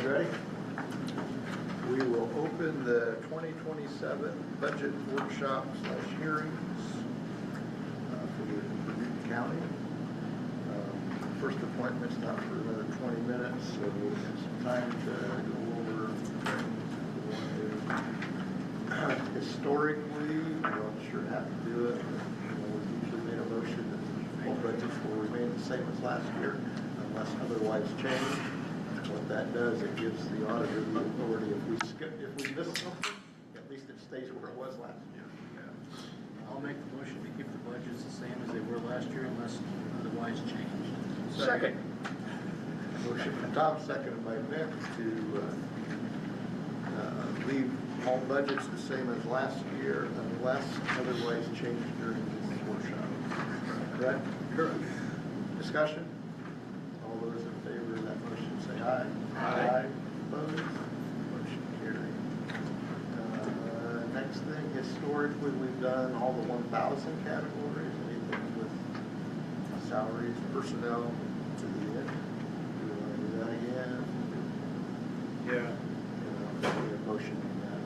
Ready? We will open the 2027 budget workshop / hearings for the county. First appointment's not for another 20 minutes, so we'll have some time to go over things. Historically, we don't sure have to do it, but we've usually made a motion that all budgets will remain the same as last year unless otherwise changed. What that does, it gives the auditor the authority, if we miss something, at least it stays where it was last year. I'll make the motion to keep the budgets the same as they were last year unless otherwise changed. Second. Motion from Tom, seconded by Mick to leave all budgets the same as last year unless otherwise changed during this workshop. Correct? Correct. Discussion? All those in favor of that motion say aye. Aye. Opposed? Motion carried. Next thing, historically, we've done all the 1,000 categories, anything with salaries, personnel to the end. Do we want to do that again? Yeah. Need a motion on that.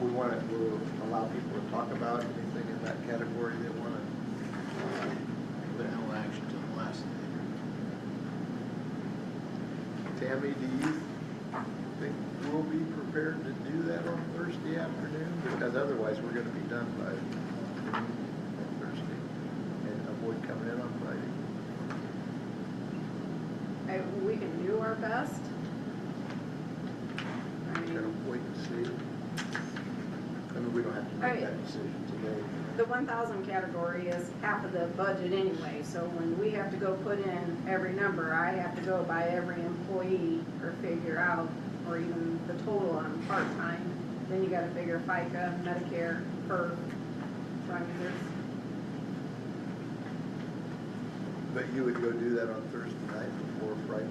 We'll allow people to talk about anything in that category they want to. But no action till the last day. Tammy, do you think we'll be prepared to do that on Thursday afternoon? Because otherwise we're going to be done by on Thursday and avoid coming in on Friday. We can do our best. I Kind of mean, wait and see. I mean, we don't have to make that decision today. the 1,000 category is half of the budget anyway, so when we have to go put in every number, I have to go by every employee or figure out, or even the total on part-time. Then you gotta figure FICA, Medicare, PERF. So I mean, there's, But you would go do that on Thursday night before Friday? Is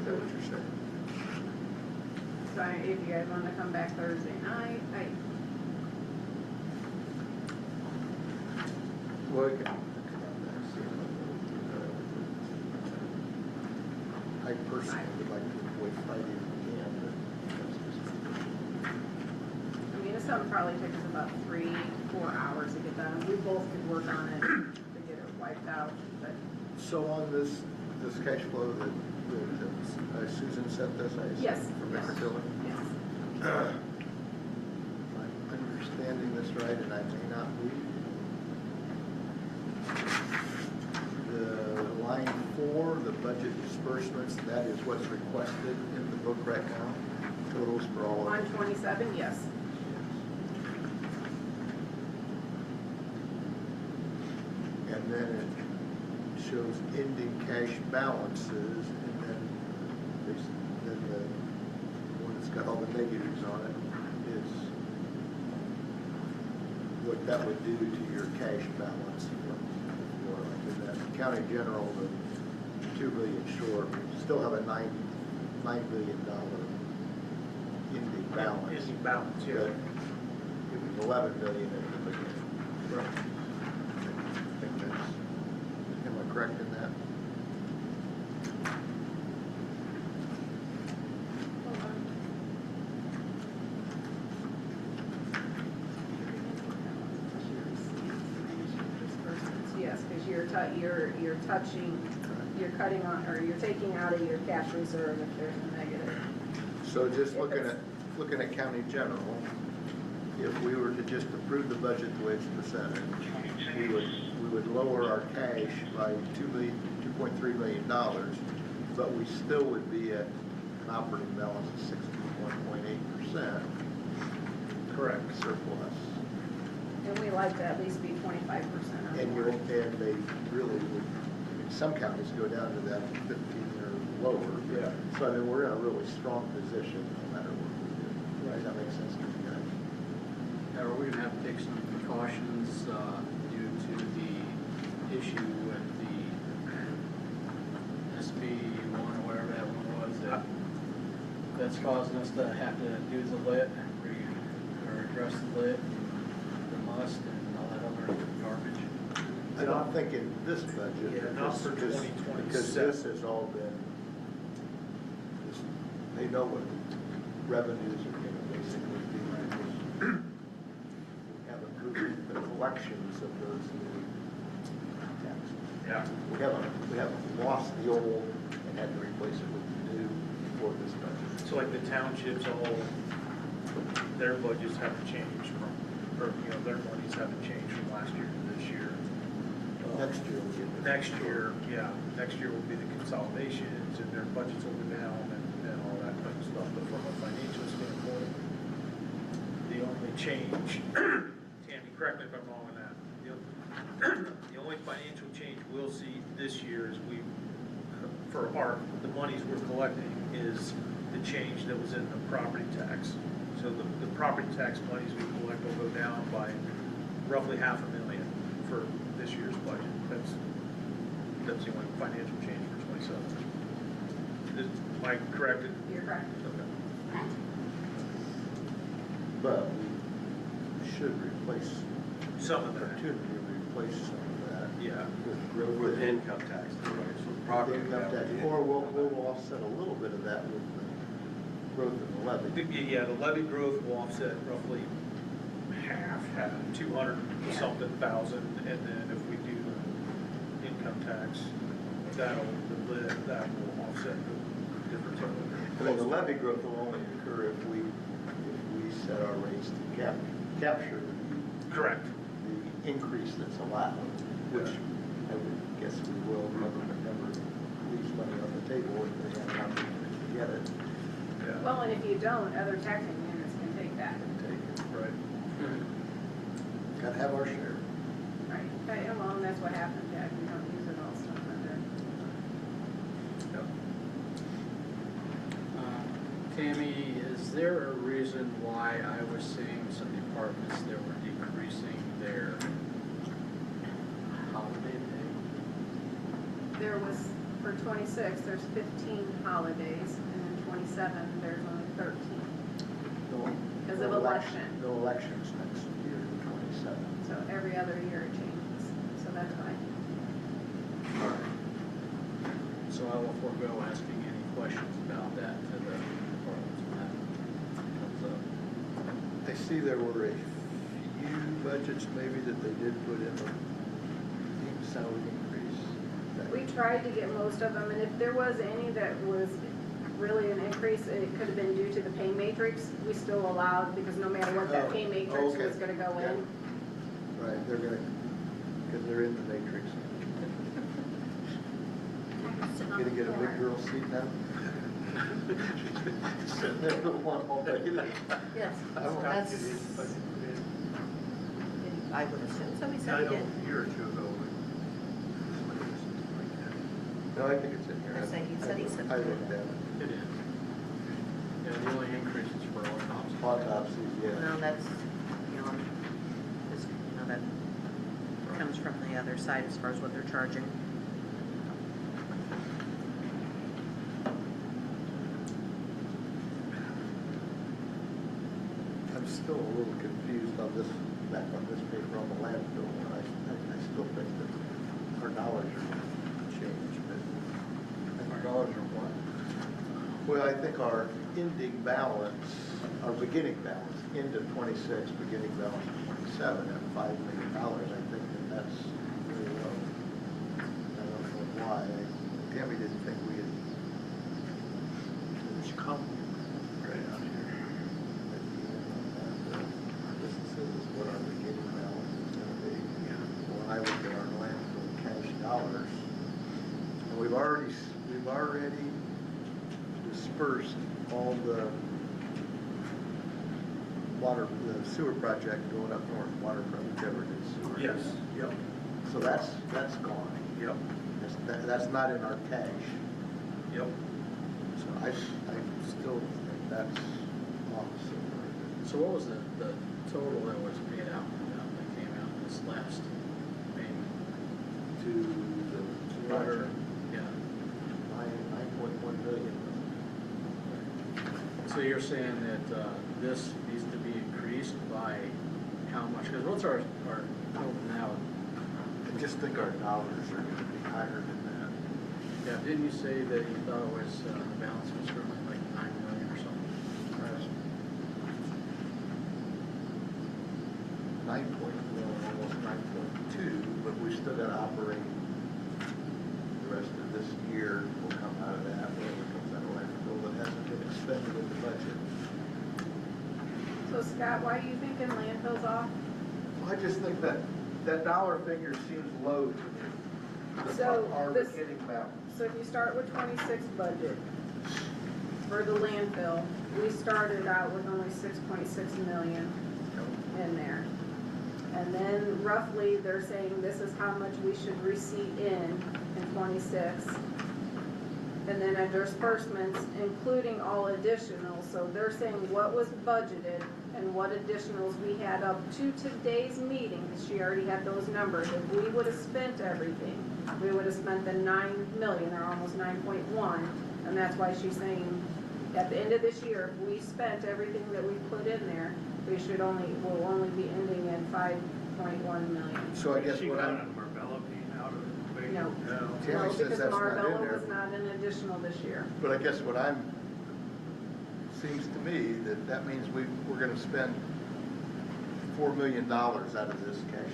that what you're saying? so if you guys want to come back Thursday night, Well, I personally would like to avoid Friday if we can, but that's just. I mean, it's something probably takes us about 3 to 4 hours to get done. We both could work on it to get it wiped out, but So on this cash flow that Susan sent this, I assume, Yes, from yes. Mr. Dillon? yes. If I'm understanding this right, and I may not be. The line 4, the budget disbursements, that is what's requested in the book right now, totals for all of On it. 27, yes. And then it shows ending cash balances, and then the one that's got all the negatives on it is what that would do to your cash balance. Like in that county general, the 2 million short, we still have a $9 billion ending balance. Ending balance, yeah. But it was 11 million at the beginning. Right. I think that's, am I correct in that? Hold on. Yes, because you're cutting on, or you're taking out of your cash reserve if there's a negative. So just looking at county general, if we were to just approve the budget the way it's presented, we would lower our cash by $2.3 million, but we still would be at an operating balance of 61.8%. Correct. Surplus. And we like to at least be 25% or And more. they really would, in some counties go down to that 15 or lower. Yeah. So I mean, we're in a really strong position no matter what we do. Does that make sense to you guys? Now, are we gonna have to take some precautions due to the issue with the SB1 or whatever that one was that's causing us to have to do the lit or address the lit, the must, and all that other garbage? I don't think in this budget. Yeah, not for because 2027. Because this has all been they know what the revenues are gonna basically be. We have approved the collections of those new taxes. Yeah. We haven't lost the old and had to replace it with the new for this budget. So like the townships, all, their budgets haven't changed from, or, you know, their monies haven't changed from last year to this year. Next year we'll get. Next year, yeah, next year will be the consolidations and their budgets will go down and all that kind of stuff. But from a financial standpoint, the only change, Tammy, correct me if I'm wrong on that. The only financial change we'll see this year is for the monies we're collecting is the change that was in the property tax. So the property tax monies we collect will go down by roughly $500,000 for this year's budget. That's the only financial change for 27. Am I correct? You're correct. Okay. But we should replace, Some of that, opportunity to replace some of that. yeah. With growth. With income tax, right, so property. Income tax, or we'll offset a little bit of that with the growth in the levy. Yeah, the levy growth will offset roughly half, 200 something thousand, and then if we do income tax, that will offset the difference. I mean, the levy growth will only occur if we set our rates to capture Correct. the increase that's allowed, which I would guess we will, never leave money on the table if they have an opportunity to get it. Yeah. Well, and if you don't, other taxing units can take that. Take it. Right. Gotta have our share. Right. Okay, well, and that's what happens, Jack, we don't use it all stuff under. Tammy, is there a reason why I was seeing some departments that were decreasing their holiday pay? There was, for 26, there's 15 holidays, and then 27, there's only 13. No- Because no of election. No elections next year, 27. So every other year it changes, so that's why. So I will forego asking any questions about that to the departments when that comes up. I see there were a few budgets maybe that they did put in a deep salary increase. We tried to get most of them, and if there was any that was really an increase, it could have been due to the pay matrix, we still allowed, because no matter what that pay matrix okay. was gonna go Yeah. in. Right, they're gonna, because they're in the matrix. Gonna get a big girl seat now? Sitting there with one all day. Yes, I don't that's, have to. I would assume so, he I said he know did. a year or two ago, No, I think it's in here. I say he said he said- I looked at it. It is. Yeah, the only increase is for autopsy. Autopsies, yeah. No, that's, you know, just, you know, that comes from the other side as far as what they're charging. I'm still a little confused on this, back on this paper on the landfill one. I still think that our dollars are gonna change, but. Our dollars are what? Well, I think our ending balance, our beginning balance, end of 26, beginning balance of 27 at $5 million, I think that's really low. I don't know why. Tammy didn't think we had, there's come right out here. This is what our beginning balance is gonna be. When I look at our landfill cash dollars, and we've already dispersed all the water, the sewer project going up north, waterfront, whichever it is. sewer. Yes, yep, So that's gone. yep, That's not in our cash. yep. So I still think that's opposite. So what was the total that was paid out, that came out this last payment? To the water, Yeah. 9.1 million. So you're saying that this needs to be increased by how much? Because what's our total now? I just think our dollars are gonna be higher than that. Yeah, didn't you say that you thought it was, the balance was currently like $9 million? 9.1, almost 9.2, but we still got to operate the rest of this year. Will come out of that, whatever comes out of landfill that hasn't been expended in the budget. So Scott, why are you thinking landfill's off? I just think that dollar figure seems low to me. So Our this- beginning balance. So if you start with 26 budget for the landfill, we started out with only 6.6 million in there. And then roughly, they're saying this is how much we should receipt in 26. And then a disbursements, including all additional, so they're saying what was budgeted and what additionals we had up to today's meeting, because she already had those numbers. If we would have spent everything, we would have spent the 9 million, or almost 9.1, and that's why she's saying, at the end of this year, if we spent everything that we put in there, we'll only be ending at 5.1 million. So I guess She what counted I'm, Marbella being out of it. No. Tammy No, says because that's not in Marbella there. was not an additional this year. but I guess what I'm, seems to me that means we're gonna spend $4 million out of this cash,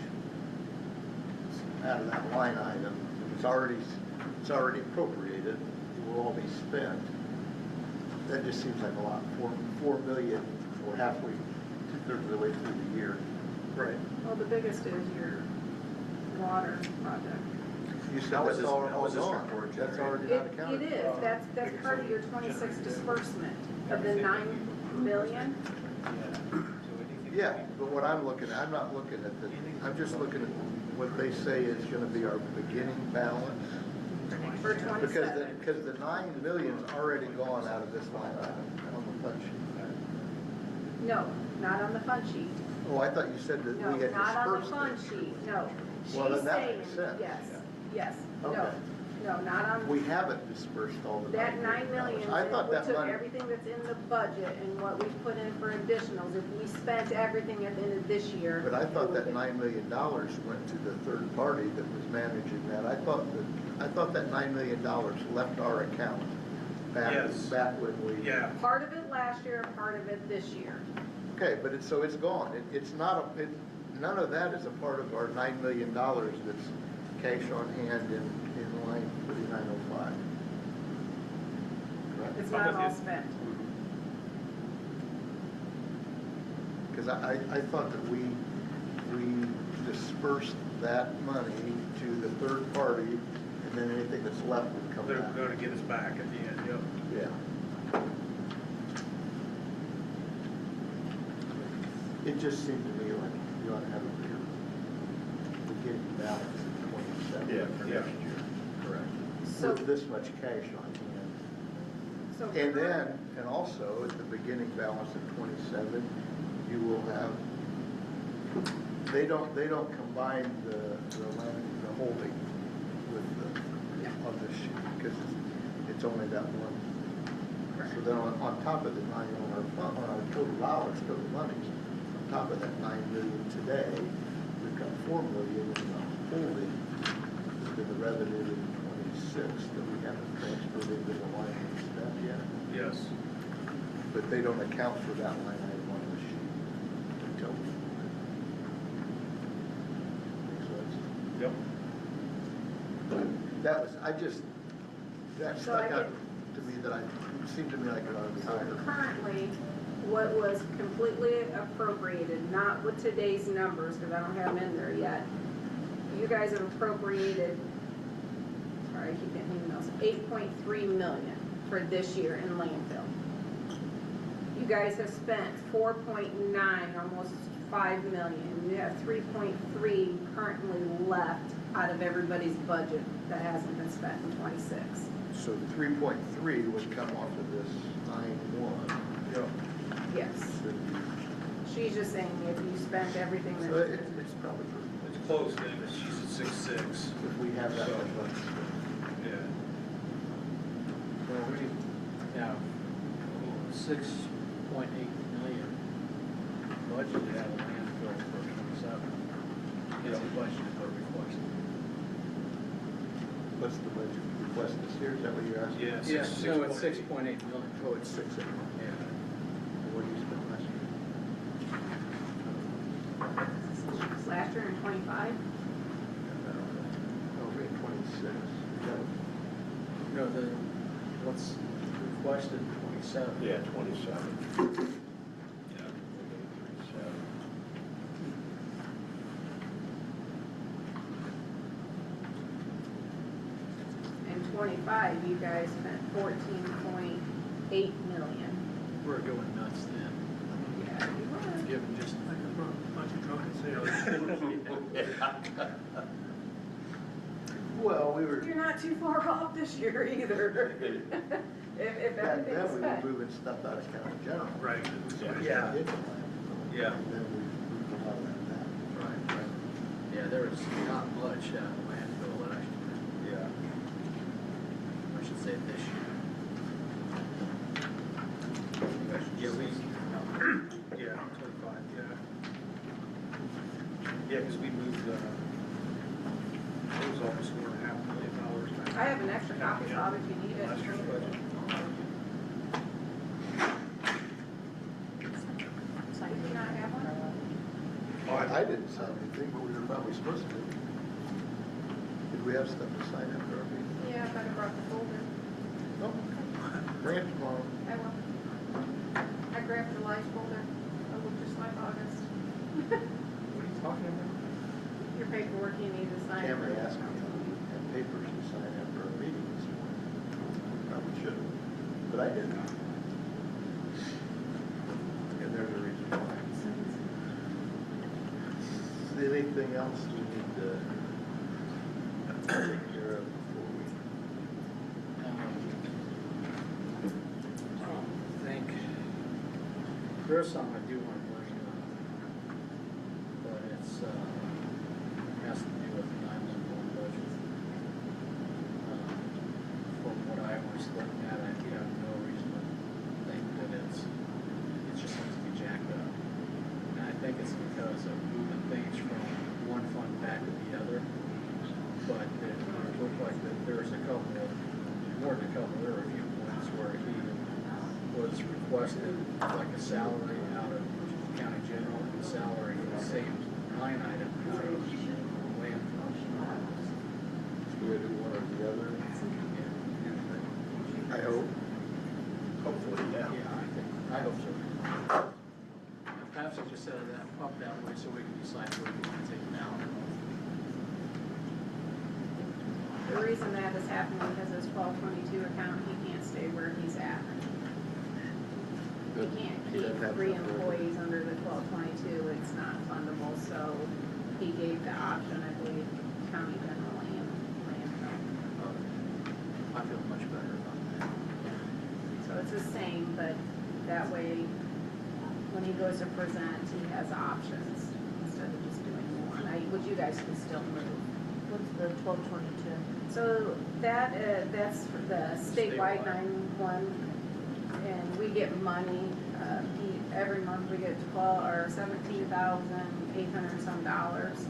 out of that line item. It's already appropriated, it will all be spent. That just seems like a lot, 4 million, or halfway, 2/3 of the way through the year. Right. Well, the biggest is your water project. You said How was that's this- all how was this gone. report That's generated? already not accounted It for. is, that's part of your 26 disbursement of the 9 million. Yeah, but what I'm looking at, I'm not looking at I'm just looking at what they say is gonna be our beginning balance. For 27. Because the 9 million's already gone out of this line item on the fund sheet. No, not on the fund sheet. Oh, I thought you said that No, we had not on the dispersed fund it. sheet, no. Well, She's then that saying, makes sense. yes, no, Okay. no, not on. We haven't dispersed all the That 9 9 million, I thought we that took money, everything that's in the budget and what we put in for additionals. If we spent everything at the end of this year. but I thought it that would- $9 million went to the third party that was managing that. I thought that $9 million left our account Yes. back when we. Yeah. Part of it last year, part of it this year. Okay, but so it's gone. It's not, none of that is a part of our $9 million that's cash on hand in line 3905. Correct? It's I'm not with all you. spent. Because I thought that we dispersed that money to the third party, and then anything that's left would come They're back. gonna get us back at the end, yep. Yeah. It just seemed to me like you ought to have a bigger beginning balance in 27 for Yeah. next year. Correct. So, With this much cash on hand. so. And then, and also, at the beginning balance of 27, you will have, they don't combine the holding with on this sheet, because it's only that one. So then on top of the 9, on our total dollars, total monies, on top of that 9 million today, we've got 4 million in the holding, to the revenue in 26 that we haven't transferred into the line of spent yet. Yes. But they don't account for that line item on the sheet until. Makes sense? Yep. That was, that So stuck I out get- to me that it seemed to me like it ought to be So higher. currently, what was completely appropriated, not with today's numbers, because I don't have them in there yet, you guys have appropriated, sorry, I keep getting emails, 8.3 million for this year in landfill. You guys have spent 4.9, almost 5 million. You have 3.3 currently left out of everybody's budget that hasn't been spent in 26. So 3.3 would come off of this 9.1. Yep. Yes. She's just saying if you spent everything So that. it's probably, It's close then, she's at 6.6. if we have that much money. Yeah. Well, we have 6.8 million budgeted out of landfill for 27. Is the budget for request. What's the budget request this year? Is that what you're asking? Yeah, Yes, no, it's 6.8 million. Oh, it's 6.8. Yeah. What did you spend last year? 25? Oh, we had 26. No, what's requested, 27. Yeah, 27. Yeah. 27. In 25, you guys spent 14.8 million. We're going nuts then, Yeah, you were. given just. Well, we were, You're not too far off this year either. If back everything's then, we were set. moving stuff out of county general. Right. Yeah. Yeah. And then we moved a lot of that back. Right. Yeah, there was not much out of landfill last year, Yeah. I should say this year. Yeah, yeah, 25, yeah. Yeah, because we moved, it was almost $4.5 million back. I have an extra copy, Bob, if you need it. Last year's budget. Do you not have one? Oh, I didn't sign anything, but we were probably supposed to. Did we have stuff to sign after our meeting? Yeah, I thought I brought the folder. No. Grant tomorrow. I will. I grabbed the life folder. It looked just like August. What are you talking about? Your paperwork you need to sign. Cameron asked me if we had papers to sign after our meeting this morning. Probably should have, but I didn't. And there's a reason why. Is there anything else we need to take care of before we? I think, first song I do want to bring up, but it's, has to do with the 911 budget. From what I was looking at, I have no reason to think that it's just has to be jacked up. And I think it's because of moving things from one fund back to the other. But it looked like that there's a couple, more than a couple, there were a few points where he was requested like a salary out of county general and salary in the same line item out of landfill. Do we do one or the other? I hope. Hopefully, yeah. I hope so. And perhaps I just set it up that way so we can decide where we want to take it down. The reason that is happening because his 1222 account, he can't stay where he's at. He can't He doesn't keep have 3 enough employees under the 1222, it's not fundable, so he gave the option, I believe, county general and landfill. I feel much better about that. So it's the same, but that way, when he goes to present, he has options instead of just doing one. Which you guys can still move. What's the 1222? So that's for the statewide 911, and we get money, every month we get 17,800 some dollars.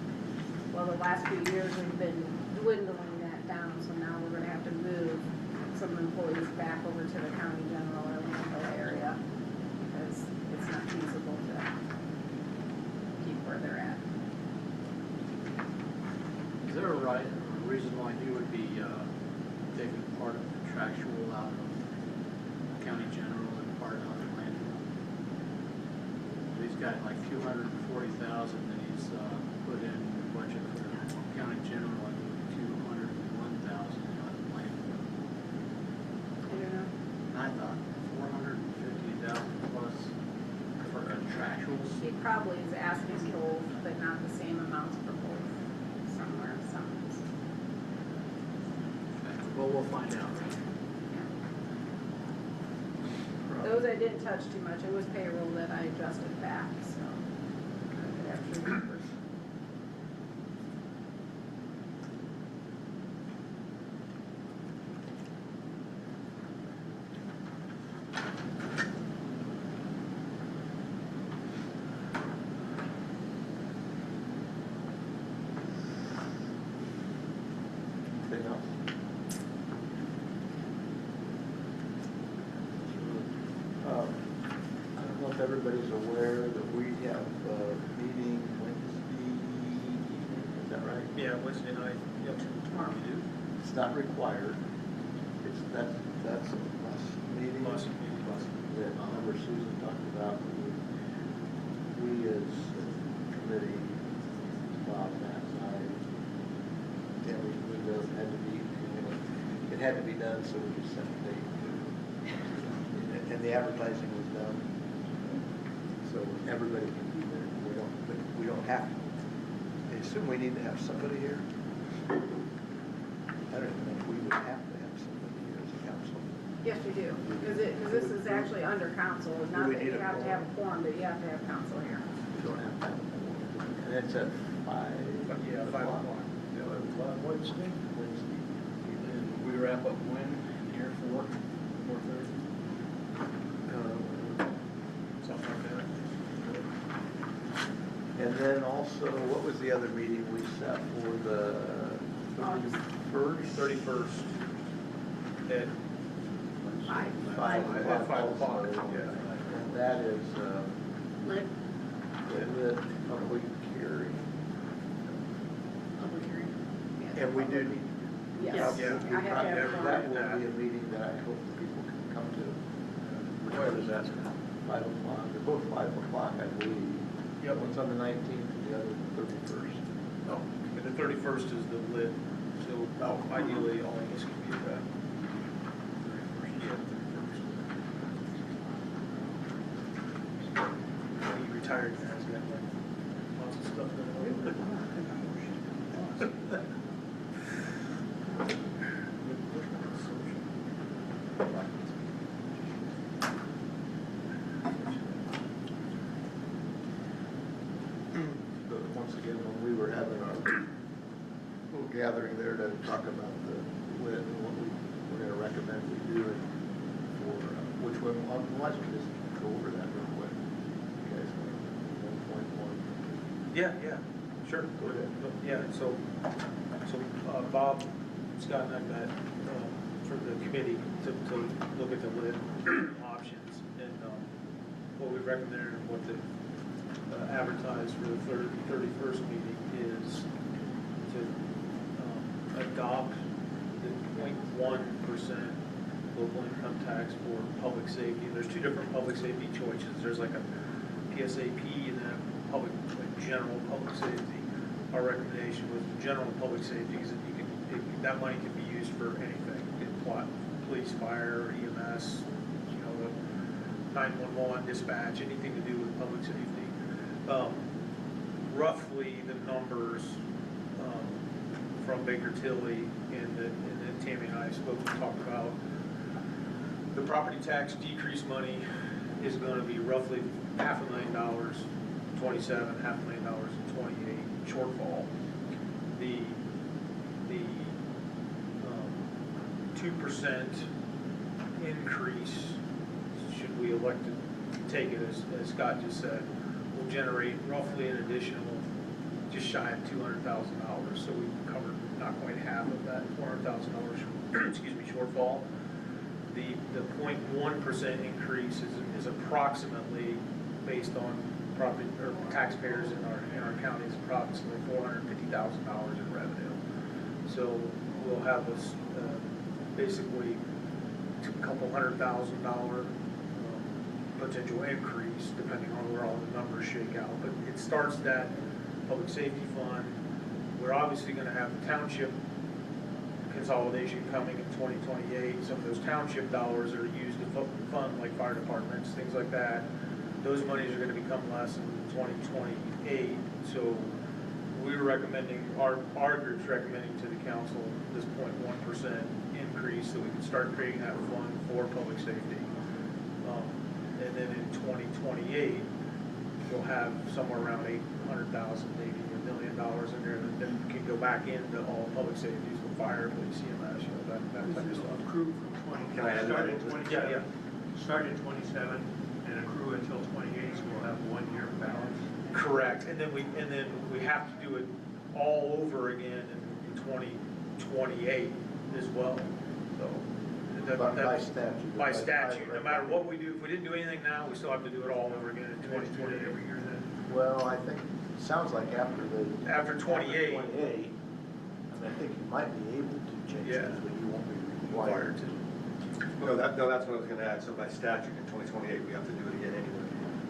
Well, the last few years we've been dwindling that down, so now we're gonna have to move some employees back over to the county general or landfill area, because it's not feasible to keep where they're at. Is there a reason why he would be taking part of contractual out of county general and part out of landfill? He's got like 240,000 that he's put in the budget for county general and 201,000 out of landfill. I don't know. And I thought 450,000 plus for contractuals. He probably is asking both, but not the same amounts for both, somewhere, some. Well, we'll find out. Those I didn't touch too much, it was payroll that I adjusted back, so. I could actually remember. Anything else? I don't know if everybody's aware that we have a meeting Wednesday evening, Yeah, Wednesday night, yep. Tomorrow. You do? It's not required. That's a must meeting. Must meeting. That member Susan talked about. We as a committee, Bob, Matt, and I, Tammy, Linda, had to be, it had to be done, so we just set a date. And the advertising was done, so everybody can be there. We don't have to. I assume we need to have somebody here. I don't even know if we would have to have somebody here as a council. Yes, you do, because this is actually under council, not we that need you a have to have a quorum? quorum, but you have to have council here. We don't have to have a quorum. And it's at 5. Yeah, 5 o'clock. Yeah, 11 o'clock Wednesday. Wednesday. And we wrap up when? Here, 4:30? Something like that. And then also, what was the other meeting we set for the 31st? 31st. At 5. 5 o'clock, also. yeah. And that is, Lit. the public hearing. Public hearing. Yes. And we do need. Yes, Yeah. I have to have a That quorum. will be a meeting that I hope people can come to. When is that? 5 o'clock, they're both 5 o'clock, I believe. Yep. One's on the 19th and the other the 31st. Oh, and the 31st is the lit, so ideally all of us can be at that. 31st, yeah, 31st. He retired now, he's got like lots of stuff going on. But once again, when we were having our little gathering there to talk about the lit and what we're gonna recommend we do it for, which one, why don't we just go over that real quick? You guys, 1.1. Yeah, sure. Go ahead. Yeah, so Bob, Scott and I met for the committee to look at the lit options and what we recommended and what the advertised for the 31st meeting is to adopt the 0.1% local income tax for public safety. And there's two different public safety choices. There's like a PSAP and then general public safety. Our recommendation with general public safety is that that money can be used for anything. Police, fire, EMS, the 911 dispatch, anything to do with public safety. Roughly the numbers from Baker Tilly and then Tammy and I spoke and talked about the property tax decrease money is going to be roughly $500,000, 27, $500,000 in 28 shortfall. The 2% increase, should we elect to take it, as Scott just said, will generate roughly an additional just shy of $200,000. So we covered not quite half of that $400,000 excuse me, shortfall. The 0.1% increase is approximately, based on property or taxpayers in our county, is approximately $450,000 in revenue. So we'll have this basically a couple $100,000 potential increase depending on where all the numbers shake out. But it starts that public safety fund. We're obviously going to have the township consolidation coming in 2028. Some of those township dollars are used to fund like fire departments, things like that. Those monies are going to become less in 2028. So we're recommending, our group's recommending to the council this 0.1% increase so we can start creating that fund for public safety. And then in 2028, we'll have somewhere around $800,000, maybe $1 million in there that then can go back into all public safeties with fire, police, EMS, that type of stuff. Accrue from 20, Can I add start that? at 27. Yeah. Start at 27 and accrue until 28, so we'll have 1 year balance. Correct, and then we have to do it all over again in 2028 as well. So By that's statute. by statute. No matter what we do, if we didn't do anything now, we still have to do it all over again in 2028. Every year then. Well, I think, sounds like after 28. 28, And I think you might be able to change Yeah. things, but you won't be Required required to. to. No, that's what I was gonna add, so by statute in 2028, we have to do it again anyway.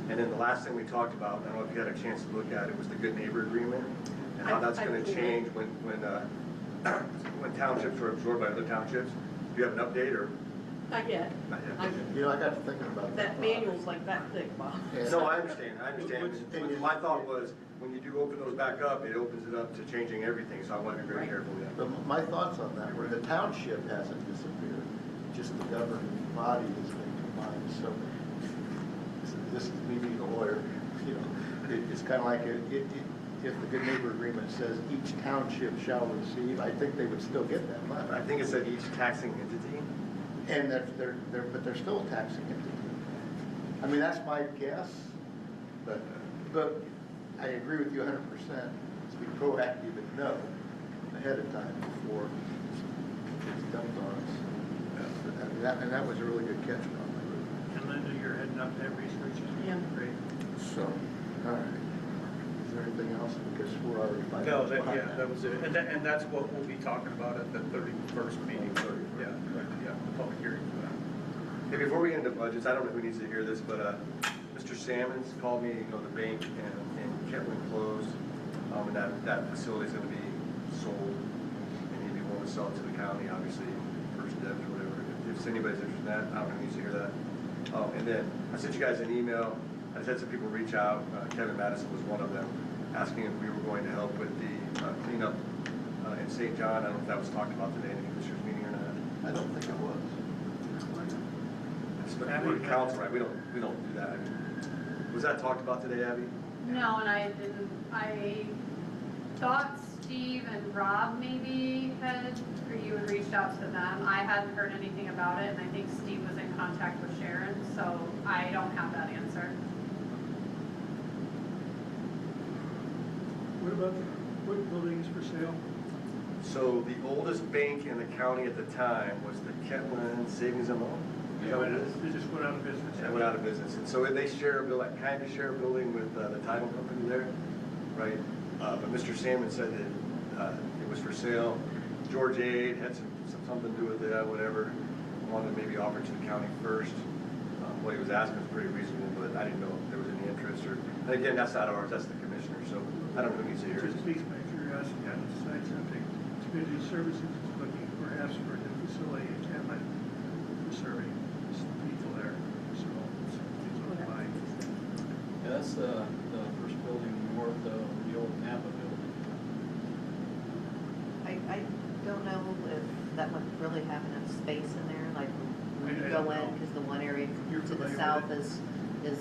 And then the last thing we talked about, I don't know if you had a chance to look at it, was the good neighbor agreement, and how that's gonna change when townships are absorbed by other townships. Do you have an update, or Not yet. not yet? I- You know, I got to thinking about that. That manual's like that thick, Bob. And- No, I understand. My thought was, when you do open those back up, it opens it up to changing everything, so I want to be very Right. careful with that. But my thoughts on that were the township hasn't disappeared, just the governing body has been combined. So this is me being a lawyer, you know, it's kind of like if the good neighbor agreement says each township shall receive, I think they would still get that money. I think it said each taxing entity. And but they're still a taxing entity. I mean, that's my guess, but I agree with you 100%. To be proactive and know ahead of time before it's dumped on us. And that was a really good catch on my route. And Linda, you're heading up that research? Yeah. Great. So, all right. Is there anything else? Because we're already 5 No, minutes behind. that was it. And that's what we'll be talking about at the 31st meeting. Yeah, the public hearing for that. Hey, before we get into budgets, I don't know who needs to hear this, but Mr. Salmons called me, you know, the bank in Kentland closed, and that facility's gonna be sold, and he'd be willing to sell it to the county, obviously, first dibs or whatever. If anybody's interested in that, I don't know who needs to hear that. And then I sent you guys an email. I just had some people reach out. Kevin Madison was one of them, asking if we were going to help with the cleanup in St. John. I don't know if that was talked about today in the commissioners meeting or not. I don't think it was. But we're council, right? We don't do that. I mean, was that talked about today, Abby? No, and I didn't, I thought Steve and Rob maybe had, or you had reached out to them. I hadn't heard anything about it, and I think Steve was in contact with Sharon, so I don't have that answer. What building is for sale? So the oldest bank in the county at the time was the Kentland Savings and Loan. Is that what it is? They just went out of business. That went out of business. And so they share a building, kind of share a building with the title company there, right? But Mr. Salmon said that it was for sale. George Aid had something to do with that, whatever. Wanted to maybe offer it to the county first. What he was asking was pretty reasonable, but I didn't know if there was any interest or, and again, that's not ours, that's the commissioner, so I don't know who needs to hear it. Just piques my curiosity on the site something. Community Services is looking perhaps for a new facility in Kentland for serving people there. So it's on my. Yeah, that's the first building north of the old Napa building. I don't know if that would really have enough space in there, like when you I go don't in, know. because the one area You're to the familiar south with is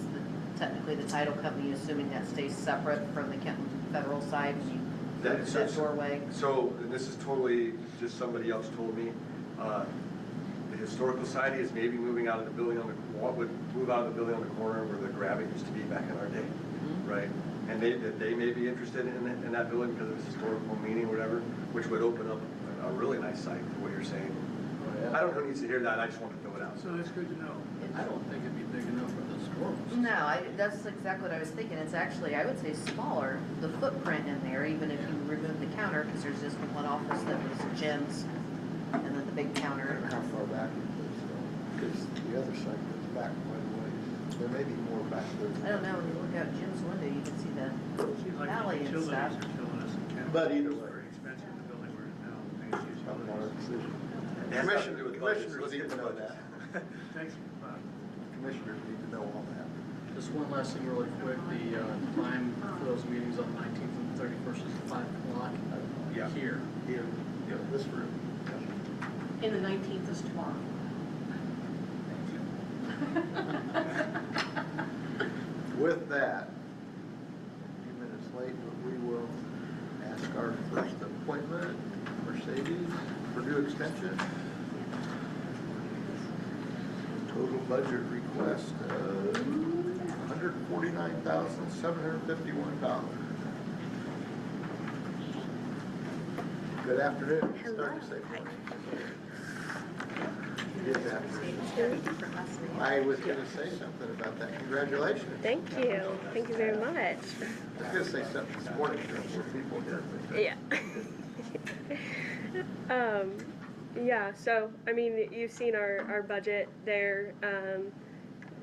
technically the title company, assuming that stays separate from the Kenton federal side, when you go That to is that just- doorway. So, and this is totally, just somebody else told me, the Historical Society is maybe moving out of the building on the, would move out of the building on the corner where the Gravit used to be back in our day, right? And they may be interested in that building because of its historical meaning or whatever, which would open up a really nice site, for what you're saying. I don't know who needs to hear that, I just want to throw it out. So that's good to know. I don't think it'd be big enough for the historical. No, that's exactly what I was thinking. It's actually, I would say, smaller, the footprint in there, even if you remove the counter, because there's just one office that was gyms, and then the big I counter. don't know how far back it is, because the other side goes back quite a ways. There may be more back there. I don't know, when you look out Jim's window, you can see the Seems like the alley and utilities stuff. are killing us in Kentland. But either It's way. very expensive, the building we're in now. Thanks to Not our utilities. decision. It has nothing to do with budgets, so Commissioners let's need get to to know budgets. that. Thanks, Bob. Commissioners need to know all that. Just one last thing really quick, the time for those meetings on the 19th and 31st is 5 o'clock Yeah. here. Here, this room. And the 19th is tomorrow. With that, a few minutes late, but we will ask our first appointment, Mercedes, Purdue Extension. Total budget request of $149,751. Good afternoon. Start to say morning. Good afternoon. I was going to say something about that. Congratulations. Thank you. Thank you very much. I was going to say something this morning, there were people here. Yeah. Yeah, so, I mean, you've seen our budget there.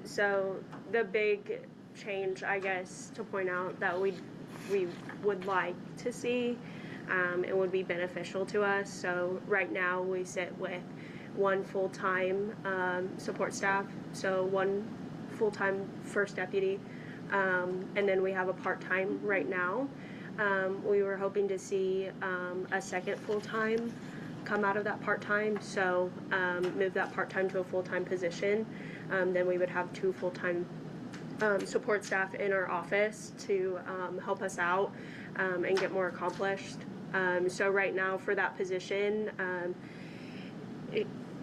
So the big change, I guess, to point out that we would like to see, it would be beneficial to us. So right now we sit with one full-time support staff, so one full-time first deputy, and then we have a part-time right now. We were hoping to see a second full-time come out of that part-time, so move that part-time to a full-time position. Then we would have 2 full-time support staff in our office to help us out and get more accomplished. So right now for that position,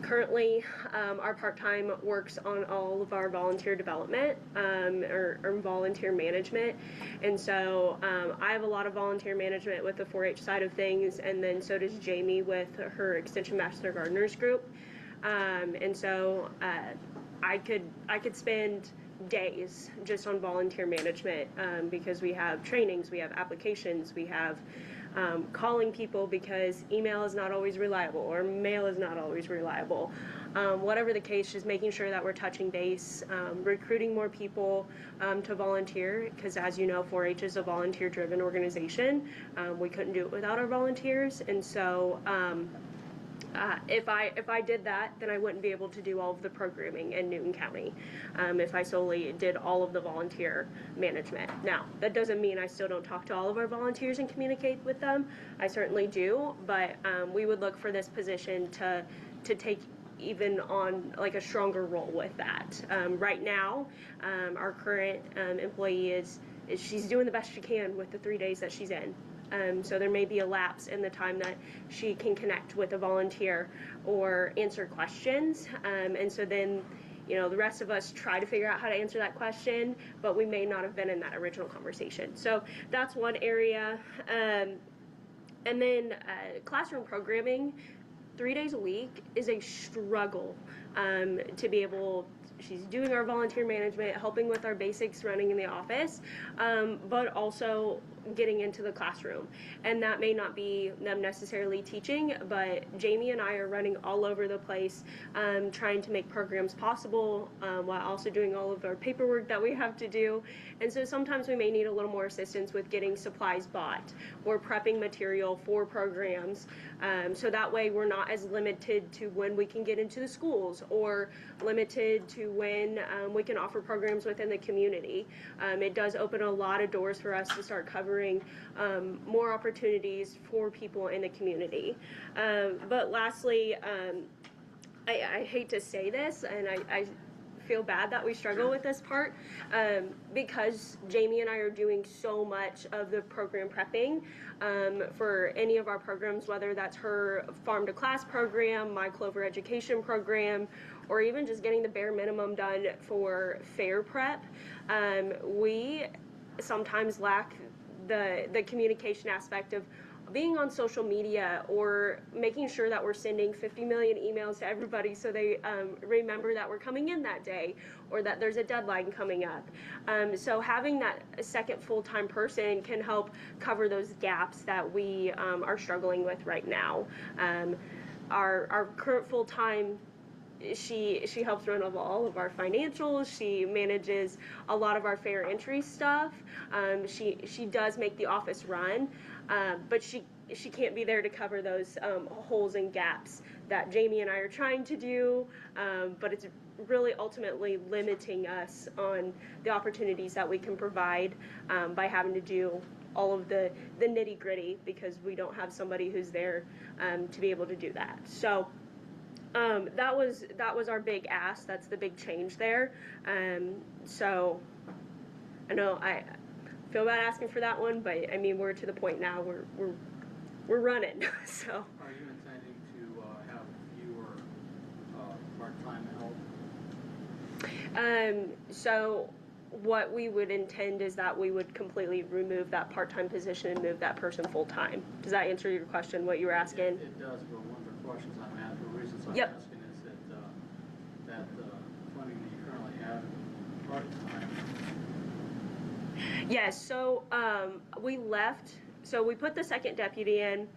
currently our part-time works on all of our volunteer development or volunteer management, and so I have a lot of volunteer management with the 4-H side of things, and then so does Jamie with her Extension Master Gardeners group, and so I could spend days just on volunteer management because we have trainings, we have applications, we have calling people because email is not always reliable or mail is not always reliable. Whatever the case, just making sure that we're touching base, recruiting more people to volunteer, because as you know, 4-H is a volunteer-driven organization. We couldn't do it without our volunteers, and so if I did that, then I wouldn't be able to do all of the programming in Newton County if I solely did all of the volunteer management. Now, that doesn't mean I still don't talk to all of our volunteers and communicate with them. I certainly do, but we would look for this position to take even on like a stronger role with that. Right now, our current employee is she's doing the best she can with the 3 days that she's in. So there may be a lapse in the time that she can connect with a volunteer or answer questions. And so then, you know, the rest of us try to figure out how to answer that question, but we may not have been in that original conversation. So that's one area. And then classroom programming, 3 days a week is a struggle to be able. She's doing our volunteer management, helping with our basics running in the office, but also getting into the classroom. And that may not be them necessarily teaching, but Jamie and I are running all over the place trying to make programs possible while also doing all of our paperwork that we have to do. And so sometimes we may need a little more assistance with getting supplies bought or prepping material for programs. So that way we're not as limited to when we can get into the schools or limited to when we can offer programs within the community. It does open a lot of doors for us to start covering more opportunities for people in the community. But lastly, I hate to say this, and I feel bad that we struggle with this part because Jamie and I are doing so much of the program prepping for any of our programs, whether that's her Farm to Class program, My Clover Education program, or even just getting the bare minimum done for fair prep. We sometimes lack the communication aspect of being on social media or making sure that we're sending 50 million emails to everybody so they remember that we're coming in that day or that there's a deadline coming up. So having that second full-time person can help cover those gaps that we are struggling with right now. Our current full-time, she helps run all of our financials. She manages a lot of our fair entry stuff. She does make the office run, but she can't be there to cover those holes and gaps that Jamie and I are trying to do. But it's really ultimately limiting us on the opportunities that we can provide by having to do all of the nitty gritty because we don't have somebody who's there to be able to do that. So. That was our big ask. That's the big change there. So I know I feel bad asking for that one, but I mean we're to the point now we're running. So. Are you intending to have fewer part-time help? So what we would intend is that we would completely remove that part-time position and move that person full-time. Does that answer your question? What you were asking? It does, but one of the questions I'm asking, the reasons I'm Yep. asking is that funding that you currently have part-time. Yes, so we put the second deputy in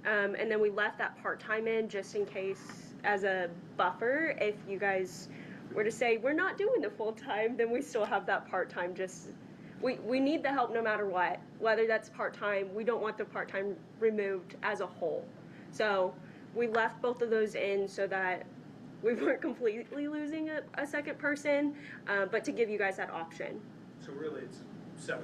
And then we left that part-time in just in case as a buffer. If you guys were to say, we're not doing the full-time, then we still have that part-time. We need the help no matter what, whether that's part-time. We don't want the part-time removed as a whole. So we left both of those in so that we weren't completely losing a second person, but to give you guys that option. So really, it's $7,000.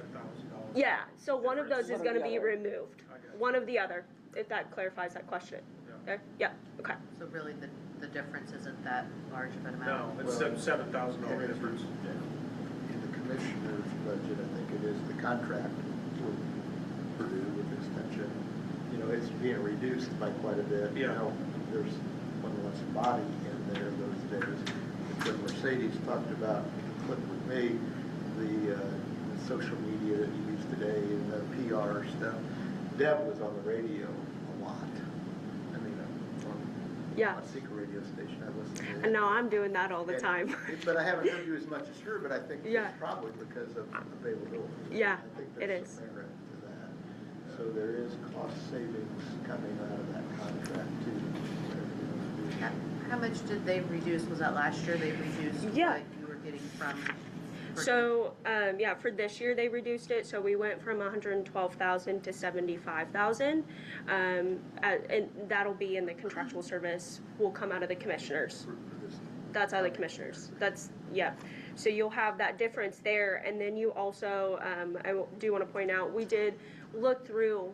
Yeah, so one of those is One or going to the be other. removed. I got it. One of the other, if that clarifies that question. Yeah. Okay? Yeah, okay. So really, the difference isn't that large of an No, amount? it's Well, $7,000 difference. In the commissioner's budget, I think it is the contract with Purdue with extension. You know, it's being reduced by quite a bit. Yeah. Now, there's one less body in there those days. When Mercedes talked about, clip with me, the social media that you use today and the PR stuff, Deb was on the radio a lot. I mean, Yeah. on a secret radio station, I listened to it. And now I'm doing that all the And- time. But I haven't heard you as much as her, but I think Yeah. it's probably because of availability. Yeah, I think it there's is. some merit to that. So there is cost savings coming out of that contract too. How much did they reduce? Was that last year they reduced Yeah. what you were getting from? So, yeah, for this year they reduced it. So we went from 112,000 to 75,000, and that'll be in the contractual service. Will come out of the commissioners. That's out of the commissioners. That's yeah. So you'll have that difference there, and then you also, I do want to point out, we did look through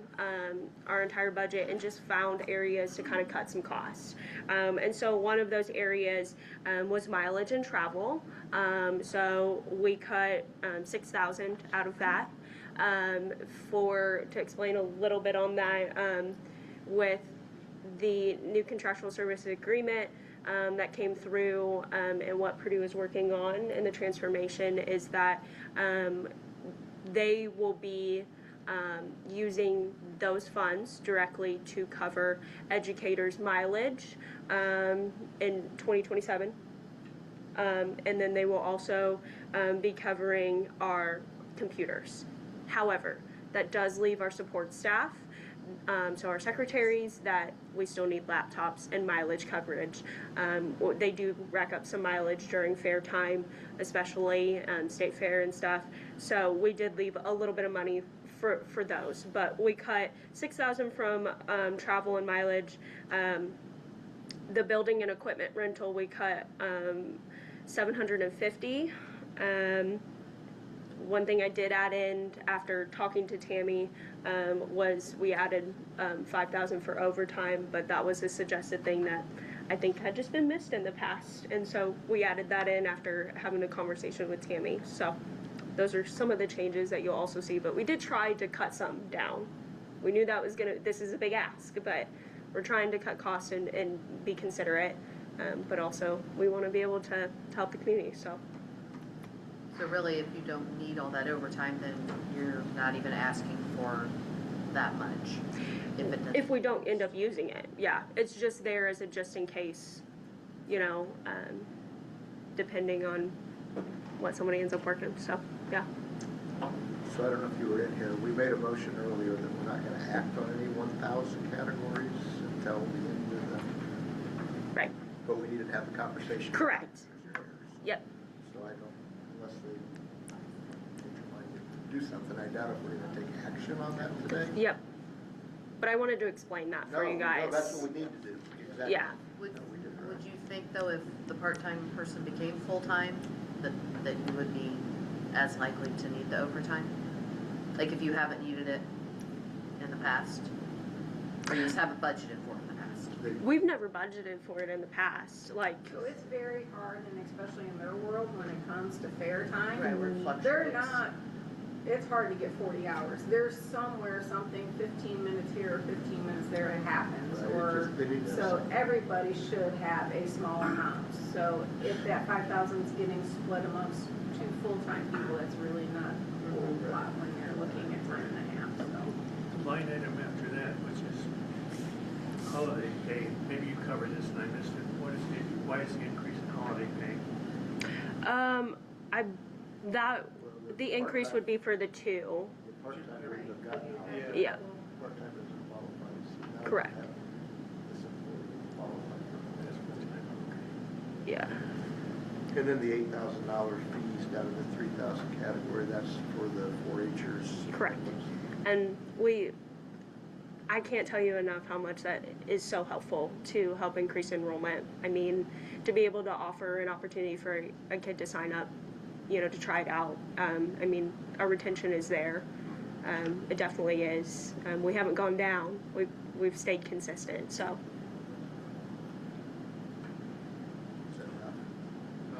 our entire budget and just found areas to kind of cut some costs. And so one of those areas was mileage and travel. So we cut 6,000 out of that. To explain a little bit on that, with the new contractual service agreement that came through, and what Purdue is working on in the transformation is that they will be using those funds directly to cover educators' mileage in 2027. And then they will also be covering our computers. However, that does leave our support staff, so our secretaries, that we still need laptops and mileage coverage. They do rack up some mileage during fair time, especially state fair and stuff. So we did leave a little bit of money for those, but we cut 6,000 from travel and mileage. The building and equipment rental, we cut 750. One thing I did add in after talking to Tammy was we added 5,000 for overtime, but that was a suggested thing that I think had just been missed in the past, and so we added that in after having a conversation with Tammy. So those are some of the changes that you'll also see, but we did try to cut some down. We knew that was this is a big ask, but we're trying to cut costs and be considerate, but also we want to be able to help the community. So really, if you don't need all that overtime, then you're not even asking for that much. If we don't end up using it, yeah, it's just there as a just in case, depending on what somebody ends up working. So yeah. So I don't know if you were in here, we made a motion earlier that we're not gonna act on any 1,000 categories until the end of the, Right. but we needed to have the conversation. Correct. Yep. So I don't, unless they change their mind to do something, I doubt if we're gonna take action on that today. Yep. But I wanted to explain that for you guys. No, that's what we need to do. Exactly. Yeah. Would No, we did right. you think though, if the part-time person became full-time, that you would be as likely to need the overtime? Like if you haven't needed it in the past? Or you just haven't budgeted for it in the past? We've never budgeted for it in the past. Like, So it's very hard, and especially in their world, when it comes to fair time. Right, where it They're fluctuates. not, it's hard to get 40 hours. There's somewhere something 15 minutes here or 15 minutes there that happens. Right, it Or just- they need to have so something. everybody should have a small amount. So if that 5,000 is getting split amongst two full-time people, that's really not a whole lot when you're looking at 10.5. So. The line item after that, which is holiday pay, maybe you covered this and I missed it. Why is the increase in holiday pay? the increase would be for the two. The part-time wouldn't have gotten out. Yeah. Part-time doesn't qualify, so Correct. Have this employee qualify for that. Yeah. And then the $8,000 fees down in the 3,000 category, that's for the 4-Hers. Correct. And I can't tell you enough how much that is so helpful to help increase enrollment. I mean, to be able to offer an opportunity for a kid to sign up, to try it out. I mean, our retention is there. It definitely is. We haven't gone down. We've stayed consistent. So.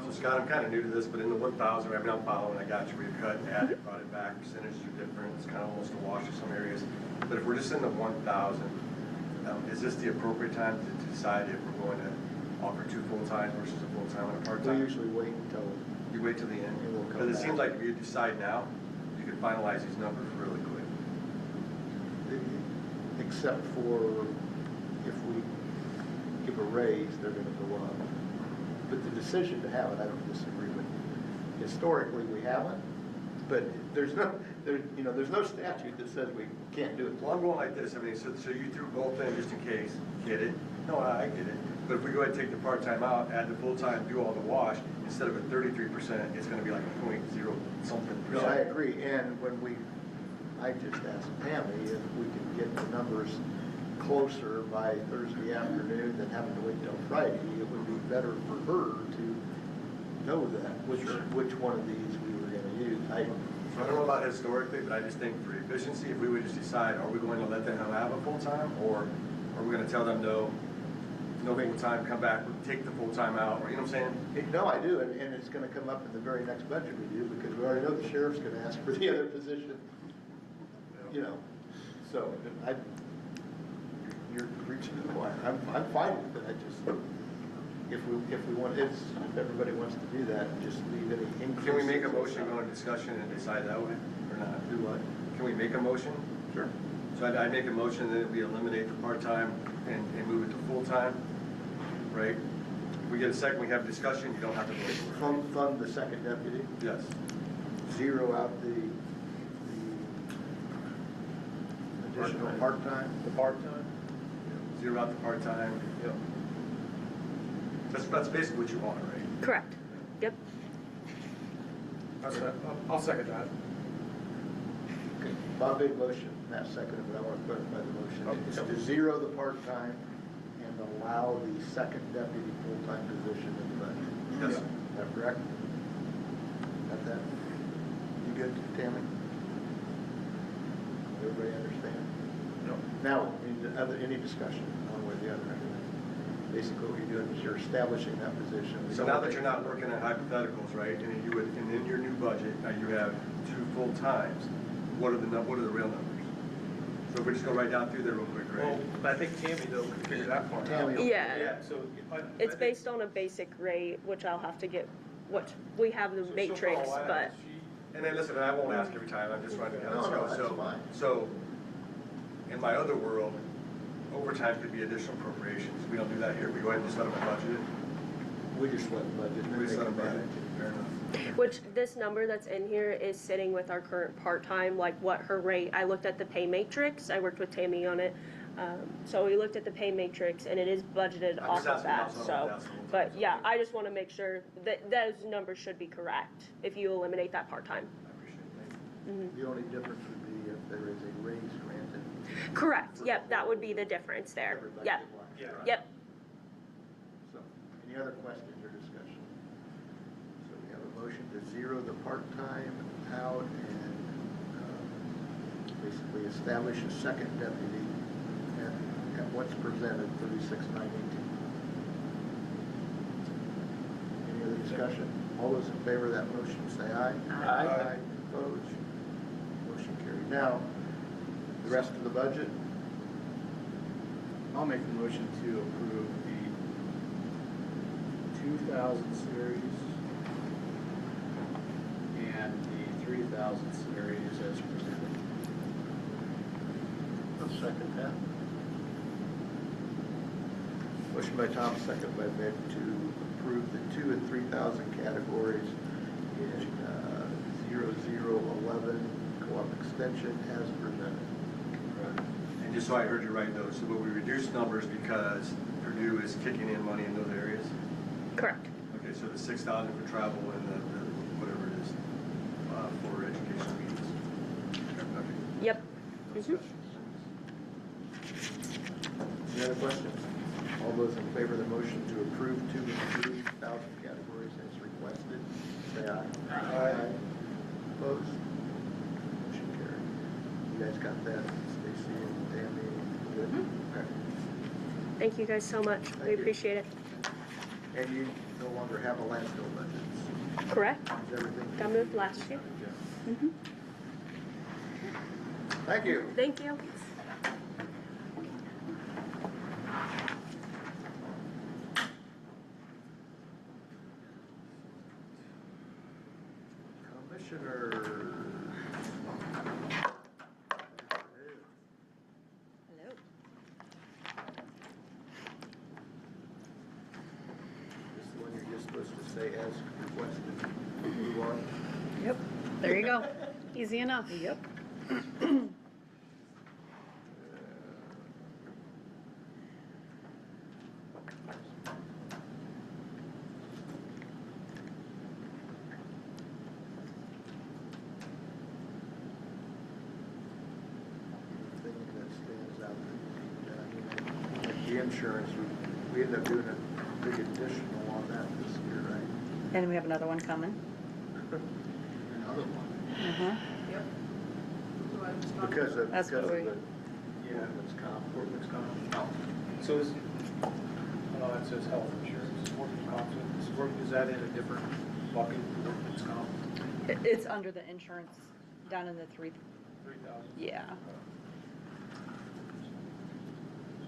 So Scott, I'm kind of new to this, but in the 1,000, I mean, I'm following, I got you, we cut, added, brought it back, percentages are different, it's kind of almost a wash in some areas. But if we're just in the 1,000, is this the appropriate time to decide if we're going to offer 2 full-time versus a full-time and a We part-time? usually wait until, You wait till the end? And we'll come Because it seems back. like if you decide now, you could finalize these numbers really quick. except for if we give a raise, they're gonna go up. But the decision to have it, I don't disagree with. Historically, we haven't, but there's no statute that says we can't do it. Well, I'm going like this, I mean, so you threw both in just in case, get it? No, I get it. But if we go ahead and take the part-time out, add the full-time, do all the wash, instead of a 33%, it's gonna be like a 0.0 something No, I percent. agree, and I just asked Tammy if we could get the numbers closer by Thursday afternoon than having to wait till Friday. It would be better for her to know that, which one of these we were gonna use. So I don't know about historically, but I just think for efficiency, if we would just decide, are we going to let them have a full-time, or are we gonna tell them no full-time, come back, take the full-time out, or, you know what I'm saying? No, I do, and it's gonna come up in the very next budget review, because we already know the sheriff's gonna ask for the other position, so you're preaching to the choir. I'm fine with it, I just, if we want, if everybody wants to do that, just leave any increases. Can we make a motion, go into discussion, and decide that way, or not? Do what? Can we make a motion? Sure. So I'd make a motion that we eliminate the part-time and move it to full-time, right? If we get a second, we have discussion, you don't have to vote. Fund the second deputy, Yes. zero out the additional part-time. The part-time? Zero out the part-time. Yep. That's basically what you want, right? Correct. Yep. I'll second that. Okay, Bob made a motion, Matt seconded, but I want to clarify the motion. Oh, It's okay. to zero the part-time and allow the second deputy full-time position in the budget. Yes. Is that correct? Got that? You good, Tammy? Everybody understand? No. Now, any discussion, one way or the other? Basically, what you're doing is you're establishing that position. So now that you're not looking at hypotheticals, right, and in your new budget, now you have 2 full-times, what are the real numbers? So if we just go right down through there real quick, right? Well, I think Tammy, though, can figure that part out. Tammy. Yeah. So. It's based on a basic rate, which I'll have to get. What we have the matrix, but And then listen, I won't ask every time, I'm just trying to get how this No, goes. that's fine. So, in my other world, overtime could be additional appropriations. We don't do that here. We go ahead and just let them budget it. We just let the budget. and We just they let them can budget manage it. Fair enough. which this number that's in here is sitting with our current part-time, like what her rate. I looked at the pay matrix. I worked with Tammy on it. So we looked at the pay matrix, and it is budgeted I'm off just of asking that. also So, about that, so but yeah, I just want to make sure that those numbers should be correct if you eliminate that part-time. I appreciate it. Thank you. The only difference would be if there is a raise granted. Correct. Yep, that would be the difference there. Everybody Yep. would watch. Yeah. Yep. So, any other questions or discussion? So we have a motion to zero the part-time out and basically establish a second deputy at what's presented, 36,918. Any other discussion? All those in favor of that motion, say aye. Aye. Opposed? Motion carried. Now, the rest of the budget? I'll make the motion to approve the 2,000 series and the 3,000 series as presented. I'll second that. Motion by Tom, second by Vic to approve the 2,000 and 3,000 categories in 0011 co-op extension as presented. And just so I heard you right though, so we reduced numbers because Purdue is kicking in money in those areas? Correct. Okay, so the 6,000 for travel and the whatever it is, for educational meetings? Okay. Yep. No Mhm. special. Any other questions? All those in favor of the motion to approve 2 and 3 thousand categories as requested, say aye. Aye. Opposed? Motion carried. You guys got that, Stacy and Tammy? Good? Okay. Thank you guys so much. Thank We you. appreciate it. And you no longer have a landfill budget? Correct. Is everything? Got moved last year. Mhm. Thank you. Thank you. Commissioner. Hello. This is the one you're just supposed to say as requested. Move on. Yep, there you go. Easy enough. Yep. Thing that stands out, like the insurance, we ended up doing a big additional on that this year, right? And we have another one coming. Another one. Uh-huh. Yep. So I was talking Because of, That's because what of we- the workman's comp. Oh, so is, oh, it says health insurance, workers' comp, is that in a different bucket, workers' comp, It's under the insurance, down in the 3,000. Yeah.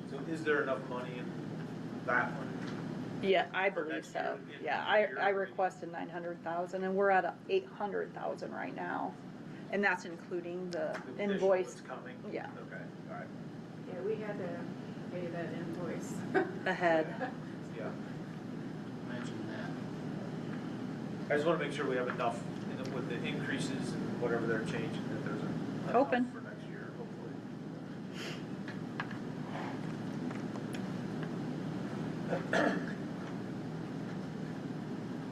So is there enough money in that one? Yeah, I For believe next so. year, in Yeah, the year? I requested 900,000 and we're at 800,000 right now. And that's including the The additional invoice that's coming? Yeah. Okay, all right, Yeah, we had to pay that invoice. ahead. yeah. Mention that. I just want to make sure we have enough with the increases and whatever they're changing, that there's enough Hoping. for next year, hopefully.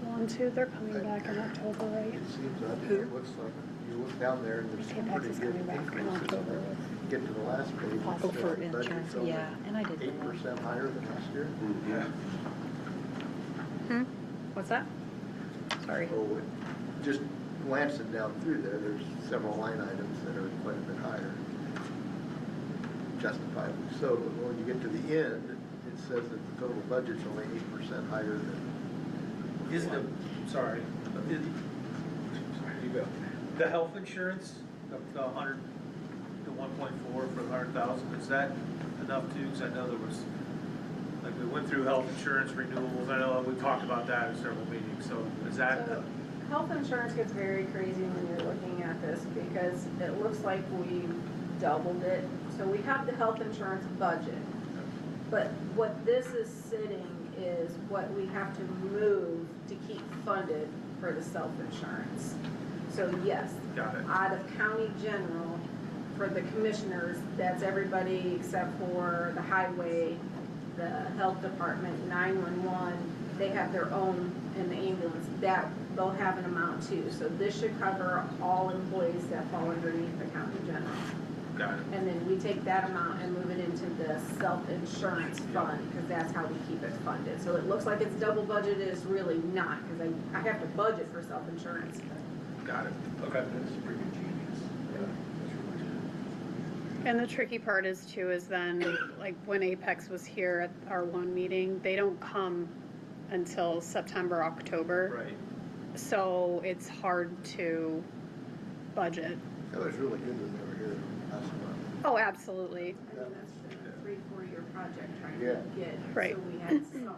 1, 2, they're coming back in October, right? It seems like, Who? it looks like, you look down there and there's some Apex pretty is good coming back in increases. October. Get to the last page. it Oh, says for the budget's insurance, only yeah, and I did that. 8% higher than last year. Yeah. Hmm? What's that? Sorry. Oh, just glancing down through there, there's several line items that are quite a bit higher. Justifiably so, but when you get to the end, it says that the total budget's only 8% higher than. Is the, sorry, you go. The health insurance, the 100, the 1.4 for the 100,000, is that enough too? Because I know there was, like, we went through health insurance renewals, I know we talked about that in several meetings, so is that, So, health insurance gets very crazy when you're looking at this because it looks like we doubled it. So we have the health insurance budget, but what this is sitting is what we have to move to keep funded for the self-insurance. So yes, got it? out of county general, for the commissioners, that's everybody except for the highway, the health department, 911, they have their own, and the ambulance, that, they'll have an amount too. So this should cover all employees that fall underneath the county general. Got it. And then we take that amount and move it into the self-insurance fund, because that's how we keep it funded. So it looks like it's double budgeted, it's really not, because I have to budget for self-insurance. Got it. Okay. That's pretty genius. Yeah, that's really good. And the tricky part is too, is then, like, when Apex was here at our one meeting, they don't come until September, October. Right. So it's hard to budget. That was really good when they were here last month. Oh, absolutely. I mean, that's been a 3-4 year project trying Yeah. to get, Right. so we had something. No,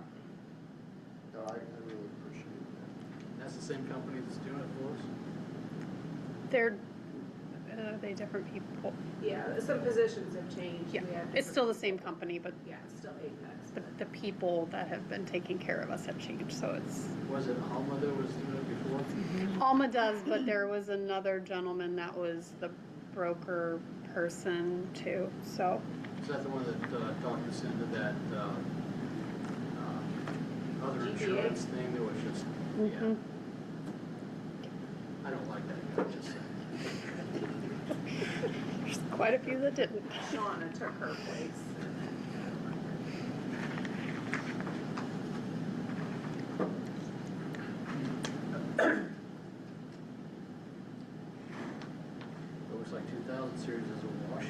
I really appreciate that. That's the same company that's doing it for us? They different people. Yeah, some positions have changed. Yeah, We have it's still the different same company, but people. Yeah, it's still Apex. the people that have been taking care of us have changed, so it's. Was it Alma that was doing it before? Alma does, but there was another gentleman that was the broker person too, so. Is that the one that talked us into that other GPA? insurance thing that was just, yeah. Mhm. I don't like that guy, just saying. There's quite a few that didn't. Shauna took her place. It looks like 2000 series is a wash.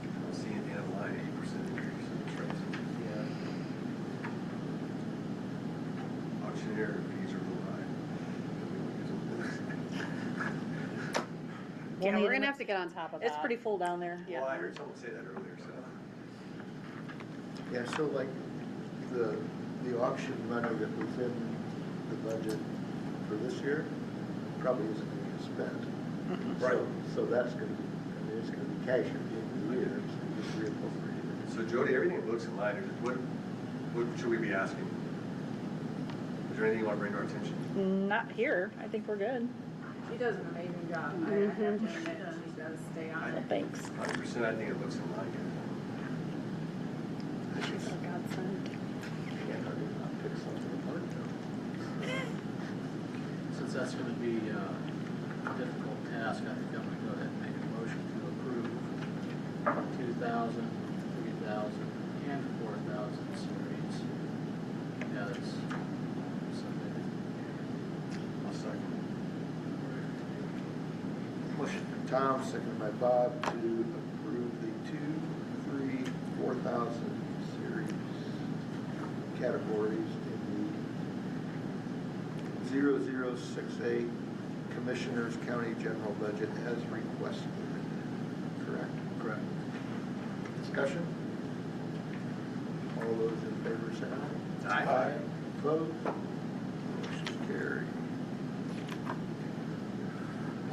I don't see anything online, 80% increase in the trucks. Yeah. Auctioneer fees are low. Yeah, We're gonna have to get on top of that. It's pretty full down there. Well, I heard someone say that earlier, so. Yeah, so like the auction money that was in the budget for this year probably isn't going to get spent. Right. So that's going to be, I mean, it's going to be cash at the end of the year, so you just reappropriate it. So Jody, everything that looks in line, what should we be asking? Is there anything you want to bring to our attention? Not here. I think we're good. She does an amazing job. I have to admit, she does stay on it. Thanks. 100%, I think it looks in line. She's a godsend. Yeah, I did not pick something apart though. Since that's going to be a difficult task, I think I'm going to go ahead and make a motion to approve 2,000, 3,000, and 4,000 series as submitted. I'll second. Motion from Tom, seconded by Bob to approve the 2, 3, 4,000 series categories in the 0068 Commissioners County General Budget as requested. Correct? Correct. Discussion? All those in favor say aye. Aye. Opposed? Motion carried.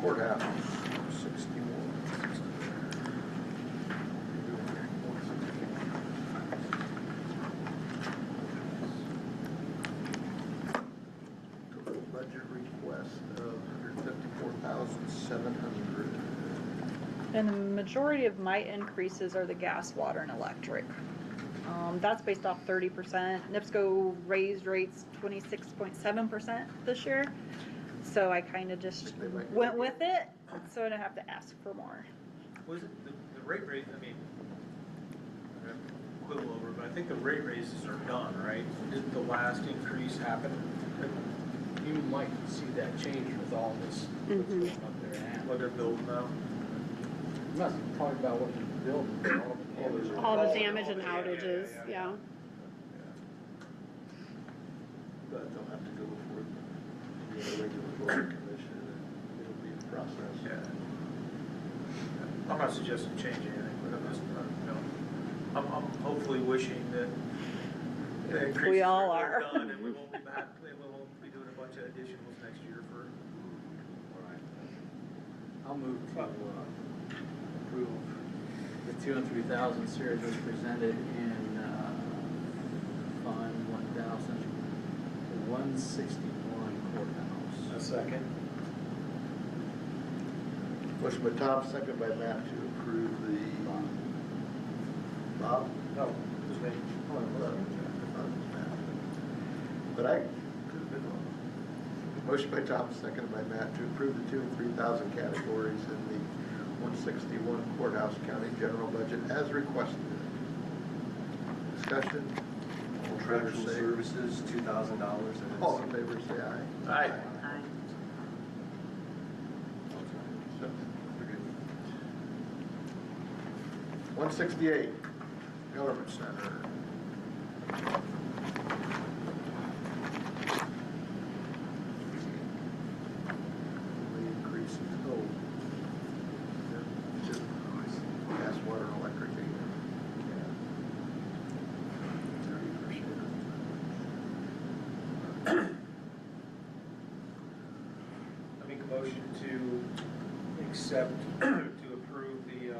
Courthouse, 61. Total budget request of $154,700. And the majority of my increases are the gas, water, and electric. That's based off 30%. NIPSCO raised rates 26.7% this year. So I kind of just went with it, so I don't have to ask for more. Was it the rate raise, I mean, I'm gonna quibble over, but I think the rate raises are done, right? Didn't the last increase happen? You might see that change with all this what's going up there now. What they're building now? I'm not talking about what they're building, but All the damage and outages, yeah. But they'll have to go before the regulatory commission, and it'll be a process. Yeah. I'm not suggesting changing anything, but I'm just, I'm hopefully wishing that the increases We all are are. done and we won't be back, we won't be doing a bunch of additionals next year for. All right. I'll move to approve the 2 and 3,000 series as presented in Fund 1,161 courthouse. A second. Motion by Tom, second by Matt to approve the. Bob? No, it was me. But I could have been wrong. Motion by Tom, seconded by Matt to approve the 2 and 3,000 categories in the 161 Courthouse County General Budget as requested. Discussion? Contractual services, $2,000. All in favor, say aye. Aye. Aye. So, we're good. 168 Government Center. The increase in code. Just gas, water, and electric. Yeah. 30%. I make a motion to accept, to approve the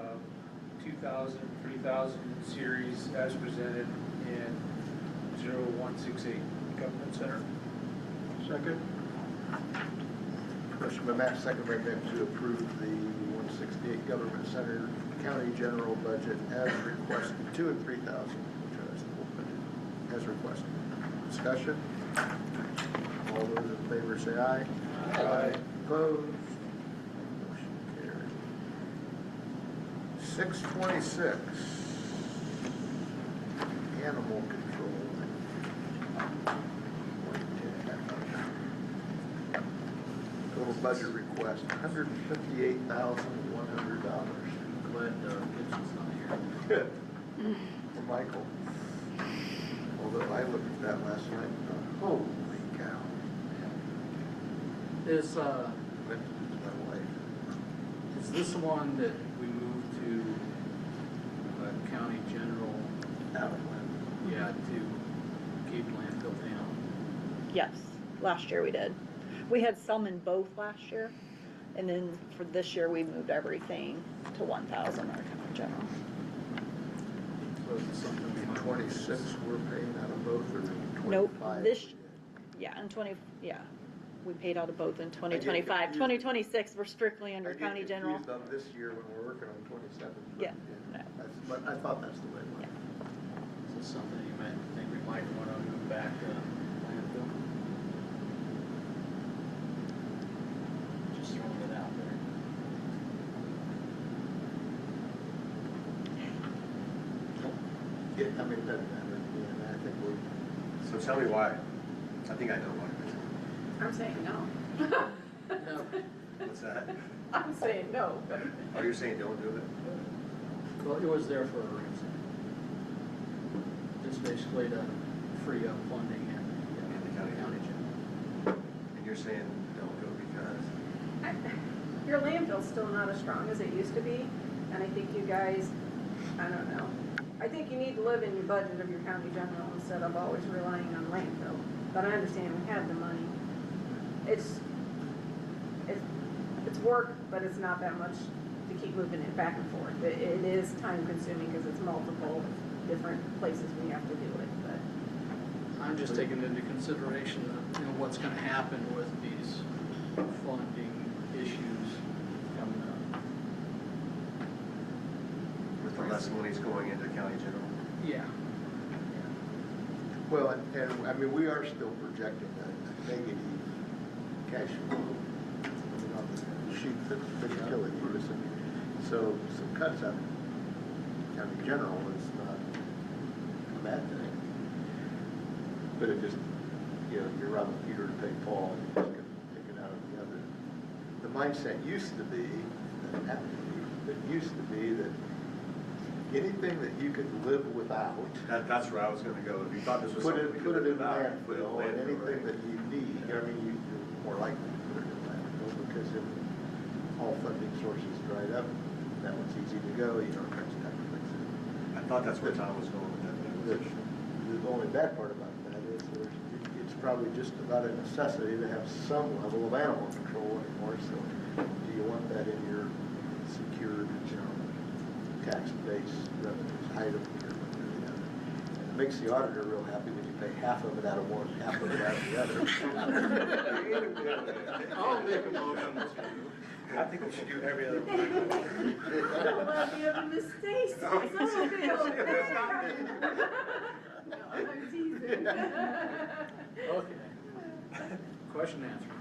2,000, 3,000 series as presented in 0168 Government Center. Second. Motion by Matt, second by Ben to approve the 168 Government Center County General Budget as requested, 2 and 3,000, which is the whole budget, as requested. Discussion? All those in favor say aye. Aye. Opposed? Motion carried. 626, Animal Control. Total budget request, $158,100. Glad Gibson's not here. For Michael. Although I looked at that last night and thought, holy cow. Is, Went to my wife. is this the one that we moved to county general, Out of Lynn. yeah, to keep landfill down? Yes, last year we did. We had some in both last year, and then for this year, we moved everything to 1,000 our county general. So is it something we In might? 26, we're paying out of both, or in 25? Nope, yeah, we paid out of both in 2025. confused. 2026, we're strictly under I get county general. confused on this year when we're working on 27. but Yeah, no. But I thought that's the way it went. Is this something you might think we might want to move back to landfill? Just throwing it out there. Yeah, I mean, it doesn't matter, and I think we're, So tell me why. I think I know why. I'm saying no. No. What's that? I'm saying no, but. Oh, you're saying don't do it? Well, it was there for a reason. Just basically to free up funding in the county general. And you're saying don't go because? Your landfill's still not as strong as it used to be, and I think you guys, I don't know. I think you need to live in your budget of your county general instead of always relying on landfill. But I understand we have the money. It's work, but it's not that much to keep moving it back and forth. It is time consuming because it's multiple different places we have to do it, but. I'm just taking into consideration, what's going to happen with these funding issues coming up. With the less money's going into county general? Yeah. well, and I mean, we are still projecting a negative cash flow. I mean, on the sheet that's the utility was, so some cuts out of county general is not a bad thing. But it just, you're robbing Peter to pay Paul, and you're just gonna take it out of the other. The mindset used to be, doesn't have to be, but used to be that anything that you could live without, That's where I was gonna go. If you thought this was put something it we could in live without, put it in landfill, and landfill, anything right? that you need, I mean, you're more likely to put it in landfill, because if all funding sources dried up, that one's easy to go, you don't have to fix it. I thought that's where Tom was going with that. The only bad part about that is it's probably just about a necessity to have some level of animal control anymore, so do you want that in your secured, tax-based revenues item here? It makes the auditor real happy when you pay half of it out of one, half of it out of the other. I'll make a motion to. I think we should do every other one. I don't want the other mistakes. I don't feel bad. No, I'm teasing. Okay. Question answered.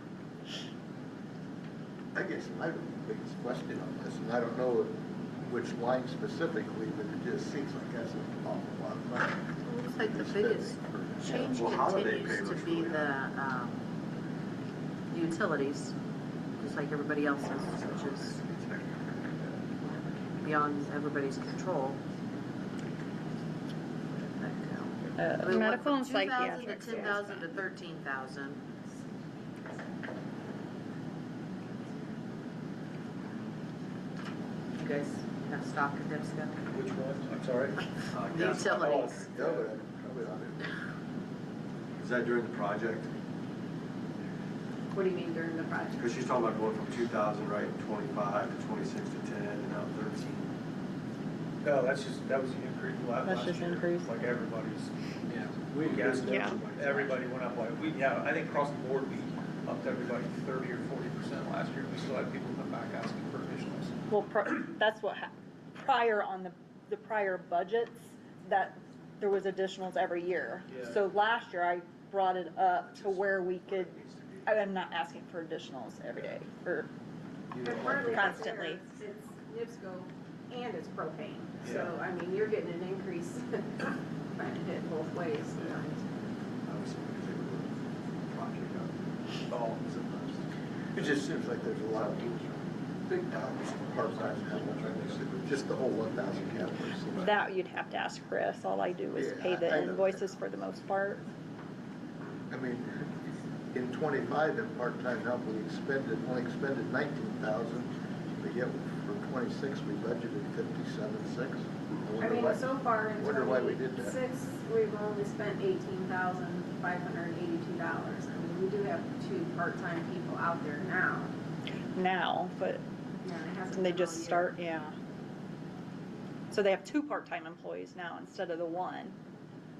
I guess my biggest question on this, and I don't know which line specifically, but it just seems like that's an awful lot of money. It looks like the biggest change Well, holiday continues pay to looks be really the utilities, just like everybody else's, which is beyond everybody's control. We went Medical from and 2,000 psychiatric. to 10,000 to 13,000. You guys have stock in NIPSCO? Which ones? I'm sorry? The utilities. Yeah, but I'm probably on it. Is that during the project? What do you mean during the project? Because she's talking about going from 2,000, right, 25 to 26 to 10, and now 13. No, that was the increase last That's just year. increase. Like everybody's. Yeah. Gas, Yeah. everybody went up like, I think across the board, upped everybody 30 or 40% last year. We still had people come back asking for additionals. Well, that's what prior on the prior budgets, that there was additionals every year. Yeah. So last year I brought it up to where we could, I'm not asking for additionals every day, or But partly it's constantly. there, it's NIPSCO and it's propane. So, Yeah. I mean, you're getting an increase, trying to hit both ways. Obviously, because they were project up. Oh, It just seems like there's a lot of big towns, part-time, just the whole 1,000 categories. That you'd have to ask Chris. All I do is pay Yeah, the I know. invoices for the most part. I mean, in 25 in part-time help, we only expended 19,000, but yet for 26, we budgeted 57,600. I mean, so far in Wonder why we did that. 26, we've only spent $18,582. I mean, we do have 2 part-time people out there now. Now, but Yeah, it hasn't and they been just all year. start, yeah. So they have 2 part-time employees now instead of the 1.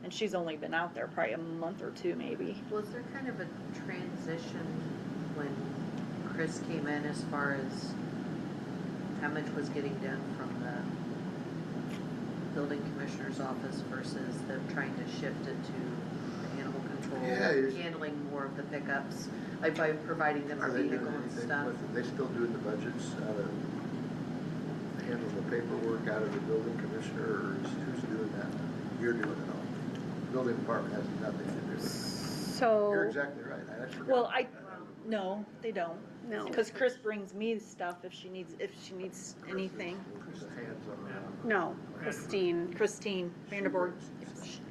And she's only been out there probably a month or 2 maybe. Was there kind of a transition when Chris came in as far as how much was getting done from the building commissioner's office versus them trying to shift it to the animal control, Yeah, handling more of the pickups, like by providing them Are a they doing vehicle and anything stuff? with it? They still doing the budgets out of, handle the paperwork out of the building commissioner, or who's doing that? You're doing it all. Building department has nothing to do with it. So. You're exactly right. I forgot. Well, no, they don't. No. Because Chris brings me stuff if she needs anything. Chris is hands-on. No, Christine Vanderborg.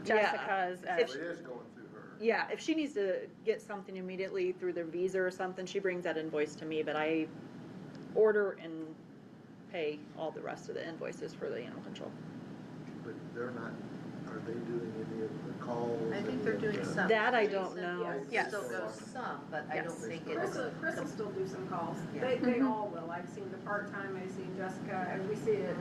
Jessica's So at, it is going through her. Yeah, if she needs to get something immediately through their Visa or something, she brings that invoice to me, but I order and pay all the rest of the invoices for the animal control. But they're not, are they doing any of the calls? I think any they're of doing the- some. That I don't Jason, know. Yes. Still goes some, but I don't Yes. think Chris it's. will still do some calls. Yeah. They all will. I've seen the part-time, I've seen Jessica, and we see it.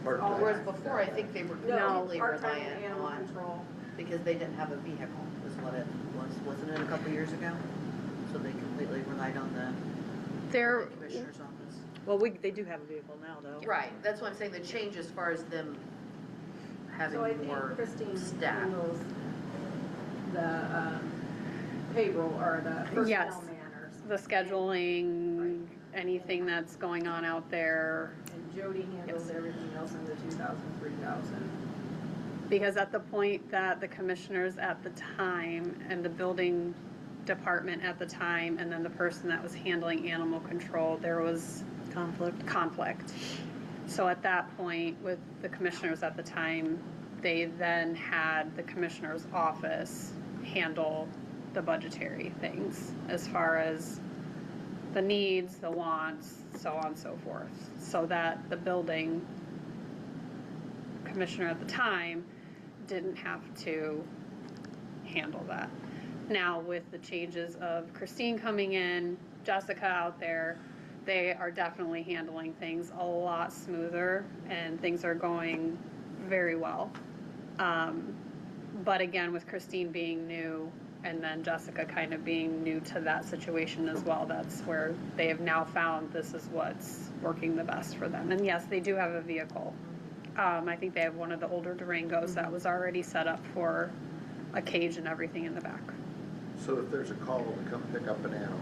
Part-time. Whereas before, I think they were No, completely part-time reliant animal on, control. because they didn't have a vehicle, is what it was, wasn't it, a couple years ago? So they completely relied on the there, commissioner's office. Well, they do have a vehicle now, though. Right, that's what I'm saying, the change as far as them So I having more think Christine staff. handles the payroll or the Yes. personnel matters. the scheduling, anything that's going on out there. And Jody handles everything else in the 2,000, 3,000. Because at the point that the commissioners at the time and the building department at the time, and then the person that was handling animal control, there was conflict. So at that point, with the commissioners at the time, they then had the commissioner's office handle the budgetary things as far as the needs, the wants, so on and so forth. So that the building commissioner at the time didn't have to handle that. Now, with the changes of Christine coming in, Jessica out there, they are definitely handling things a lot smoother and things are going very well. But again, with Christine being new and then Jessica kind of being new to that situation as well, that's where they have now found this is what's working the best for them. And yes, they do have a vehicle. I think they have one of the older Durangos that was already set up for a cage and everything in the back. So if there's a call to come pick up an animal,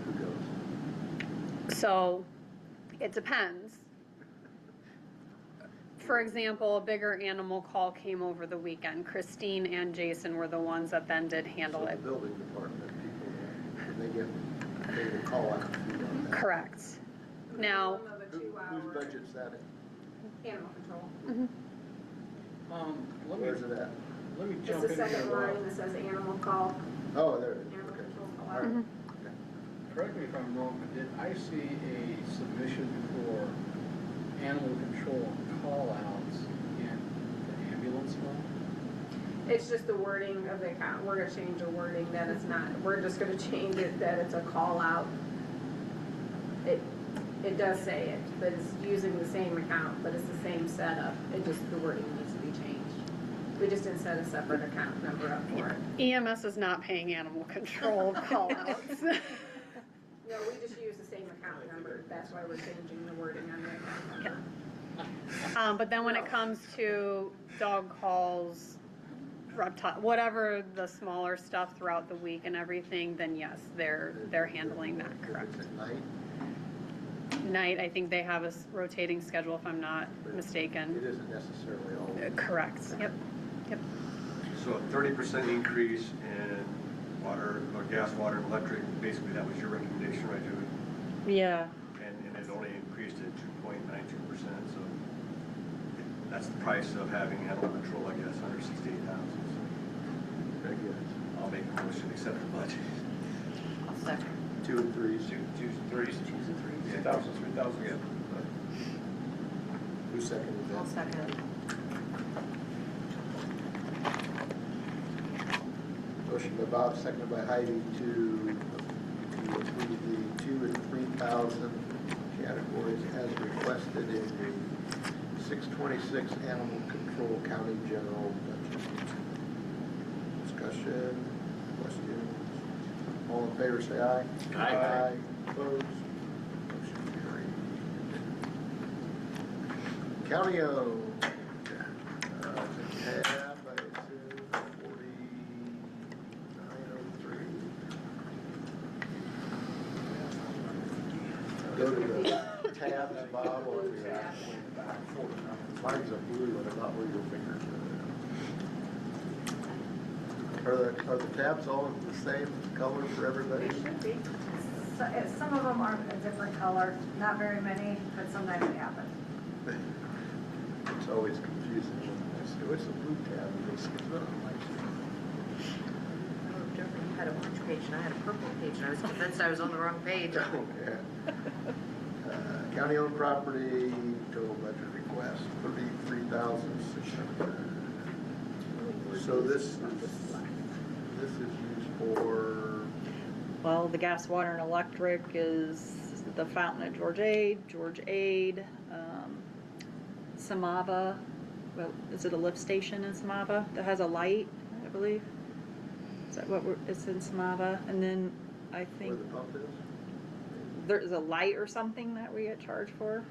who goes? So it depends. For example, a bigger animal call came over the weekend. Christine and Jason were the ones that then did handle So it. the building department people, and they get a call out to feed on that. Correct. Now, Minimum of a Whose 2-hour budget's that in? animal control. Where's it at? Let me It's jump the in second here. line that says animal call, Oh, there it is, animal okay. control call All out. right. Okay. Correct me if I'm wrong, but did I see a submission for animal control call-outs in the ambulance fund? It's just the wording of the account. We're gonna change the wording that it's not, we're just gonna change it that it's a call out. It does say it, but it's using the same account, but it's the same setup. It just, the wording needs to be changed. We just didn't set a separate account number up for it. EMS is not paying animal control call-outs. that's why we're changing the wording on there. But then when it comes to dog calls, reptile, whatever the smaller stuff throughout the week and everything, then yes, they're handling that, If correct. it's at night, Night, I think they have a rotating schedule if I'm not it mistaken. isn't necessarily all. Correct, yep, yep. So a 30% increase in water, or gas, water, and electric, basically that was your recommendation, right, Julie? Yeah. And it only increased at 2.92%, so that's the price of having animal control, I guess, under 68,000. Very good. I'll make a motion to accept the budget. I'll second. 2 and 3s. Two, threes. 2,000, 3,000. Yeah. Who seconded I'll that? second. Motion by Bob, seconded by Heidi to approve the 2 and 3,000 categories as requested in the 626 Animal Control County General Budget. Discussion, questions? All in favor, say aye. Aye. Opposed? Motion carried. County-owned, tab, I assume, 4903. Go to the tabs, Bob, on the mine's a blue one, I'm not where your fingers are. Are the tabs all the same color for everybody? They should be. Some of them are a different color, not very many, but sometimes they happen. It's always confusing when I say, what's the blue tab? And they say, "Oh, Oh, different. You had an orange page and I had a purple page and I was convinced I was on the wrong page. yeah." County-owned property, total budget request, 33,600. So this is used for, Well, the gas, water, and electric is the fountain at George Aid, Samava. Well, is it a lift station in Samava that has a light, I believe? Is that what it's in Samava? And then I where think the pump is? there's a light or something that we get charged for.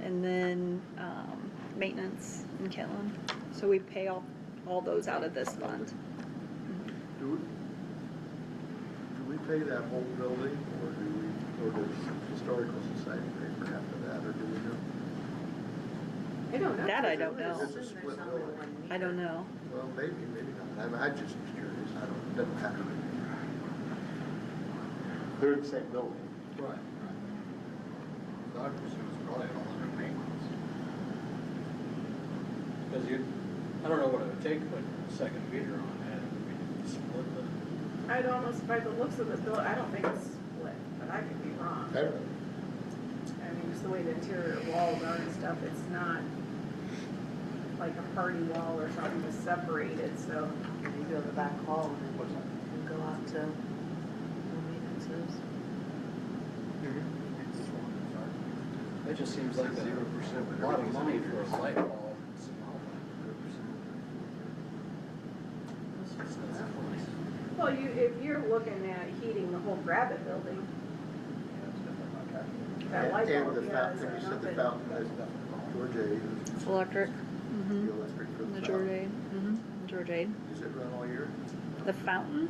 And then maintenance in Kentland. So we pay all those out of this fund. Do we pay that whole building, or does Historical Society pay for half of that, or do we know? I don't know. That I don't know. It's a split building. I don't know. Well, maybe not. I just was curious. I don't, it doesn't matter. They're in the same building. Right. I presume it's probably all under maintenance. Because I don't know what it would take to put a second meter on that, if we split the. I'd almost, by the looks of the bill, I don't think it's split, but I could be wrong. I don't know. I mean, just the way the interior walls are and stuff, it's not like a party wall or something that's separated, so. You go to the back hall and then go out to the maintenances. It just seems like a 0%, lot of money for a light bulb. Well, if you're looking at heating the whole Gravitt building, that light And bulb, the yeah, fountain, is you said the nothing. fountain is George Aid. It's electric. The electric for The the George fountain. Aid. George Aid. Does it run all year? The fountain?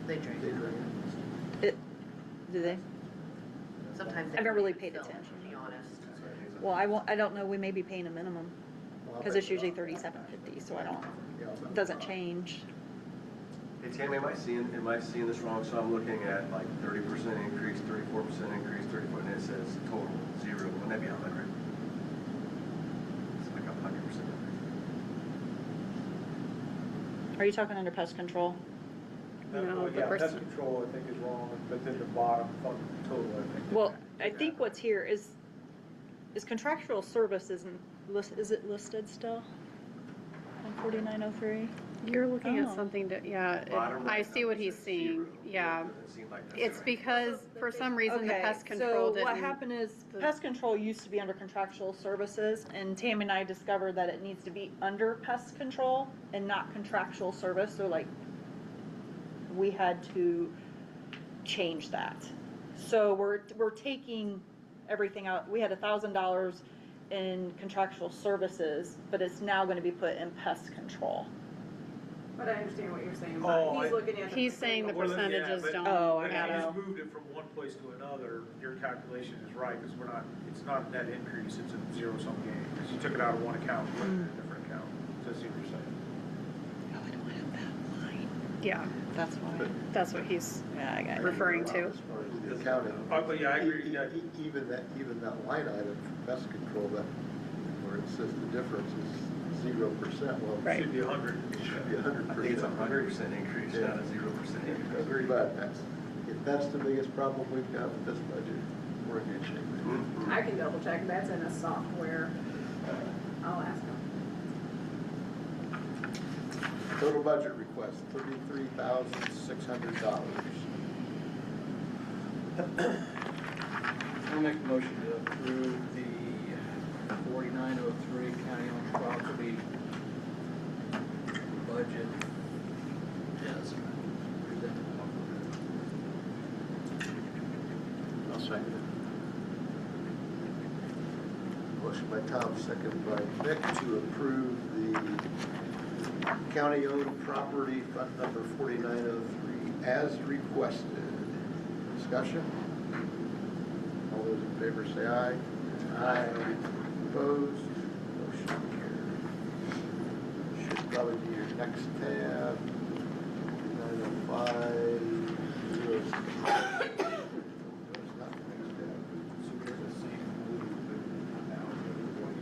They drink. They drain Do they? Sometimes they I haven't really don't paid fill, attention. To be honest. Well, I don't know, we may be paying a minimum, Well, because it's usually $37.50, so it doesn't change. Hey, Tammy, am I seeing this wrong? So I'm looking at like 30% increase, 34% increase, 34, and it says total 0. Wouldn't that be 100? It's like 100%. Are you talking under pest control? No, the Yeah, first- pest control, I think, is wrong, but then the bottom fund total, I think. Well, I think what's here is contractual service is it listed still on 4903? You're looking at Oh. something that, yeah, Bottom I right see now what it he's says seeing, 0. yeah. Doesn't seem like that's It's right. because, for some reason, the Okay, pest control so didn't. what happened is, pest control used to be under contractual services, and Tammy and I discovered that it needs to be under pest control and not contractual service, so like, we had to change that. So we're taking everything out. We had $1,000 in contractual services, but it's now gonna be put in pest control. But I understand what you're saying, Oh, but he's I- looking at the. He's saying the We're looking- yeah, percentages but- don't Oh, But if add you up. just moved it from one place to another, your calculation is right, because it's not a net increase, it's a zero-sum game. Because you took it out of one account, put it in a different account. So I see what you're saying. Oh, I don't have that line. Yeah, That's why. that's what he's Yeah, I got it. referring to. As far as the accounting. But yeah, I agree, yeah. Even that line item for pest control, that, where it says the difference is 0%, well, Right. It should be 100. it should be 100%. I think it's a 100% increase, not a 0% increase. But if that's the biggest problem we've got with this budget, we're in good shape. I can double check, that's in a software, I'll ask him. Total budget request, $33,600. I'll make the motion to approve the 4903 county-owned property budget as presented. I'll second it. Motion by Tom, second by Nick to approve the county-owned property fund number 4903 as requested. Discussion? All those in favor say aye. Aye. Opposed? Motion carries. Should probably be your next tab. 905. There's not the next tab. So we're the same move, but now we're going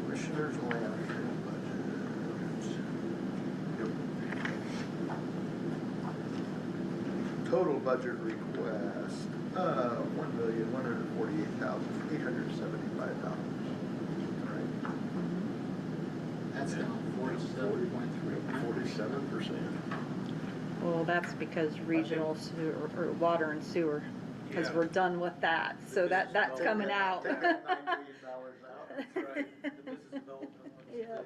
Commissioners land budget. Total budget request, $1,148,875. That's down 47.3. 47%. Well, that's because regional sewer, or water and sewer, because Yeah. we're done with that, so that's coming out. Take that $9 million out. That's right, the business development. ones, Yep. yeah.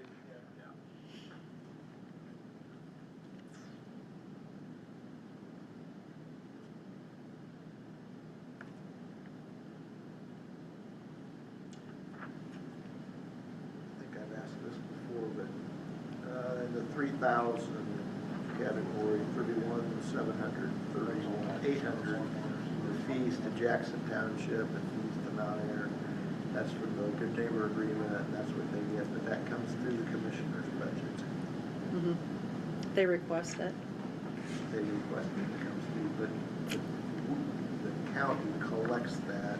I think I've asked this before, but in the 3,000 category, 31,700, 3,800, the fees to Jackson Township and fees to Mount Airy. That's from the Good Neighbor Agreement, and that's what they get, but that comes through the commissioner's budget. Mhm. They request it. They request it to come through, but the county collects that.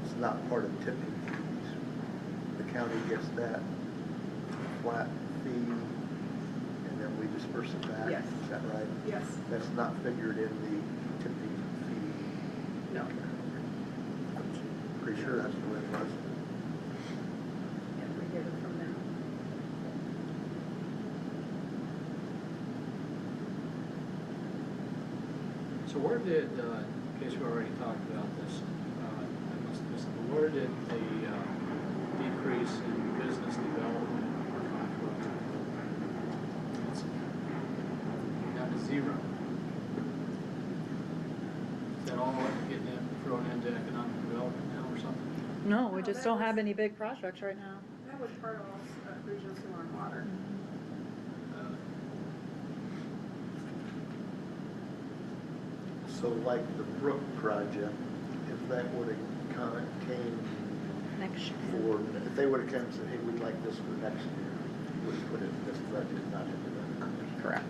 It's not part of tipping fees. The county gets that flat fee, and then we disperse it back. Yes. Is that right? Yes, That's not figured in the tipping fee. no, Pretty sure that's the way it was. yeah, we get it from them. So where did, in case we already talked about this, I must have missed it, but where did the decrease in business development come from? It's down to zero. Is that all getting thrown into economic development now or something? No, we No, just that don't have was- any big projects right now. That was part of regional sewer and water. So like the Brook project, if that would have came Next year. for, if they would have come and said, hey, we'd like this for next year, we would put it in this budget, not into that. Correct.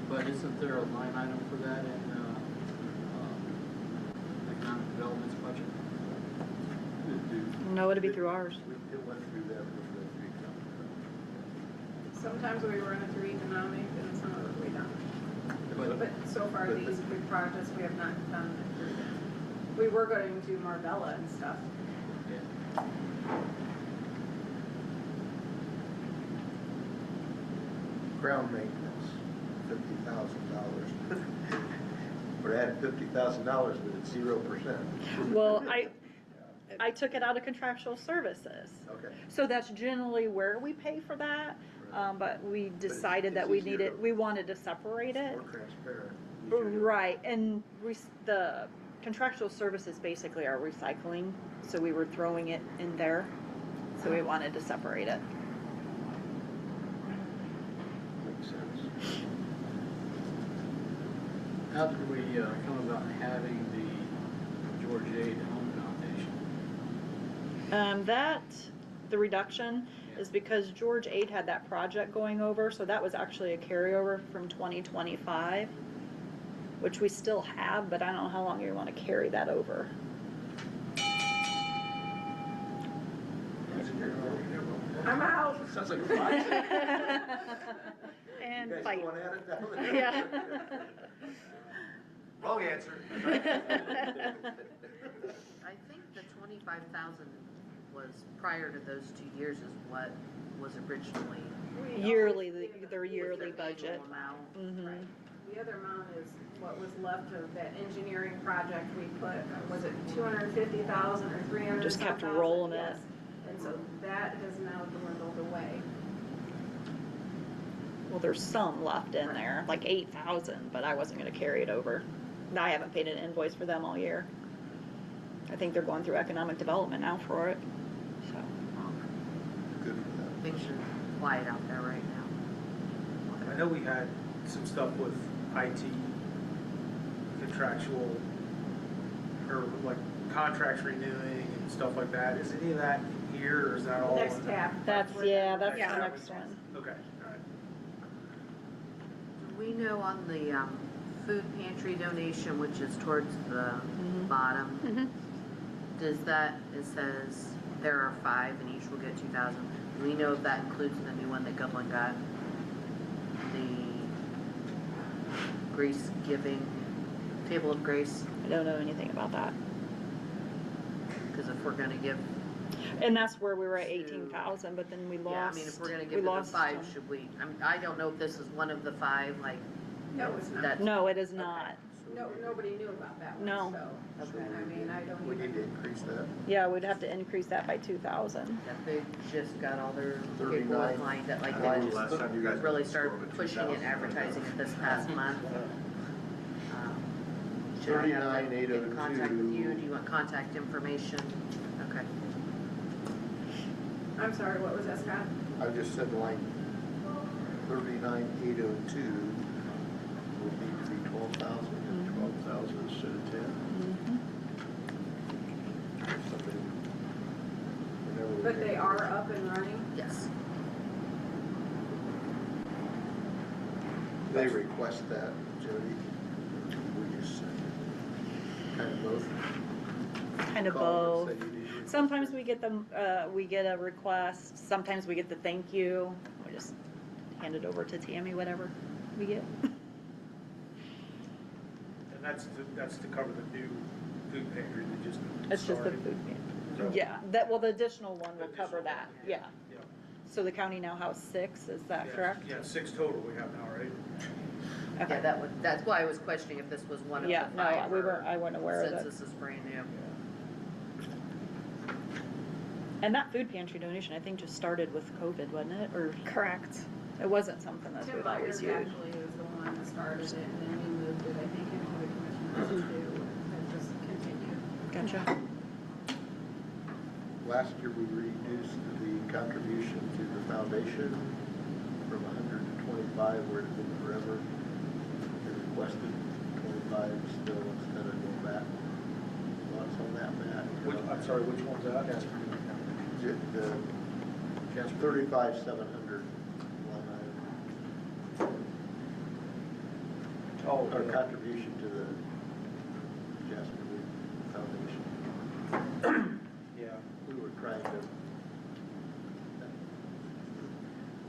But isn't there a line item for that in economic development's budget? No, it'd be through ours. It went through them, it went through economic. Sometimes we run it through economic and some of it we don't. But But so far, But- these big projects, we have not done it through them. We were going to Marbella and stuff. yeah. Ground maintenance, $50,000. We're adding $50,000, but it's 0%. Well, I took it out of contractual services. Okay. So that's generally where we pay for that, but we decided that it's we easier needed, to- we wanted to separate it. More transparent. easier to- Right, and the contractual services basically are recycling, so we were throwing it in there, so we wanted to separate it. Makes sense. How did we come about having the George Aid Home Foundation? The reduction is because George 8 had that project going over, so that was actually a carryover from 2025, which we still have, but I don't know how long you want to carry that over. I'm out. Sounds like a fight. And You guys fight. going at it down there? Yeah. Wrong answer. I think the 25,000 was, prior to those 2 years, is what was originally. Yearly, their was yearly their budget. annual amount. Mhm. Right. The other amount is what was left of that engineering project we put, was it 250,000 or 300? Just kept some thousand? rolling it. Yes. And so that has now dwindled away. Well, there's some left in there, like 8,000, but I wasn't gonna carry it over. I haven't paid an invoice for them all year. I think they're going through economic development now for it, so. Good for them. Things are quiet out there right now. I know we had some stuff with IT, contractual, or like contracts renewing and stuff like that. Is any of that here, or is that all? Next tab. That's where the Next tab next is- one. Okay, all right. Do we know on the food pantry donation, which is towards the Mhm. bottom, Mhm. does that, it says there are 5 and each will get 2,000. Do we know if that includes the new one that Goodland got? The Grace Giving, Table of Grace? I don't know anything about that. Because if we're gonna give, And that's where we were at To- 18,000, but then we lost. yeah, I mean, if we're gonna we give it the lost 5, some. should we, I don't know if this is one of the 5, like. No, it's not. that- No, it is not. No, nobody knew about that one, No. so, Okay. I mean, I don't We need to even. increase that. Yeah, we'd have to increase that by 2,000. That they just got all their 39. paperwork lined up, like When they was the last time you guys just really went started over pushing it, 2,000? advertising it this past month. Should I have them get in contact with you? Do you want contact information? Okay. I'm sorry, what was that, Scott? I just said line 39802 would need to be 12,000 and 12,000 instead of 10. Something. Whenever we But make they a are motion. up and running? Yes. They request that, Jody. We just kind of both. Kind of call both. and say you need to request Sometimes it. we get them, we get a request, sometimes we get the thank you. We just hand it over to Tammy, whatever we get. And that's to cover the new food pantry that just It's just the started. food So- pantry. Yeah, that, well, the additional one will The cover additional that, one, yeah. Yeah. So the county now has 6, is that Yeah, correct? Yeah, 6 total we have now, right? Yeah, that would, that's why I was questioning if this was one of the Yeah, 5. no, or I wasn't aware of Since it. this is brand new. And that food pantry donation, I think, just started with COVID, wasn't it? Or Correct. it wasn't something that Tim we've always Myers used. actually is the one that started it, and then he moved it, I think, into the commissioners too, and just continued. Gotcha. Last year, we reduced the contribution to the foundation from 100 to 25, where it's been forever. They requested 25 still instead of going back. Thoughts on that, Matt? I'm sorry, which one's that? The 35,700 line item. Oh, Our yeah. contribution to the Jasper League Foundation. Yeah. We were trying to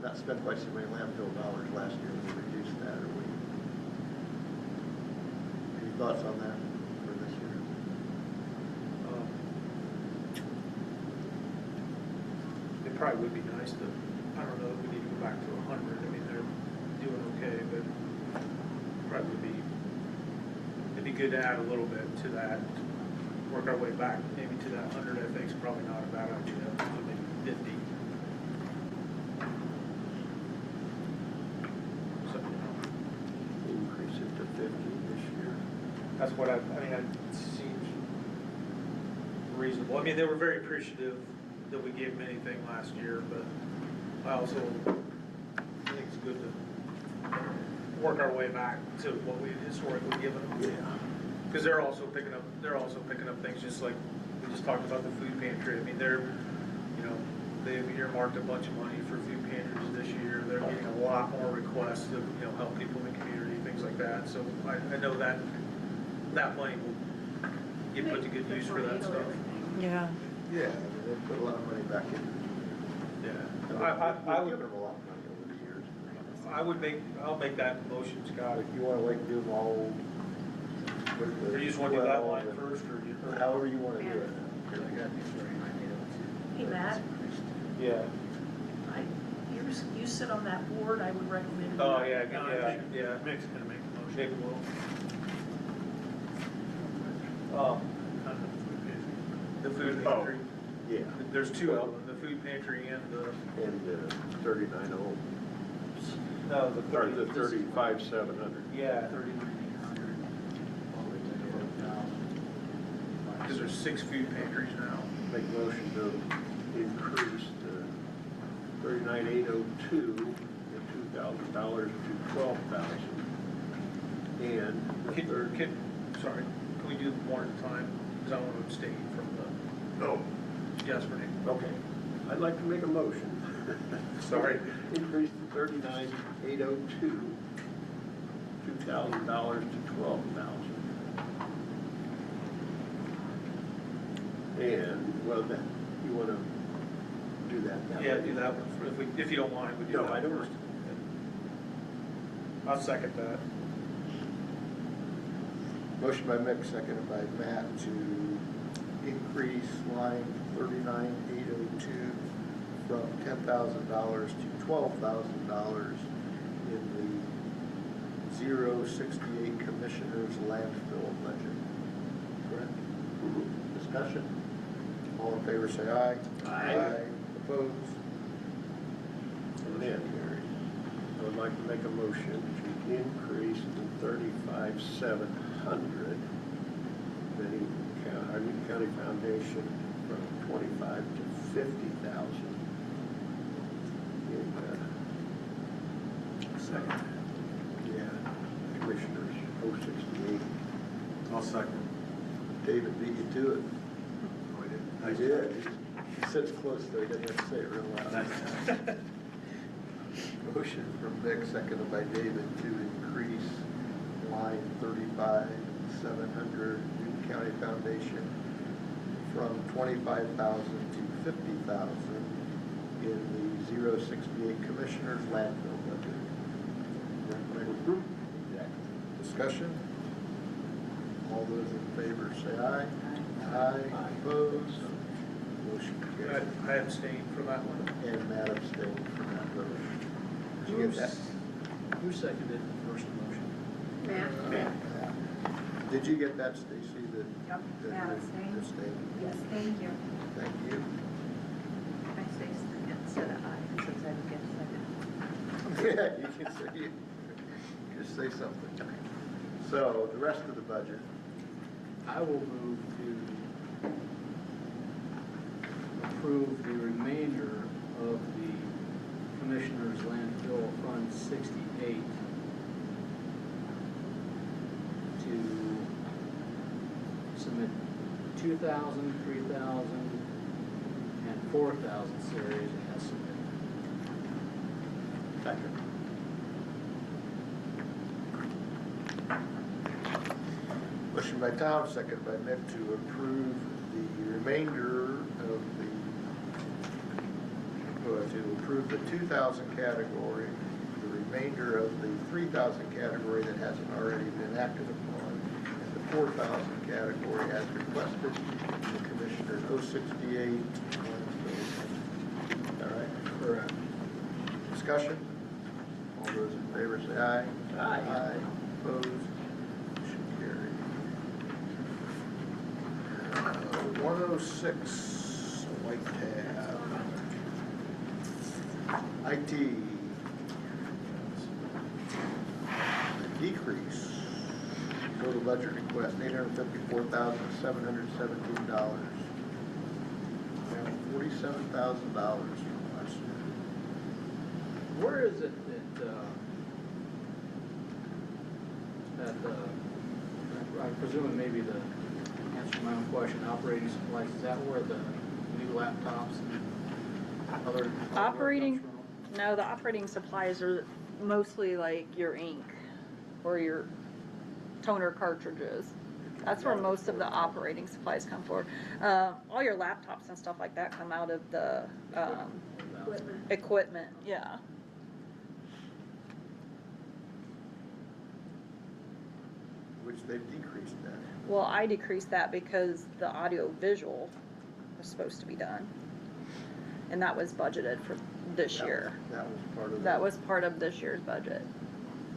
not spend quite so many landfill dollars last year. We reduced that, or we. Any thoughts on that for this year? It probably would be nice to, I don't know if we need to go back to 100. I mean, they're doing okay, but probably would be, it'd be good to add a little bit to that, work our way back, maybe to that 100, I think is probably not a bad idea, so maybe 50. So, Increase it to 50 this year. that's what I mean, that seems reasonable. I mean, they were very appreciative that we gave them anything last year, but I also think it's good to work our way back to what we historically given them. Yeah. Because they're also picking up things just like we just talked about the food pantry. I mean, they've earmarked a bunch of money for food pantries this year. They're getting a lot more requests to, help people in the community, things like that. So I know that money will get put to good use for that stuff. Yeah. Yeah, they put a lot of money back into it. Yeah. We've given them a lot of money over the years. I'll make that motion, Scott. If you want to wait and do them all. with the Or you just want to do that 12 line and- first, or you? However you want to do it. Hey, Matt, Yeah. you sit on that board, I would recommend. Oh, yeah. Mick's gonna make a motion. Nick will. On the food pantry. The food pantry. Yeah. There's two of them, the food pantry and the. And 39 No, or the 35,700. Yeah, 3,900, all the way to 4,000. because there's 6 food pantries now. Make motion to increase the 39,802 and $2,000 to 12,000. And the third. Sorry, can we do one at a time? Because I want to abstain from the, Oh, yes or nay? okay. I'd like to make a motion. Sorry. Increase the 39,802, $2,000 to 12,000. And, well, then, you want to do that now? Yeah, do that one, if you don't mind, we do that No, I don't first. mind. I'll second that. Motion by Mick, seconded by Matt to increase line 39,802 from $10,000 to $12,000 in the 068 Commissioners landfill budget. Correct? Discussion? All in favor say aye. Aye. Opposed? And then, I would like to make a motion to increase the 35,700 Benning County Foundation from 25 to 50,000 in Second. Commissioners 068. I'll second. David beat you to it. I did. He said it close, though. He didn't have to say it real loud. Motion from Mick, seconded by David, to increase line 35,700 Newton County Foundation from 25,000 to 50,000 in the 068 Commissioners landfill budget. Recommended. Discussion? All those in favor say aye. Aye. Opposed? Motion carried. I abstain from that one. And Matt abstained from that vote. Did you get that? Who seconded the first motion? Matt? Did you get that, Stacy? That Yep, that Matt you abstained. abstained? Yes, thank you. Thank you. I say second instead of I, since I didn't get a second. Yeah, you can say, just say something. So, the rest of the budget, I will move to approve the remainder of the Commissioner's Landfill Fund 68 to submit 2,000, 3,000, and 4,000 series as submitted. second. Motion by Tom, second by Mick to approve the remainder of to approve the 2,000 category, the remainder of the 3,000 category that hasn't already been acted upon, and the 4,000 category as requested, the Commissioner 068. All right? Correct. Discussion? All those in favor say aye. Aye. Opposed? Motion carried. 106, white tab. IT. Decrease. Total budget request, $854,717. Down $47,000 from last year. Where is it that, I'm presuming maybe the answer to my own question, operating supplies, is that where the new laptops and other? Operating, no, the operating supplies are mostly like your ink or your toner cartridges. That's where most of the operating supplies come for. All your laptops and stuff like that come out of the equipment, yeah. Which they've decreased that. Well, I decreased that because the audio visual was supposed to be done. And that was budgeted for this year. That was part of That was part of this year's budget.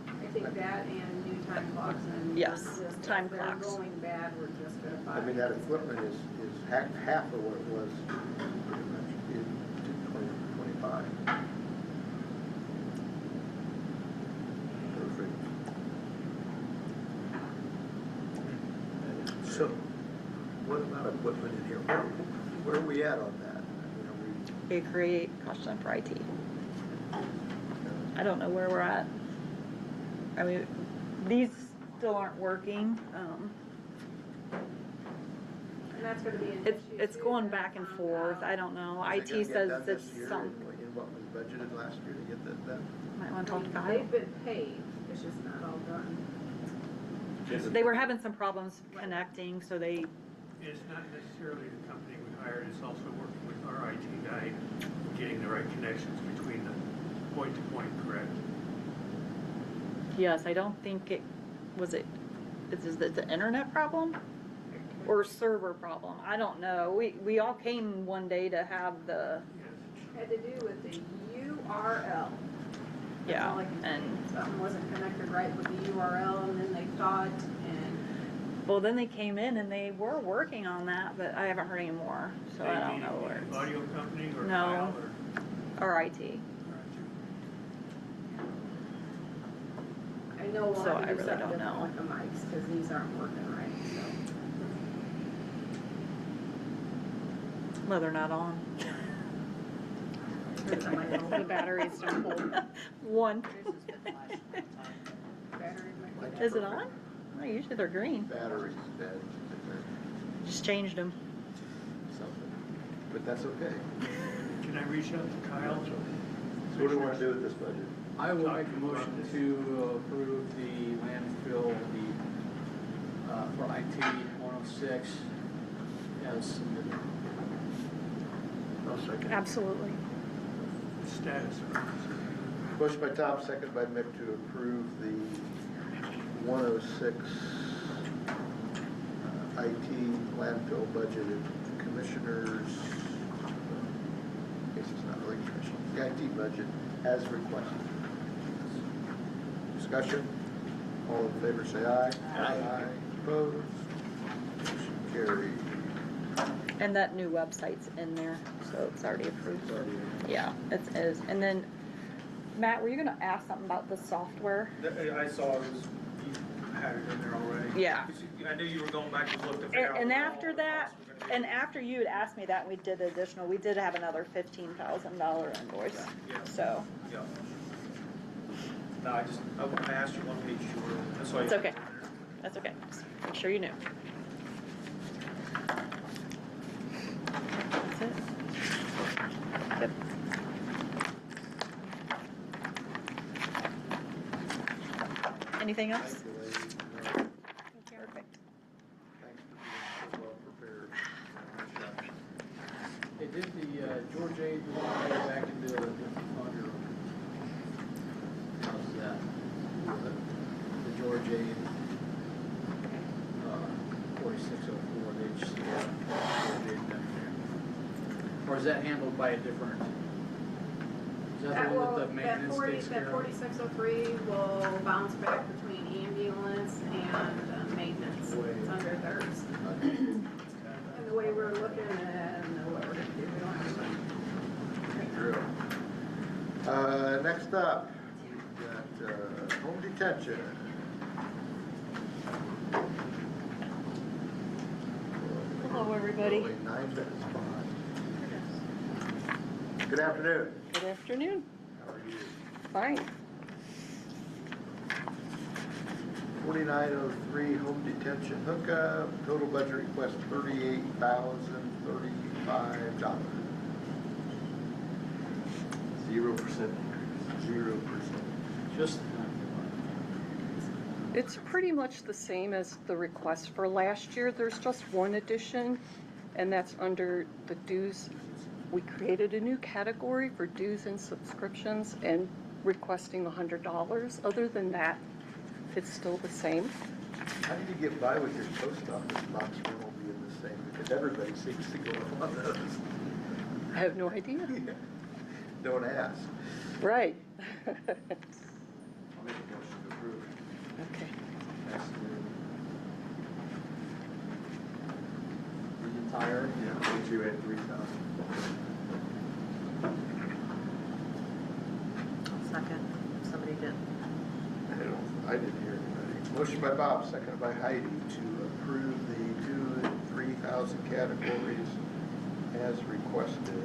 I think that and new time clocks and. Yes, just time if they're clocks. going bad, we're just gonna buy. I mean, that equipment is half of what it was pretty much in 2025. Perfect. So, what about equipment in here? Where are we at on that? You know, We create custom for IT. I don't know where we're at. I mean, these still aren't working. And that's gonna be an It's, issue it's too, going to back and find forth. out. I don't know. is it IT gonna get says done it's this year some, in what was budgeted last year to get that done? might want to talk to Kyle. They've been paid, it's just not all done. They were having some problems connecting, so they, It's not necessarily the company we hired, it's also working with our IT guy, getting the right connections between the point-to-point, correct? yes, I don't think it, is it the internet problem? Or server problem? I don't know. We all came one day to have the, Had to do with the URL. That's yeah, all I can say. and, Something wasn't connected right with the URL, and then they thought, and well, then they came in and they were working on that, but I haven't heard any more, so I don't know where it's. Audio company or No. Kyle or? Or IT. I know we'll So have I to do really something don't different know. with the mics, because these aren't working right, so. Well, they're not on. The batteries don't hold. One. Battery might- Is it on? No, usually they're green. Battery's dead. Just changed them. Something. But that's okay. Can I reach out to Kyle? So what do we want to do with this budget? I will make a motion to approve the landfill, for IT 106 as submitted. I'll second. Absolutely. Status. Motion by Tom, second by Mick to approve the 106 IT landfill budgeted commissioners, I guess it's not really commission, the IT budget as requested. Discussion? All in favor say aye. Aye. Opposed? Motion carried. And that new website's in there, so it's already approved. Yeah, it is. And then, Matt, were you gonna ask something about the software? I saw it was, you had it in there already. Yeah. I knew you were going back to look to figure out. And what all after the that, costs were gonna be. and after you had asked me that, we did additional, we did have another $15,000 invoice, Yeah. so. Yeah. No, I asked you one page short, that's why. It's okay. That's okay, just make sure you knew. That's it. Yep. Anything else? Thank you, ladies. Perfect. Thanks for being so well prepared. They did the George A. go back into a different fund or how's that? The George A. 4604, they just, George A. benefit. Or is that handled by a different? Is that the one that the maintenance takes care That of? 4603 will bounce back between ambulance and maintenance. It's under theirs. And the way we're looking and know what we're gonna do. We don't have to. True. Next up, we've got home detention. Hello, everybody. Only 9 minutes behind. Good afternoon. Good afternoon. How are you? Fine. 4903 home detention hookup, total budget request $38,035. 0% 0%. Just, It's pretty much the same as the request for last year. There's just one addition, and that's under the dues. We created a new category for dues and subscriptions and requesting $100. Other than that, it's still the same. How do you get by with your post office box rental being the same? Because everybody seems to go on those. I have no idea. Don't ask. Right. I'll make a motion to approve. Okay. the entire, Yeah, 2 and 3,000. Second, somebody did. I didn't hear anybody. Motion by Bob, seconded by Heidi to approve the 2,000 and 3,000 categories as requested.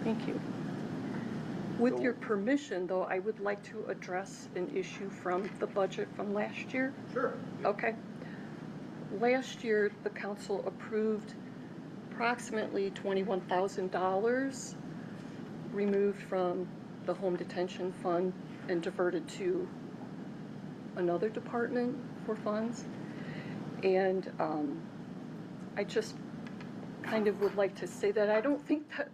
Thank you. With your permission, though, I would like to address an issue from the budget from last year. Sure. Okay. Last year, the council approved approximately $21,000 removed from the home detention fund and diverted to another department for funds. And I just kind of would like to say that I don't think that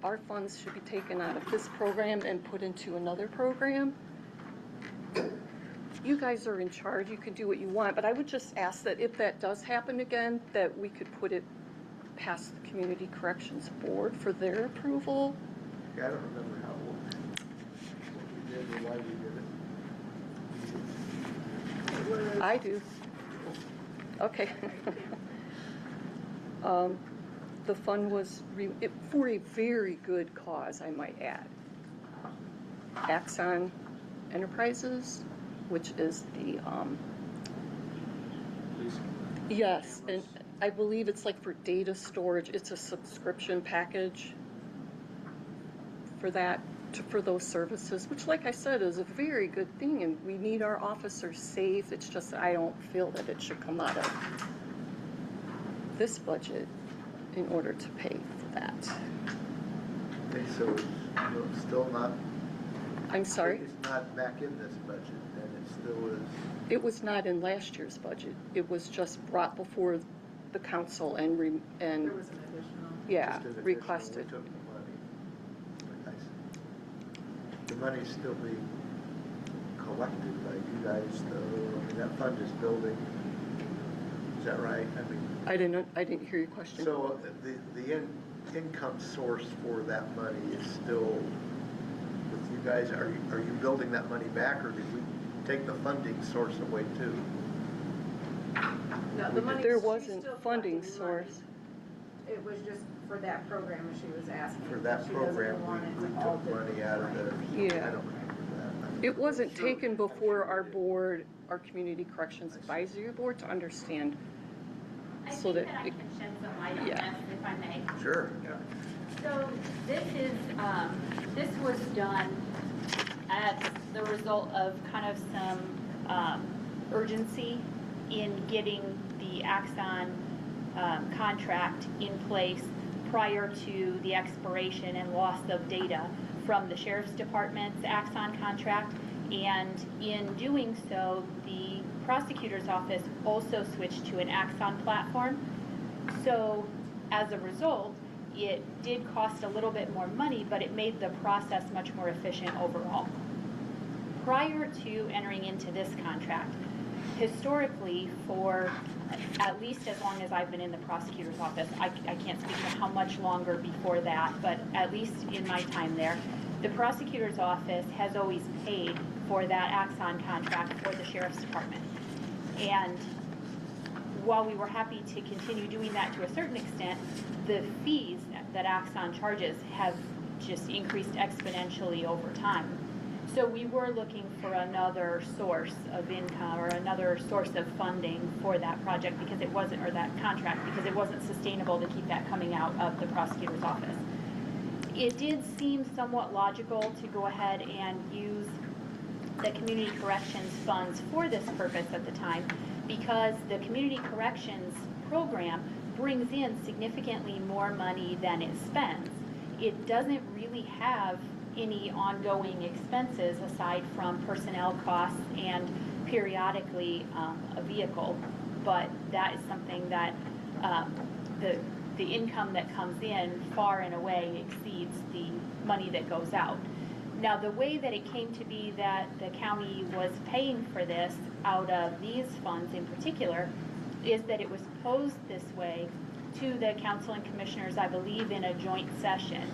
our funds should be taken out of this program and put into another program. You guys are in charge, you can do what you want, but I would just ask that if that does happen again, that we could put it past the Community Corrections Board for their approval. Yeah, I don't remember how what we did or why we did it. I do. Okay. The fund was for a very good cause, I might add. Axon Enterprises, which is the, yes, and I believe it's like for data storage. It's a subscription package for that, for those services, which, like I said, is a very good thing, and we need our officers safe. It's just I don't feel that it should come out of this budget in order to pay for that. Okay, so it's still not. I'm sorry? It's not back in this budget, and it still is. It was not in last year's budget. It was just brought before the council and There was an additional. yeah, just an additional, requested. We took the money. Like I said, the money's still being collected by you guys, though. I mean, that fund is building. Is that right? I mean. I didn't hear your question. So the income source for that money is still with you guys. Are you building that money back, or did we take the funding source away too? No, the money. There she's wasn't still funding collecting money. source. It was just for that program she was asking. For that She doesn't program, want it we to all took money out of there. Yeah. I don't remember that. It wasn't taken before our board, our Community Corrections Advisory Board, to understand. I So think that that I it- can shed some light on Yeah. this, if I may. Sure. So this is, this was done as the result of kind of some urgency in getting the Axon contract in place prior to the expiration and loss of data from the Sheriff's Department's Axon contract. And in doing so, the prosecutor's office also switched to an Axon platform. So as a result, it did cost a little bit more money, but it made the process much more efficient overall. Prior to entering into this contract, historically, for at least as long as I've been in the prosecutor's office, I can't speak to how much longer before that, but at least in my time there, the prosecutor's office has always paid for that Axon contract for the Sheriff's Department. And while we were happy to continue doing that to a certain extent, the fees that Axon charges have just increased exponentially over time. So we were looking for another source of income or another source of funding for that project because it wasn't, or that contract, because it wasn't sustainable to keep that coming out of the prosecutor's office. It did seem somewhat logical to go ahead and use the community corrections funds for this purpose at the time, because the community corrections program brings in significantly more money than it spends. It doesn't really have any ongoing expenses aside from personnel costs and periodically a vehicle, but that is something that the income that comes in far and away exceeds the money that goes out. Now, the way that it came to be that the county was paying for this out of these funds in particular is that it was posed this way to the council and commissioners, I believe, in a joint session.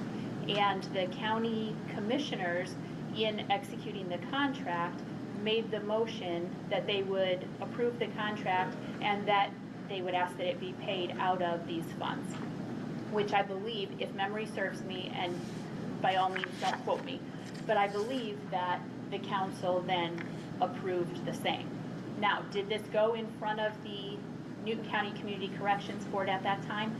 And the county commissioners, in executing the contract, made the motion that they would approve the contract and that they would ask that it be paid out of these funds, which I believe, if memory serves me, and by all means don't quote me, but I believe that the council then approved the same. Now, did this go in front of the Newton County Community Corrections Board at that time?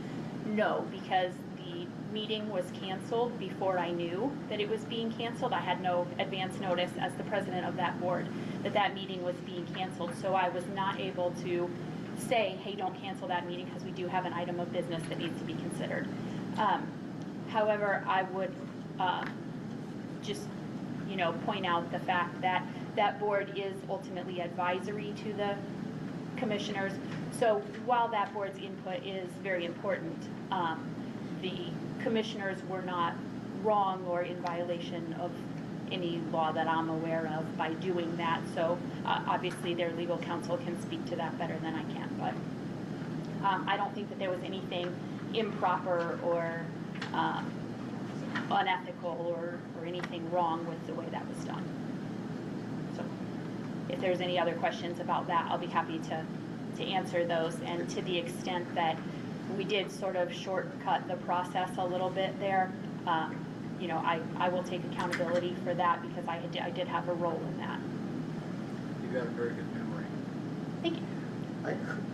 No, because the meeting was canceled before I knew that it was being canceled. I had no advance notice as the president of that board that that meeting was being canceled, so I was not able to say, hey, don't cancel that meeting because we do have an item of business that needs to be considered. However, I would just, point out the fact that that board is ultimately advisory to the commissioners. So while that board's input is very important, the commissioners were not wrong or in violation of any law that I'm aware of by doing that. So obviously their legal counsel can speak to that better than I can, but I don't think that there was anything improper or unethical or anything wrong with the way that was done. So if there's any other questions about that, I'll be happy to answer those. And to the extent that we did sort of shortcut the process a little bit there, I will take accountability for that because I did have a role in that. You got a very good memory. Thank you.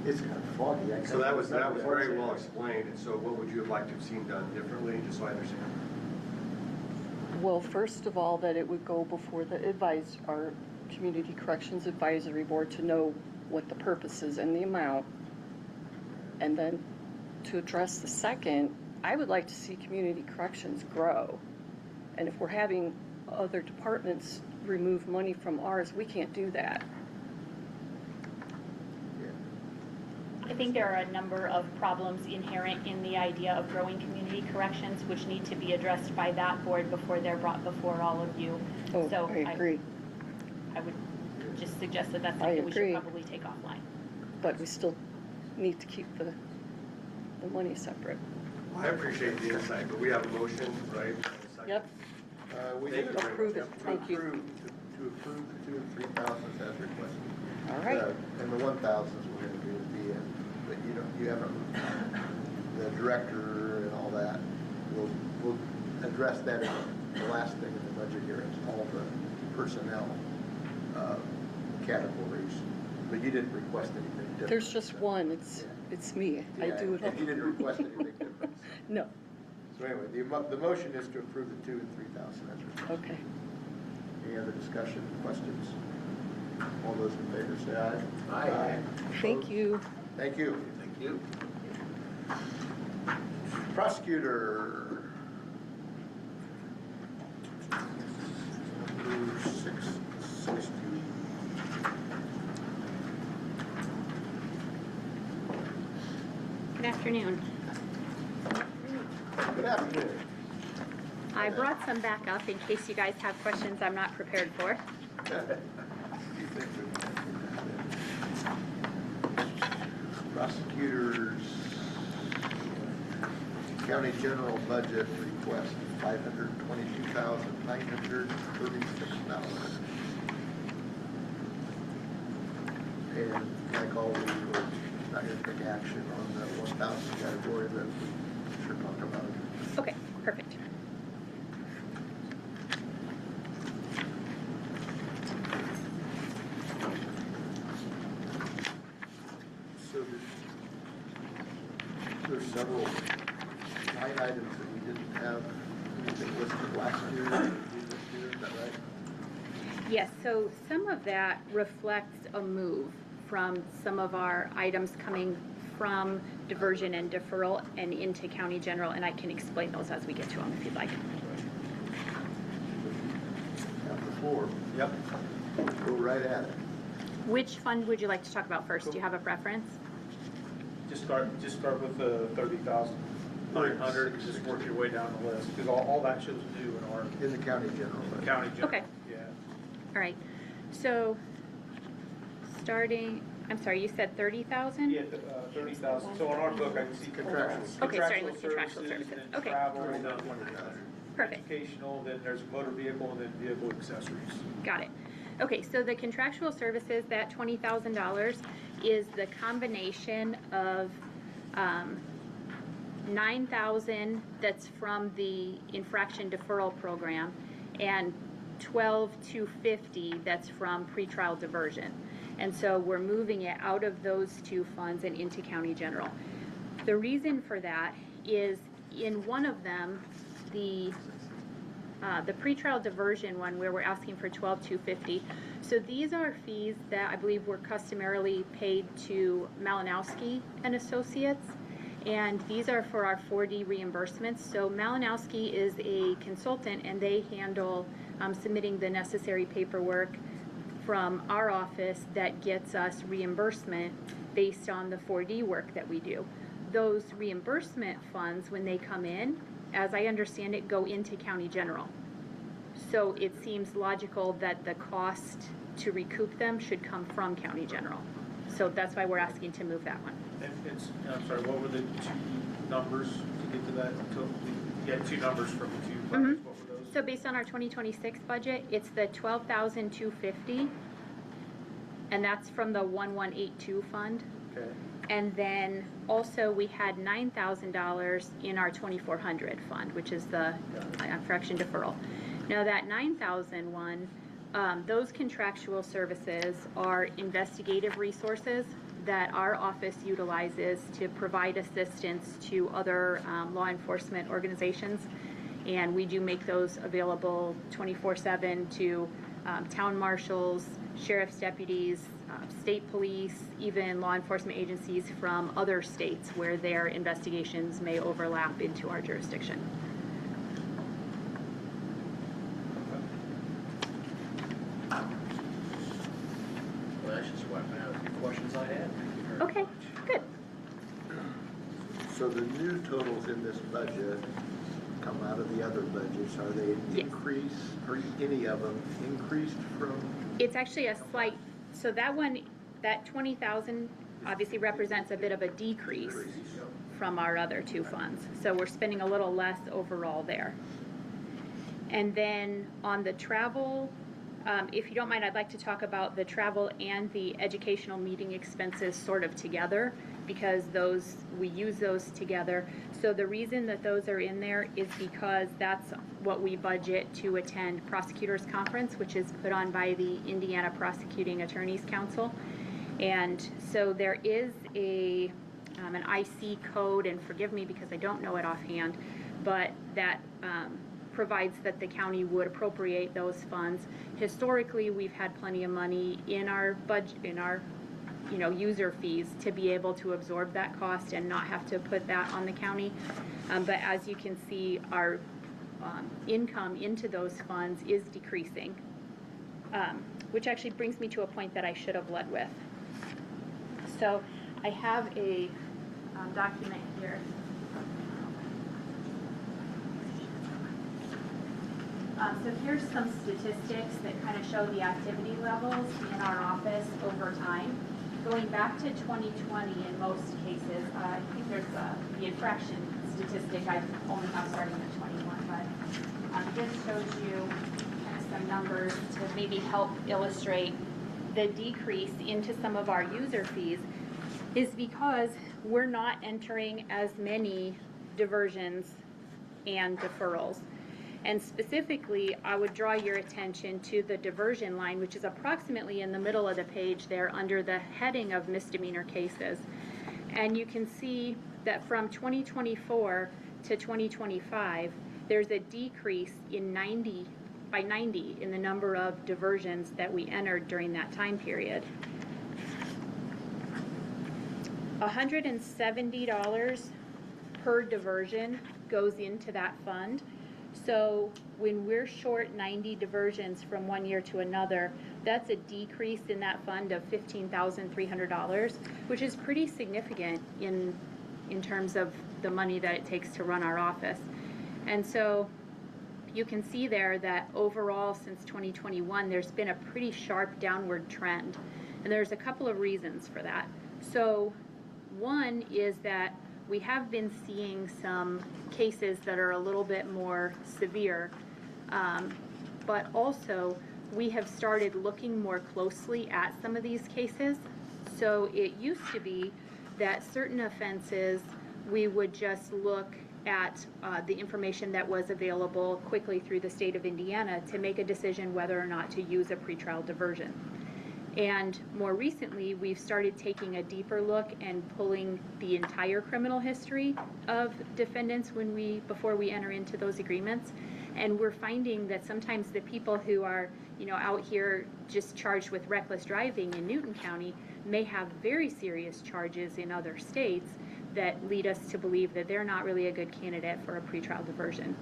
It's kind of foggy. So that was very well explained, and so what would you have liked to have seen done differently, just so I understand? Well, first of all, that it would go before our Community Corrections Advisory Board to know what the purpose is and the amount. And then to address the second, I would like to see community corrections grow. And if we're having other departments remove money from ours, we can't do that. I think there are a number of problems inherent in the idea of growing community corrections which need to be addressed by that board before they're brought before all of you. Oh, so I agree. I would just suggest that that's something we should probably take offline. But we still need to keep the money separate. I appreciate the insight, but we have a motion, right? Yep. We Thank did you. Approve it. Thank you. To approve the 2 and 3 thousands as requested. All right. And the 1,000s we're going to do at the end, but you haven't, the director and all that, we'll address that in the last thing in the budget hearings, all the personnel categories, but you didn't request anything different. There's just one, it's me. Yeah, I do it all. and you didn't request anything different. No. So anyway, the motion is to approve the 2 and 3,000 as requested. Okay. Any other discussion, questions? All those in favor say aye. Aye. Thank you. Thank you. Thank you. Prosecutor. Number 660. Good afternoon. Good afternoon. I brought some back up in case you guys have questions I'm not prepared for. Prosecutors County General Budget request $522,936. And like all we were not going to take action on the 1,000 category, but we sure talk about it. Okay, perfect. So there's several line items that we didn't have anything listed last year, that we do this year, is that right? Yes, so some of that reflects a move from some of our items coming from diversion and deferral and into county general, and I can explain those as we get to them if you'd like. Have the floor. Yep. Go right at it. Which fund would you like to talk about first? Do you have a preference? Just start with the 30,000, 300, just work your way down the list, because all that shows due in our In the county general. budget. county general. Okay. Yeah. All right, so starting, I'm sorry, you said 30,000? Yeah, 30,000. So on our book, I can see Contractual. Okay, starting with contractual services. and Okay. travel, and Perfect. educational, then there's motor vehicle, and then vehicle accessories. Got it. Okay, so the contractual services, that $20,000 is the combination of 9,000 that's from the infraction deferral program and 12,250 that's from pretrial diversion. And so we're moving it out of those two funds and into county general. The reason for that is in one of them, the pretrial diversion one where we're asking for 12,250. So these are fees that I believe were customarily paid to Malinowski and Associates, and these are for our 4D reimbursements. So Malinowski is a consultant, and they handle submitting the necessary paperwork from our office that gets us reimbursement based on the 4D work that we do. Those reimbursement funds, when they come in, as I understand it, go into county general. So it seems logical that the cost to recoup them should come from county general. So that's why we're asking to move that one. And I'm sorry, what were the two numbers to get to that? You had two numbers from the two budgets. What were those? So based on our 2026 budget, it's the 12,250, and that's from the 1182 fund. Okay. And then also we had $9,000 in our 2400 fund, which is the infraction deferral. Now that 9,000 one, those contractual services are investigative resources that our office utilizes to provide assistance to other law enforcement organizations. And we do make those available 24/7 to town marshals, sheriff's deputies, state police, even law enforcement agencies from other states where their investigations may overlap into our jurisdiction. Well, that's just what the questions I had. Thank you very Okay, much. good. So the new totals in this budget come out of the other budgets. Are they Yes. increased, or any of them increased from? It's actually a slight, so that one, that 20,000 obviously represents a bit of a decrease from our other two funds. So we're spending a little less overall there. And then on the travel, if you don't mind, I'd like to talk about the travel and the educational meeting expenses sort of together, because those, we use those together. So the reason that those are in there is because that's what we budget to attend Prosecutors Conference, which is put on by the Indiana Prosecuting Attorneys Council. And so there is an IC code, and forgive me because I don't know it offhand, but that provides that the county would appropriate those funds. Historically, we've had plenty of money in our budget, in our user fees to be able to absorb that cost and not have to put that on the county. But as you can see, our income into those funds is decreasing, which actually brings me to a point that I should have led with. So I have a document here. So here's some statistics that kind of show the activity levels in our office over time. Going back to 2020 in most cases, I think there's the infraction statistic I only have starting at 21, but this shows you kind of some numbers to maybe help illustrate the decrease into some of our user fees. is because we're not entering as many diversions and deferrals. And specifically, I would draw your attention to the diversion line, which is approximately in the middle of the page there under the heading of misdemeanor cases. And you can see that from 2024 to 2025, there's a decrease in 90 in the number of diversions that we entered during that time period. $170 per diversion goes into that fund. So when we're short 90 diversions from one year to another, that's a decrease in that fund of $15,300, which is pretty significant in terms of the money that it takes to run our office. And so you can see there that overall since 2021, there's been a pretty sharp downward trend. And there's a couple of reasons for that. So one is that we have been seeing some cases that are a little bit more severe, but also we have started looking more closely at some of these cases. So it used to be that certain offenses, we would just look at the information that was available quickly through the state of Indiana to make a decision whether or not to use a pretrial diversion. And more recently, we've started taking a deeper look and pulling the entire criminal history of defendants before we enter into those agreements. And we're finding that sometimes the people who are, out here just charged with reckless driving in Newton County may have very serious charges in other states that lead us to believe that they're not really a good candidate for a pretrial diversion.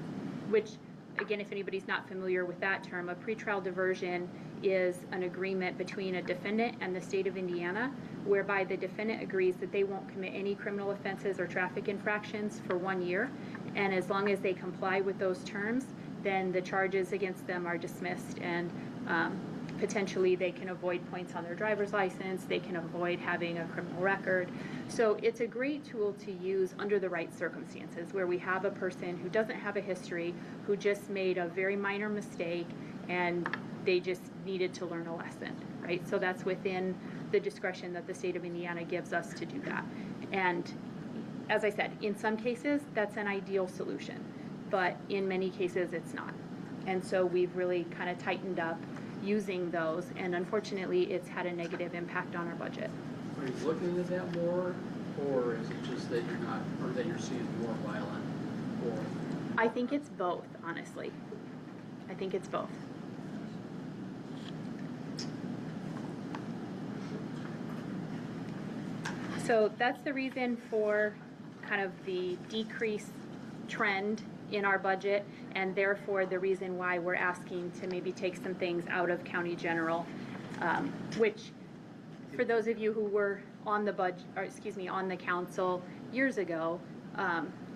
Which, again, if anybody's not familiar with that term, a pretrial diversion is an agreement between a defendant and the state of Indiana, whereby the defendant agrees that they won't commit any criminal offenses or traffic infractions for 1 year, and as long as they comply with those terms, then the charges against them are dismissed, and potentially they can avoid points on their driver's license, they can avoid having a criminal record. So it's a great tool to use under the right circumstances, where we have a person who doesn't have a history, who just made a very minor mistake, and they just needed to learn a lesson, right? So that's within the discretion that the state of Indiana gives us to do that. And as I said, in some cases, that's an ideal solution, but in many cases, it's not. And so we've really kind of tightened up using those, and unfortunately, it's had a negative impact on our budget. Are you looking at that more, or is it just that you're not, or that you're seeing more violent? Or I think it's both, honestly. I think it's both. So that's the reason for kind of the decreased trend in our budget, and therefore the reason why we're asking to maybe take some things out of county general, which for those of you who were on the budget, or excuse me, on the council years ago,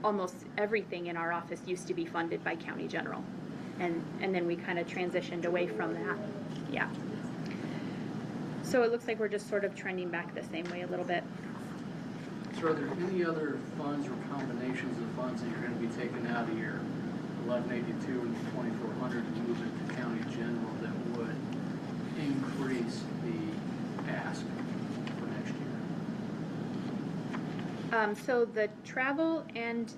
almost everything in our office used to be funded by county general, and then we kind of transitioned away from that. Yeah. So it looks like we're just sort of trending back the same way a little bit. So are there any other funds or combinations of funds that you're going to be taking out of your 1182 and 2400 and move it to county general that would increase the ask for next year? So the travel and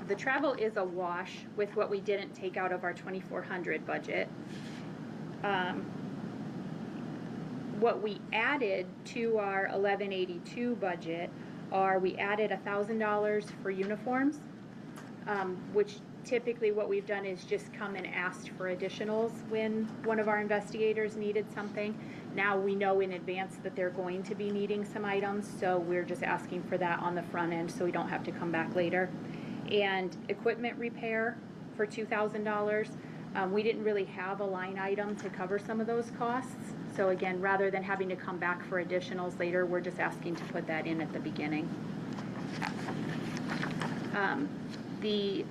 the travel is a wash with what we didn't take out of our 2400 budget. What we added to our 1182 budget we added $1,000 for uniforms, which typically what we've done is just come and asked for additionals when one of our investigators needed something. Now we know in advance that they're going to be needing some items, so we're just asking for that on the front end so we don't have to come back later. And equipment repair for $2,000. We didn't really have a line item to cover some of those costs. So again, rather than having to come back for additionals later, we're just asking to put that in at the beginning. The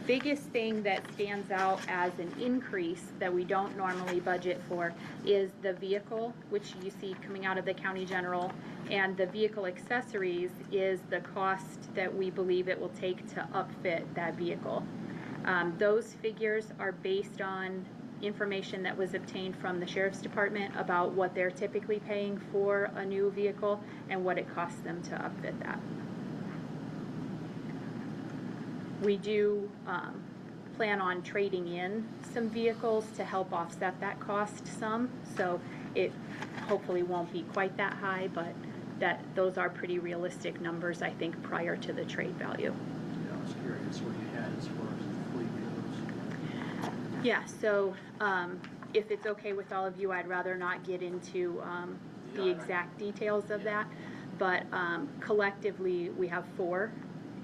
biggest thing that stands out as an increase that we don't normally budget for is the vehicle, which you see coming out of the county general, and the vehicle accessories is the cost that we believe it will take to upfit that vehicle. Those figures are based on information that was obtained from the sheriff's department about what they're typically paying for a new vehicle and what it costs them to upfit that. We do plan on trading in some vehicles to help offset that cost some, so it hopefully won't be quite that high, but those are pretty realistic numbers, I think, prior to the trade value. Yeah, I was curious what you had as far as the fleet goes. Yeah, so if it's okay with all of you, I'd rather not get into the exact details of that, but collectively we have 4,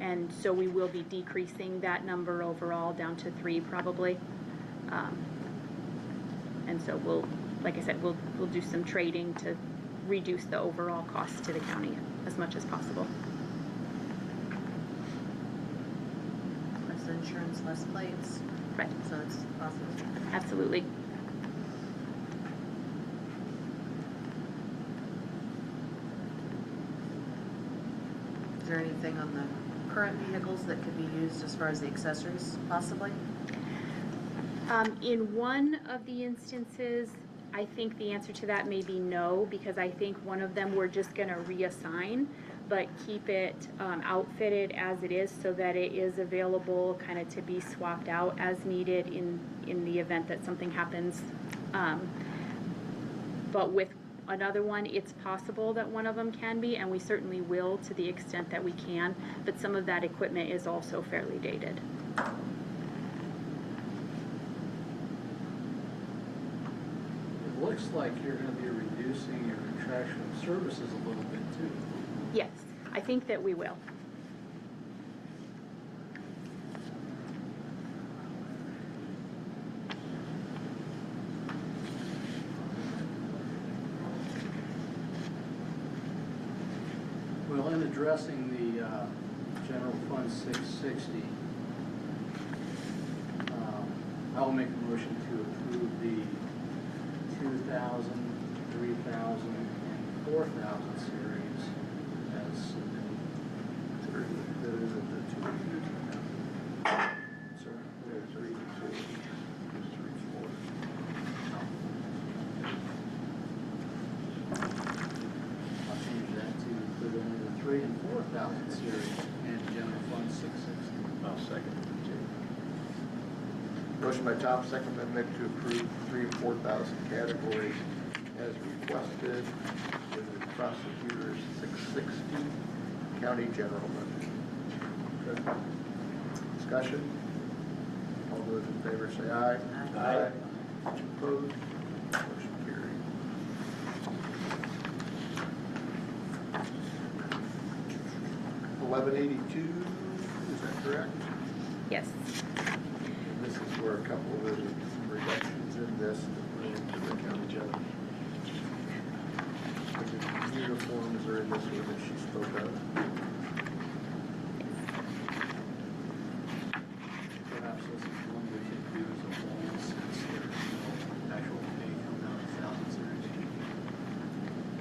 and so we will be decreasing that number overall down to 3 probably. And so we'll, like I said, we'll do some trading to reduce the overall cost to the county as much as possible. Less insurance, less plates. Right. So it's positive. Absolutely. Is there anything on the current vehicles that could be used as far as the accessories, possibly? In one of the instances, I think the answer to that may be no, because I think one of them we're just going to reassign, but keep it outfitted as it is so that it is available kind of to be swapped out as needed in the event that something happens. But with another one, it's possible that one of them can be, and we certainly will to the extent that we can, but some of that equipment is also fairly dated. It looks like you're going to be reducing your contractual services a little bit too. Yes, I think that we will. Well, in addressing the General Fund 660, I'll make a motion to approve the 2,000, 3,000, and 4,000 series as submitted. There isn't the 2. Sorry. There's 3, 2, there's 3, 4. I'll change that to put under the 3,000 and 4,000 series and General Fund 660. I'll second. Motion by Tom, second by Mick to approve 3,000 and 4,000 categories as requested in the prosecutor's 660 county general budget. Good. Discussion? All those in favor say aye. Aye. Opposed? Motion carried. $11.82, is that correct? Yes. And this is where a couple of the reductions in this that went into the county general. The uniforms are in this one that she spoke of. Perhaps this is one we could do as a bonus since there's no actual pay coming out of 1,000 series.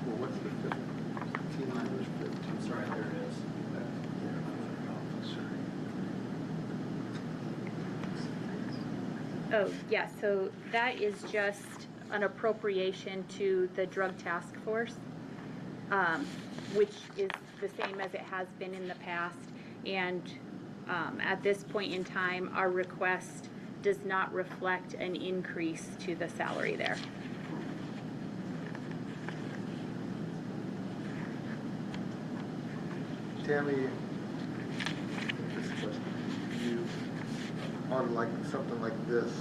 Well, what's the 15? I'm sorry, there it is. Oh, yeah, so that is just an appropriation to the Drug Task Force, which is the same as it has been in the past. And at this point in time, our request does not reflect an increase to the salary there. Tammy, this question, you, on like something like this,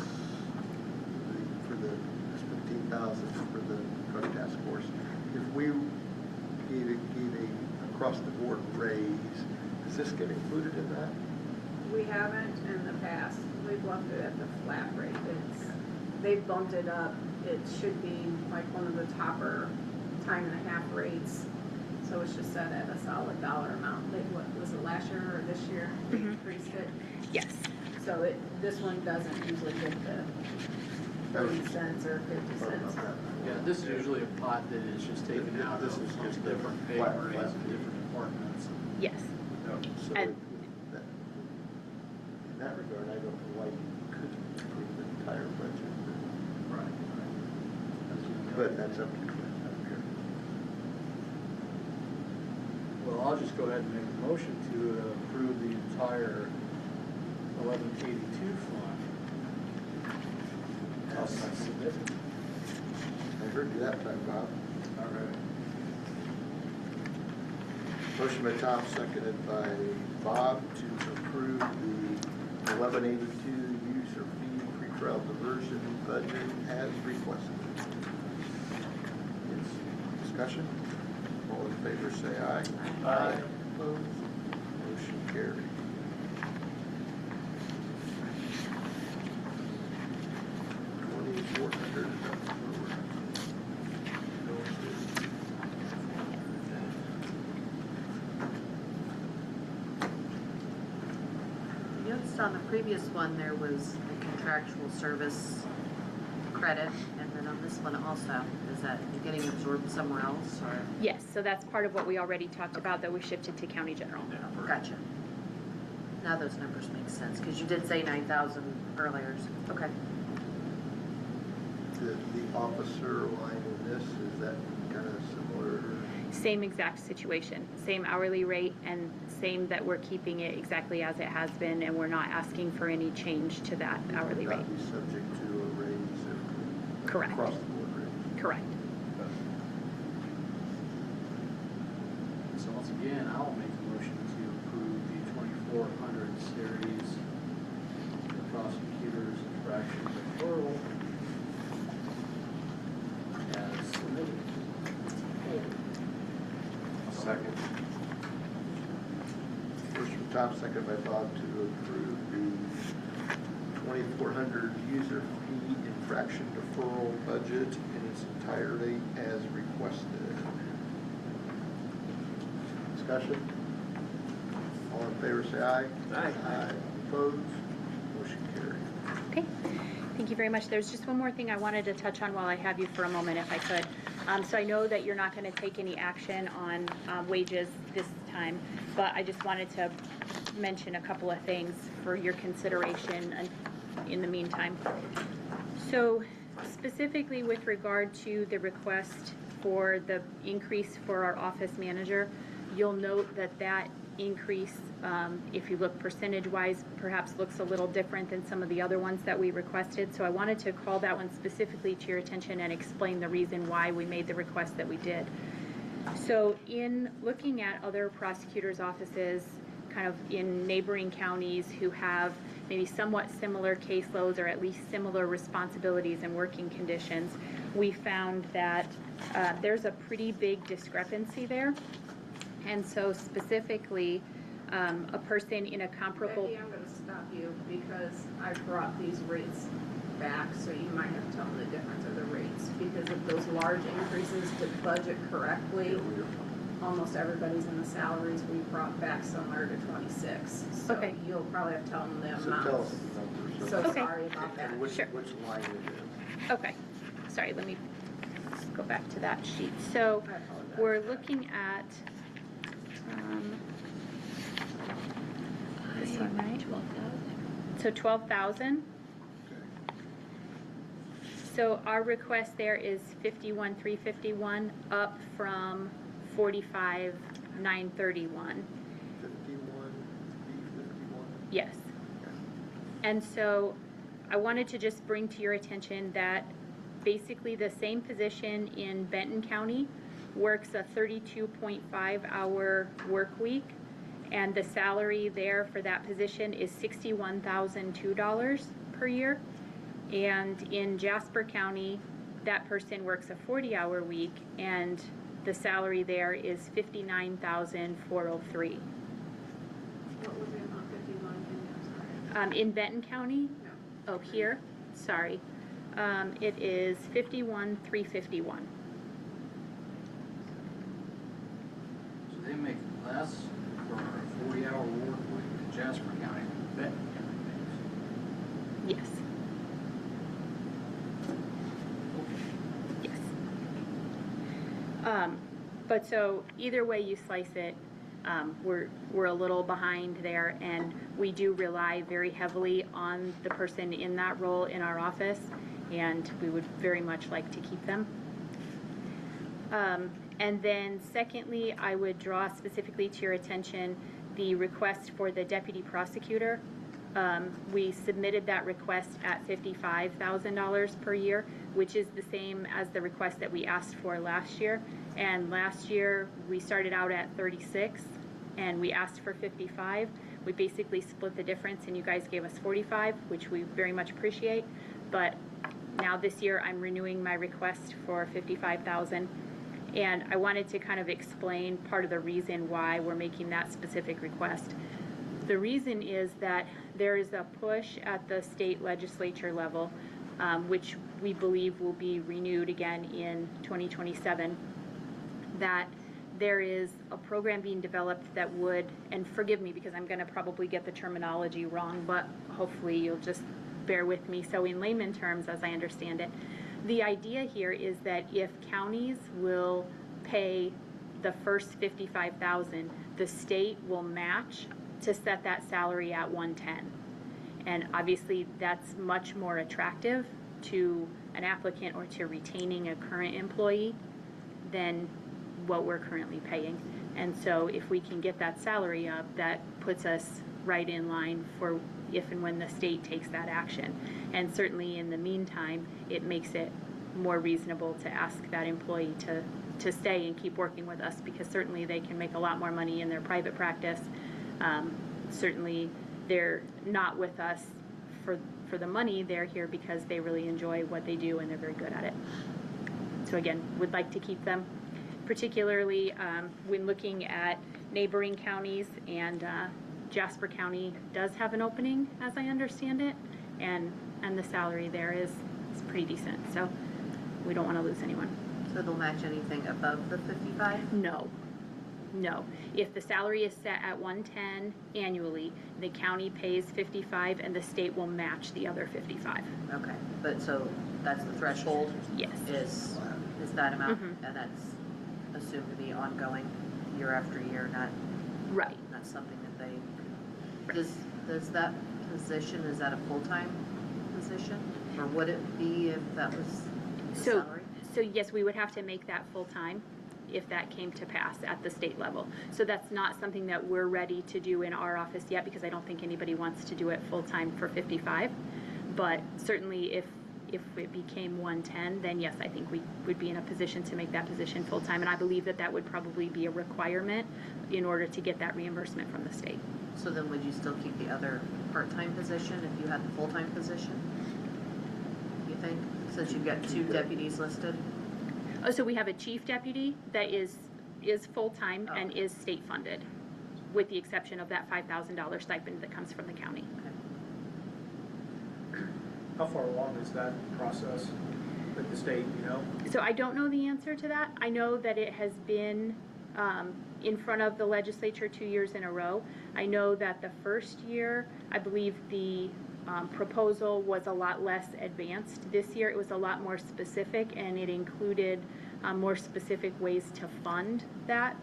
for the 15,000 for the drug task force, if we gave a across the board raise, does this get included in that? We haven't in the past. We've left it at the flat rate. They've bumped it up. It should be like one of the topper time and a half rates. So it's just set at a solid dollar amount. Like, what was it, last year or this year? They increased it. Yes. So this one doesn't usually get the 30 cents or 50 cents. Yeah, this is usually a pot that is just taken out. This is just different pay flat rates rate. in different departments. Yes. So And- in that regard, I don't know why you couldn't approve the entire budget. But that's up to you. Well, I'll just go ahead and make a motion to approve the entire 1182 fund. As submitted. I heard you that time, Bob. All right. Motion by Tom, seconded by Bob to approve the 1182 user fee pretrial diversion budget as requested. Yes. Discussion? All in favor say aye. Aye. Opposed? Motion carried. $2,400. You noticed on the previous one, there was a contractual service credit, and then on this one also. Is that getting absorbed somewhere else, or? Yes, so that's part of what we already talked about that we shifted to county general. Gotcha. Now those numbers make sense, because you did say 9,000 earlier. Okay. The officer line in this, is that kind of similar? Same exact situation, same hourly rate, and same that we're keeping it exactly as it has been, and we're not asking for any change to that hourly rate. Not be subject to a raise if Correct. across the board raise? Correct. So once again, I'll make a motion to approve the 2400 series, the prosecutor's infraction deferral as submitted. Second. First from Tom, second by Bob to approve the 2,400 user fee infraction deferral budget in its entirety as requested. Discussion? All in favor say aye. Aye. Aye. Opposed? Motion carried. Okay, thank you very much. There's just one more thing I wanted to touch on while I have you for a moment, if I could. So I know that you're not going to take any action on wages this time, but I just wanted to mention a couple of things for your consideration in the meantime. So specifically with regard to the request for the increase for our office manager, you'll note that that increase, if you look percentage-wise, perhaps looks a little different than some of the other ones that we requested. So I wanted to call that one specifically to your attention and explain the reason why we made the request that we did. So in looking at other prosecutors' offices, kind of in neighboring counties who have maybe somewhat similar caseloads or at least similar responsibilities and working conditions, we found that there's a pretty big discrepancy there. And so specifically, a person in a comparable... Becky, I'm going to stop you because I brought these rates back, so you might have to tell them the difference of the rates. Because of those large increases to budget correctly, almost everybody's in the salaries we brought back somewhere to 26. So Okay. you'll probably have to tell them the So tell us amounts. the numbers. So Okay. sorry about that. And which Sure. line it is. Okay, sorry, let me just go back to that sheet. So I apologize. we're looking at, this one, right? 12,000. So 12,000. So our request there is 51,351, up from 45,931. 51, B51. Yes. And so I wanted to just bring to your attention that basically the same position in Benton County works a 32.5-hour work week, and the salary there for that position is $61,002 per year. And in Jasper County, that person works a 40-hour week, and the salary there is $59,403. What was it on 51? In Benton County, No. oh, here, sorry, it is 51,351. So they make less for a 40-hour work week in Jasper County than Benton County makes. Yes. Yes. But so either way you slice it, we're a little behind there, and we do rely very heavily on the person in that role in our office, and we would very much like to keep them. And then secondly, I would draw specifically to your attention the request for the deputy prosecutor. We submitted that request at $55,000 per year, which is the same as the request that we asked for last year. And last year, we started out at 36 and we asked for 55. We basically split the difference and you guys gave us 45, which we very much appreciate. But now this year, I'm renewing my request for 55,000. And I wanted to kind of explain part of the reason why we're making that specific request. The reason is that there is a push at the state legislature level, which we believe will be renewed again in 2027, that there is a program being developed that would, and forgive me because I'm going to probably get the terminology wrong, but hopefully you'll just bear with me. So in layman terms, as I understand it, the idea here is that if counties will pay the first $55,000, the state will match to set that salary at $110,000. And obviously that's much more attractive to an applicant or to retaining a current employee than what we're currently paying. And so if we can get that salary up, that puts us right in line for if and when the state takes that action. And certainly in the meantime, it makes it more reasonable to ask that employee to stay and keep working with us, because certainly they can make a lot more money in their private practice. Certainly they're not with us for the money, they're here because they really enjoy what they do and they're very good at it. So again, would like to keep them, particularly when looking at neighboring counties, and Jasper County does have an opening, as I understand it, and the salary there is pretty decent, so we don't want to lose anyone. So they'll match anything above the 55? No. If the salary is set at 110 annually, the county pays 55 and the state will match the other 55. Okay, but so that's the threshold? Yes. Is that amount? And that's assumed to be ongoing year after year, not right. Not something that they, does that position, is that a full-time position? Or would it be if that was the salary? So yes, we would have to make that full-time if that came to pass at the state level. So that's not something that we're ready to do in our office yet, because I don't think anybody wants to do it full-time for 55. But certainly if it became 110, then yes, I think we would be in a position to make that position full-time. And I believe that would probably be a requirement in order to get that reimbursement from the state. So then would you still keep the other part-time position if you had the full-time position? You think, since you've got two deputies listed? Oh, so we have a chief deputy that is full-time and is state funded, with the exception of that $5,000 stipend that comes from the county. How far along is that process with the state, you know? So I don't know the answer to that. I know that it has been in front of the legislature 2 years in a row. I know that the first year, I believe the proposal was a lot less advanced. This year it was a lot more specific, and it included more specific ways to fund that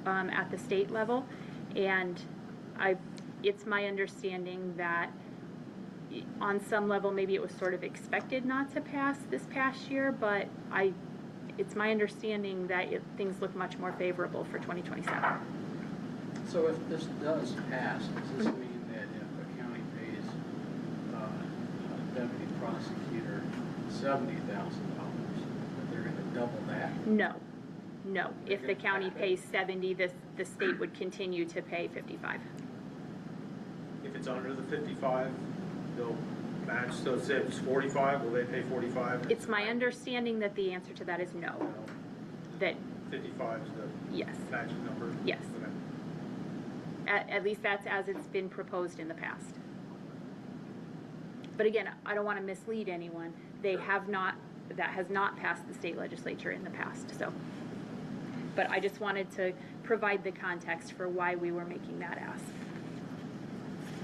at the state level. And it's my understanding that on some level maybe it was sort of expected not to pass this past year, but it's my understanding that things look much more favorable for 2027. So if this does pass, does this mean that if the county pays a deputy prosecutor $70,000, that they're going to double that? No. If the county pays 70, the state would continue to pay 55. If it's under the 55, they'll match, so if it's 45, will they pay 45? It's my understanding that the answer to that is no. That 55 is the matching number? Yes. Okay. At least that's as it's been proposed in the past. But again, I don't want to mislead anyone. That has not passed the state legislature in the past, so. But I just wanted to provide the context for why we were making that ask.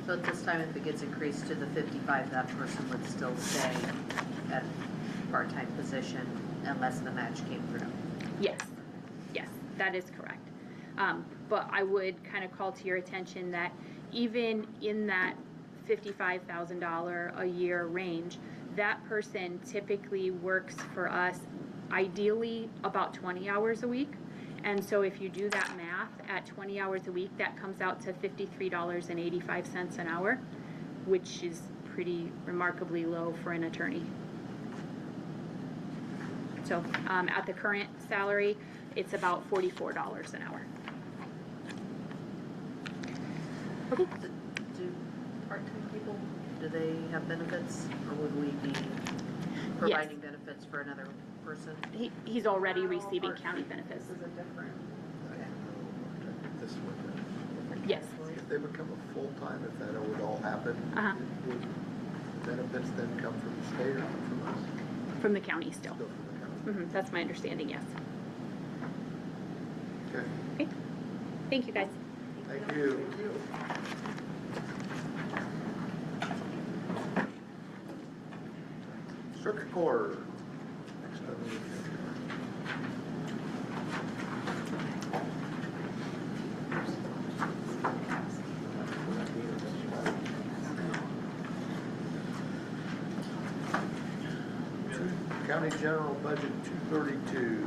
So at this time, if it gets increased to the 55, that person would still stay at a part-time position unless the match came through? Yes, that is correct. But I would kind of call to your attention that even in that $55,000 a year range, that person typically works for us ideally about 20 hours a week. And so if you do that math at 20 hours a week, that comes out to $53.85 an hour, which is pretty remarkably low for an attorney. So at the current salary, it's about $44 an hour. Okay. Do part-time people, do they have benefits, or would we be providing benefits for another person? He's already receiving county benefits. This is a different. This would, Yes. if they become a full-time, if that would all happen, would benefits then come from the state or come from us? From the county still. Still from the county. That's my understanding, yes. Okay, Okay. Thank you, guys. thank you. Circuit Court. Next on the agenda. County General Budget 232,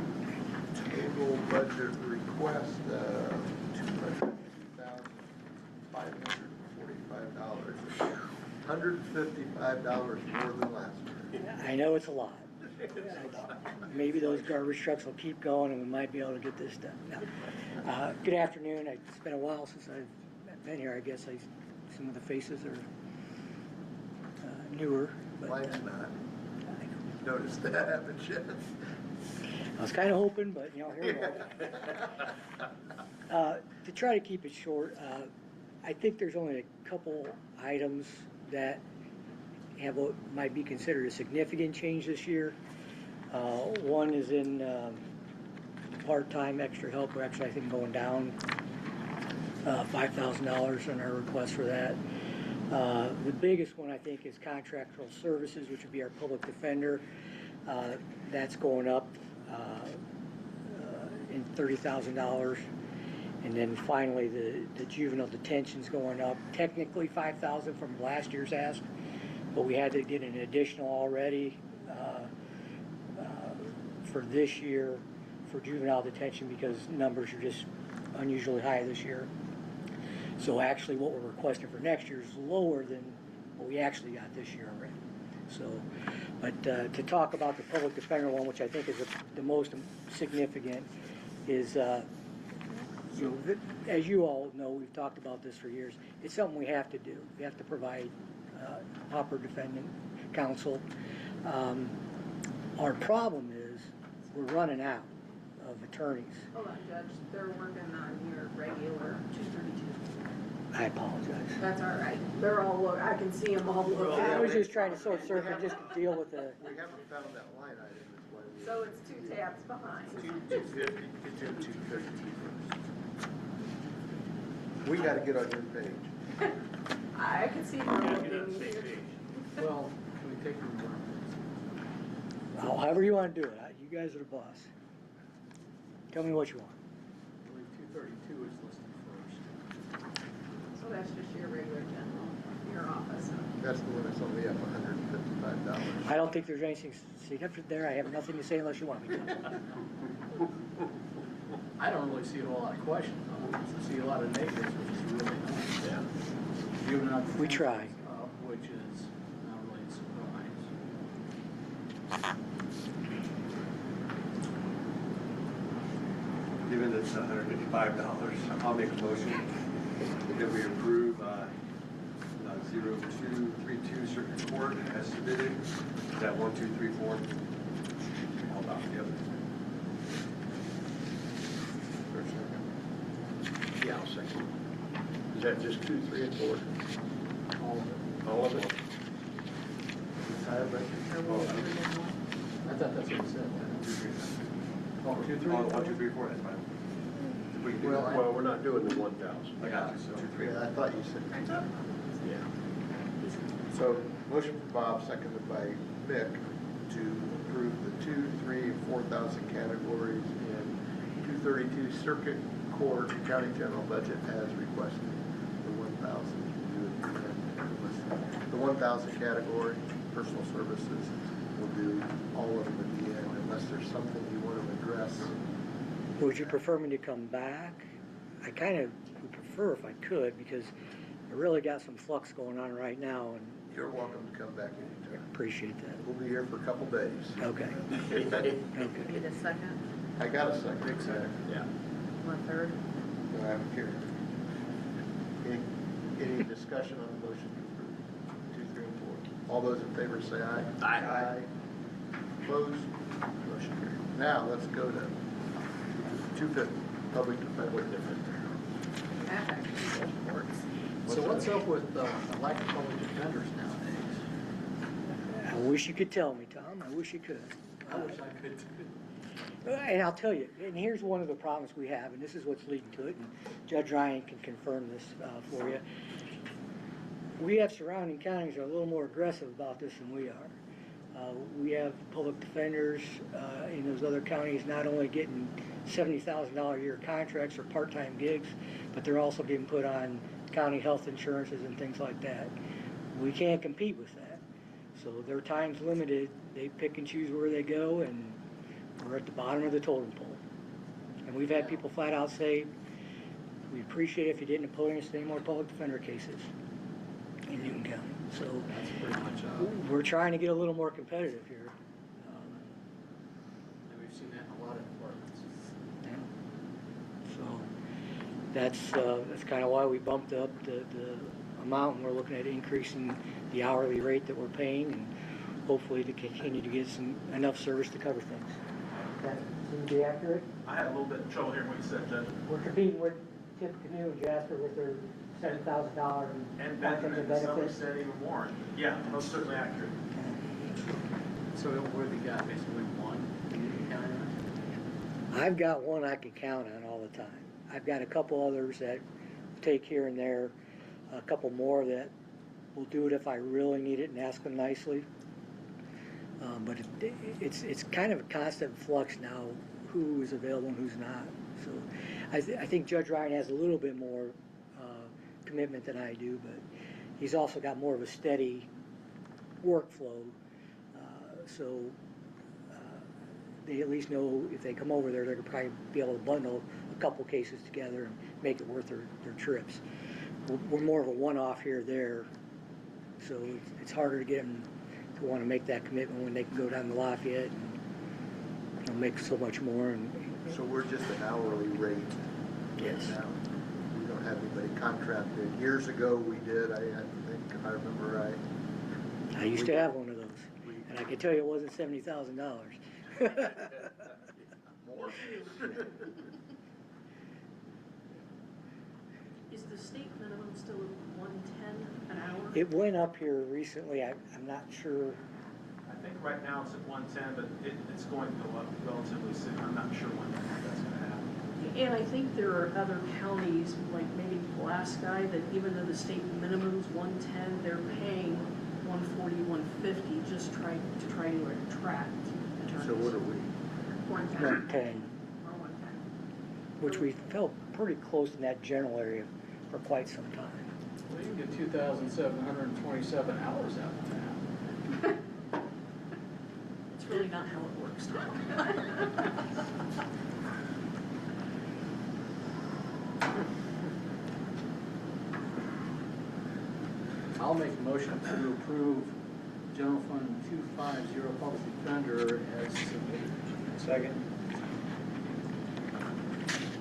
total budget request of $252,545, $155 more than last year. I know it's a lot. Maybe those garbage trucks will keep going and we might be able to get this done. No. Good afternoon. It's been a while since I've been here. I guess some of the faces are newer. But, Mine's not. You've noticed that, haven't you? I was kind of hoping, but here we are. To try to keep it short, I think there's only a couple items that have what might be considered a significant change this year. One is in part-time extra help. We're actually, I think, going down $5,000 on our request for that. The biggest one, I think, is contractual services, which would be our public defender. That's going up in $30,000. And then finally, the juvenile detention's going up, technically $5,000 from last year's ask, but we had to get an additional already for this year for juvenile detention because numbers are just unusually high this year. So actually what we're requesting for next year is lower than what we actually got this year already. So, but to talk about the public defender one, which I think is the most significant, is as you all know, we've talked about this for years. It's something we have to do. We have to provide proper defendant counsel. Our problem is we're running out of attorneys. Hold on, Judge, they're working on your regular 232. I apologize. That's all right. They're all, I can see them all looking. I was just trying to sort circle just to deal with the. We haven't found that line item, is why we. So it's 2 tabs behind. 250, get to 250 first. We gotta get on your page. I can see them looking. Well, can we take them down? However you want to do it. You guys are the boss. Tell me what you want. I believe 232 is listed first. So that's just your regular general, your office. That's the one that's only up $155. I don't think there's anything significant there. I have nothing to say unless you want me to. I don't really see a whole lot of questions on it. I see a lot of negatives, which is really nice. Yeah. Juvenile We detention try. is up, which is not really a surprise. Given that it's $155, I'll make a motion that we approve 0232 Circuit Court as submitted. Is that 1, 2, 3, 4? All about the other. Yeah, I'll second. Is that just 2, 3, and 4? All of it. All of it? I thought that's what it said. 1, 2, 3, 4, that's fine. We can do that. Well, we're not doing the 1,000. I got you, so 2, 3. Yeah, I thought you said. Yeah. So, motion for Bob, seconded by Mick, to approve the 2, 3, and 4,000 categories in 232 Circuit Court County General Budget as requested. The 1,000, the 1,000 category, personal services, we'll do all of them at the end unless there's something you want to address? Would you prefer me to come back? I kind of would prefer if I could, because I really got some flux going on right now, and You're welcome to come back anytime. appreciate that. We'll be here for a couple days. Okay. Need Okay. a second? I got a second. Big second. Yeah. One third? Do I have it here? Any discussion on the motion to approve 2, 3, and 4? All those in favor say aye. Aye. Opposed? Motion carried. Now, let's go to 250, public defender. That actually works. So what's up with elected public defenders nowadays? I wish you could tell me, Tom. I wish you could. I wish I could too. And I'll tell you, and here's one of the problems we have, and this is what's leading to it, and Judge Ryan can confirm this for you. We have surrounding counties that are a little more aggressive about this than we are. We have public defenders in those other counties not only getting $70,000 a year contracts or part-time gigs, but they're also getting put on county health insurances and things like that. We can't compete with that. So their time's limited. They pick and choose where they go, and we're at the bottom of the totem pole. And we've had people flat out say, we appreciate if you didn't appoint us to any more public defender cases in Newton County. So That's pretty much we're trying to get a little more competitive here. and we've seen that in a lot of departments. Yeah. So that's kind of why we bumped up the amount, and we're looking at increasing the hourly rate that we're paying, and hopefully to continue to get enough service to cover things. That seems to be accurate. I had a little bit of trouble hearing what you said, Judge. We're competing with Tip Canoe and Jasper with their $7,000 And Benjamin, some said even more. Yeah, most certainly accurate. So where they got basically one county? I've got one I can count on all the time. I've got a couple others that take here and there, a couple more that will do it if I really need it and ask them nicely. But it's kind of a constant flux now, who is available and who's not. So I think Judge Ryan has a little bit more commitment than I do, but he's also got more of a steady workflow. So they at least know if they come over there, they're going to probably be able to bundle a couple cases together and make it worth their trips. We're more of a one-off here or there, so it's harder to get them to want to make that commitment when they can go down to Lafayette and make so much more. So we're just an hourly rate? Yes. Now. We don't have anybody contracted. Years ago we did, I think, if I remember right. I used to have one of those, and I can tell you it wasn't $70,000. More. Is the state minimum still at 110 an hour? It went up here recently. I'm not sure. I think right now it's at 110, but it's going to go up relatively soon. I'm not sure when that's going to happen. And I think there are other counties, like maybe Pulaski, that even though the state minimum's 110, they're paying 140, 150 just to try to attract attorneys. So what are we? 110, Or 110. which we felt pretty close in that general area for quite some time. Well, you can get 2,727 hours out of that. It's really not how it works, Tom. I'll make a motion to approve General Fund 250 Public Defender as submitted. Second.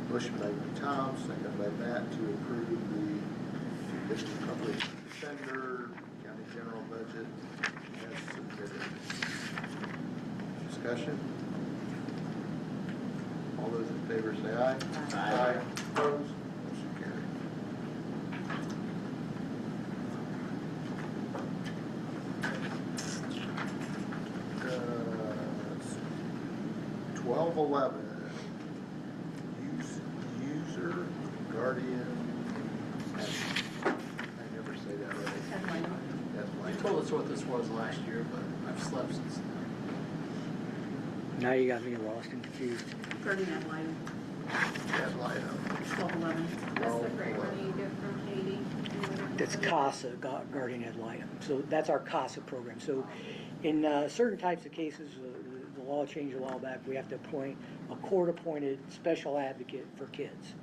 Motion made by Tom, second by Matt to approve the district public defender, county general budget as submitted. Discussion? All those in favor say aye. Aye. Opposed? Motion carried. Uh, 1211. User guardian. I never say that right. That's You my. told us what this was last year, but I've slept since then. Now you got me lost and confused. Guardian ad litem, That's light up. 1211. That's the grant 1211. money you get from Katie. That's CASA, Guardian Ad Litem. So that's our CASA program. So in certain types of cases, the law changed a while back, we have to appoint a court-appointed special advocate for kids.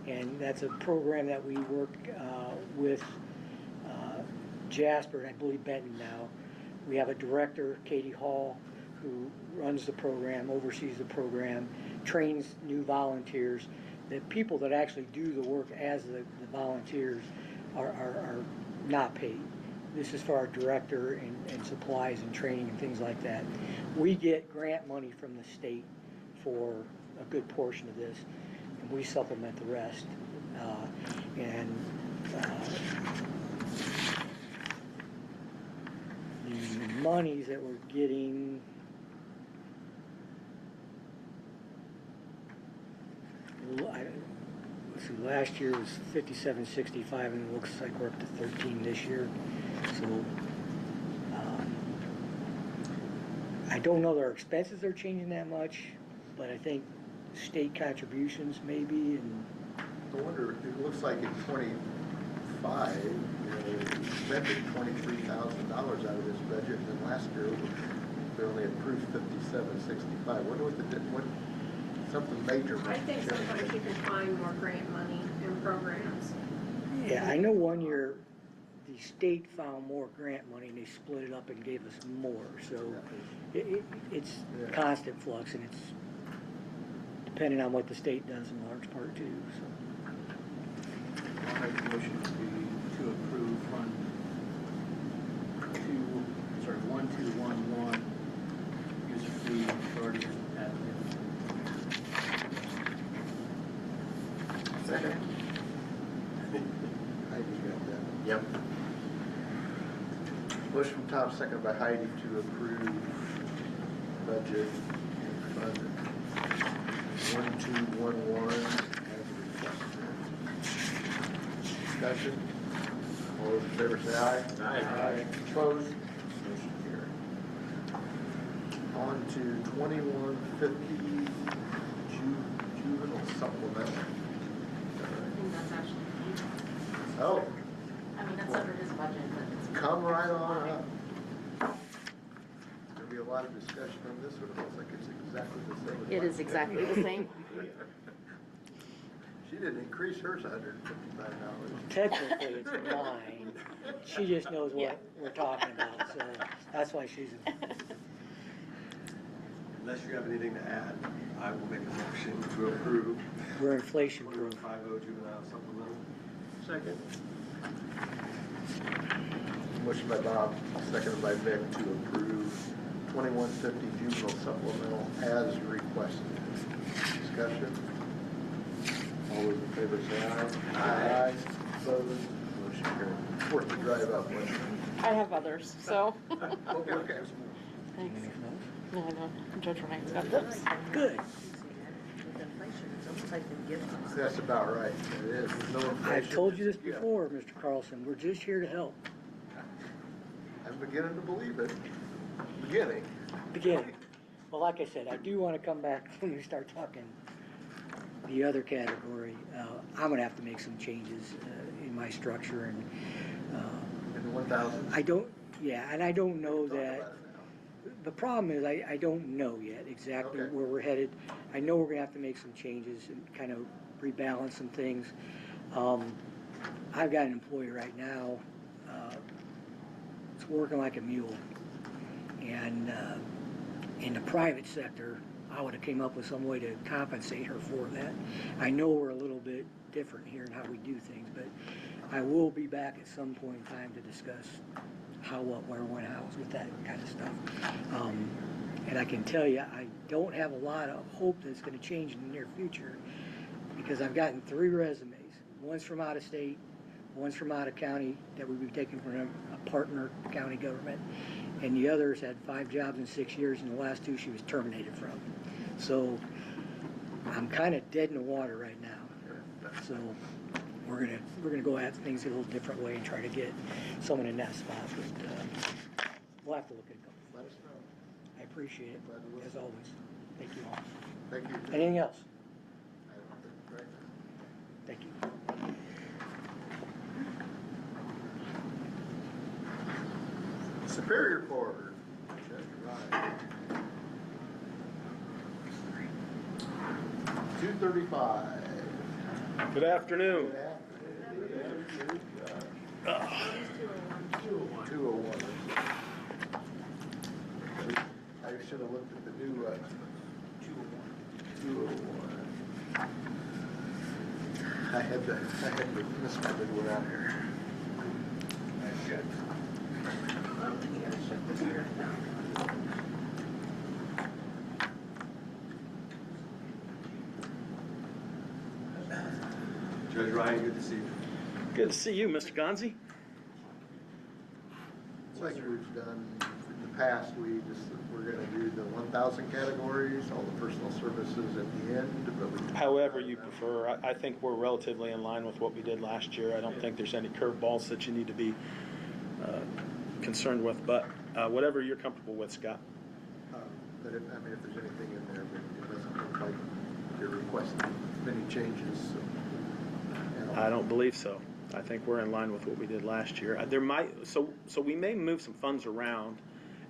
And that's a program that we work with Jasper and I believe Benton now. We have a director, Katie Hall, who runs the program, oversees the program, trains new volunteers. The people that actually do the work as the volunteers are not paid. This is for our director and supplies and training and things like that. We get grant money from the state for a good portion of this, and we supplement the rest. The monies that we're getting, let's see, last year was 5765, and it looks like we're up to 13 this year. So I don't know that our expenses are changing that much, but I think state contributions maybe, and I wonder, it looks like in 25, we spent $23,000 out of this budget, and then last year we only approved 5765. Wonder what something major. I think sometimes you can find more grant money in programs. yeah, I know one year the state found more grant money and they split it up and gave us more. So it's constant flux, and it's depending on what the state does in large part too. So I'll make a motion to approve Fund 1211, user fee authority admin. Second. Heidi got that. Yep. Motion from Tom, seconded by Heidi to approve budget and fund 1211 as requested. Discussion? All those in favor say aye. Aye. Opposed? Motion carried. On to 2150 juvenile supplemental. I think that's actually, Oh, I mean, that's under his budget, but it's. come right on up. There'll be a lot of discussion on this one. It looks like it's exactly the same. as It is last exactly year. the same. She didn't increase hers $155. technically it's mine. She just knows what we're talking about, so that's why she's. Unless you have anything to add, I will make a motion to approve. We're inflation proof. 2150 juvenile supplemental. Second. Motion by Bob, seconded by Vic to approve 2150 juvenile supplemental as requested. Discussion? All those in favor say aye. Aye. Opposed? Motion carried. Worth the drive up, wasn't it? I have others, so. Okay. Thanks. No, I don't. Judge Ryan's got this. Good. With inflation, it's almost like they give us. That's about right. It is. There's no inflation. I've told you this Yeah. before, Mr. Carlson, we're just here to help. I'm beginning to believe it. Beginning. Beginning. Well, like I said, I do want to come back when we start talking the other category. I'm going to have to make some changes in my structure, and In the 1,000? I don't know that. The problem is I don't know yet exactly Okay. where we're headed. I know we're going to have to make some changes and kind of rebalance some things. I've got an employee right now. It's working like a mule, and in the private sector, I would have came up with some way to compensate her for that. I know we're a little bit different here in how we do things, but I will be back at some point in time to discuss how, what, where, when, how with that kind of stuff. And I can tell you, I don't have a lot of hope that it's going to change in the near future, because I've gotten 3 resumes. One's from out of state, one's from out of county that we've been taking from a partner county government, and the others had 5 jobs in 6 years, and the last 2 she was terminated from. So I'm kind of dead in the water right now. So we're gonna go at things a little different way and try to get someone in that spot. But we'll have to look at it. Let us know. I appreciate it, as always. Thank you all. Thank you. Anything else? I don't think right now. Thank you. Superior Court. Judge Ryan. 2:35. Good afternoon. Good afternoon. 201. I should have looked at the new 201. I had to miss my big one out here. Nice check. Judge Ryan, good to see you. Good to see you, Mr. Gonzi. Like we've done in the past, we're gonna do the 1,000 categories, all the personal services at the end, but we. However you prefer. I think we're relatively in line with what we did last year. I don't think there's any curveballs that you need to be concerned with, but whatever you're comfortable with, Scott. But if there's anything in there, but it doesn't look like you're requesting many changes. So, I don't believe so. I think we're in line with what we did last year. There might so we may move some funds around,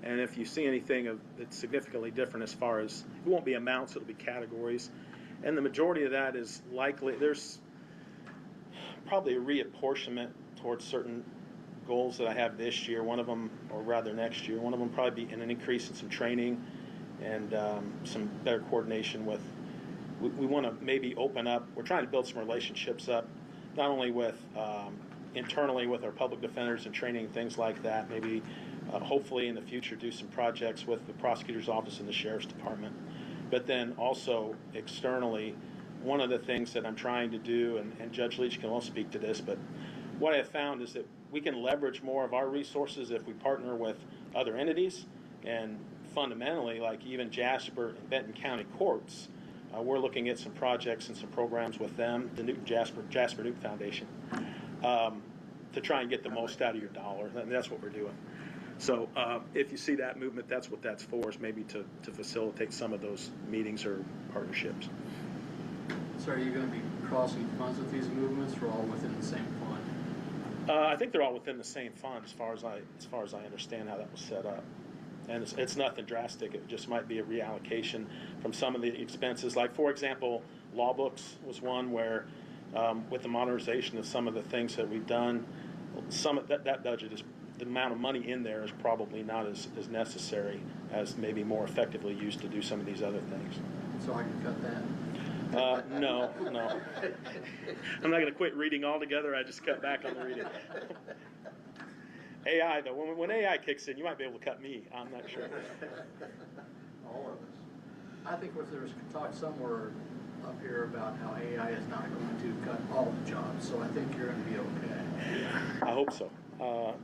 and if you see anything that's significantly different as far as it won't be amounts, it'll be categories, and the majority of that is likely there's probably a reapportionment towards certain goals that I have this year. One of them, or rather next year, one of them probably be an increase in some training and some better coordination with. We want to maybe open up. We're trying to build some relationships up. Not only with internally with our public defenders and training, things like that, maybe hopefully in the future do some projects with the prosecutor's office and the sheriff's department. But then also externally, one of the things that I'm trying to do, and Judge Leach can also speak to this, but what I have found is that we can leverage more of our resources if we partner with other entities, and fundamentally, like even Jasper and Benton County courts, we're looking at some projects and some programs with them, the Newton Jasper Newton Foundation, to try and get the most out of your dollar. That's what we're doing. So if you see that movement, that's what that's for, is maybe to facilitate some of those meetings or partnerships. So are you going to be crossing funds with these movements, or all within the same fund? I think they're all within the same fund as far as I understand how that was set up. And it's nothing drastic. It just might be a reallocation from some of the expenses. Like, for example, law books was one where, with the modernization of some of the things that we've done, that budget is, the amount of money in there is probably not as necessary as maybe more effectively used to do some of these other things. So I can cut that? No. I'm not going to quit reading altogether. I just cut back on the reading. AI, though, when AI kicks in, you might be able to cut me. I'm not sure. All of us. I think if there's talk somewhere up here about how AI is not going to cut all the jobs, so I think you're going to be okay. I hope so.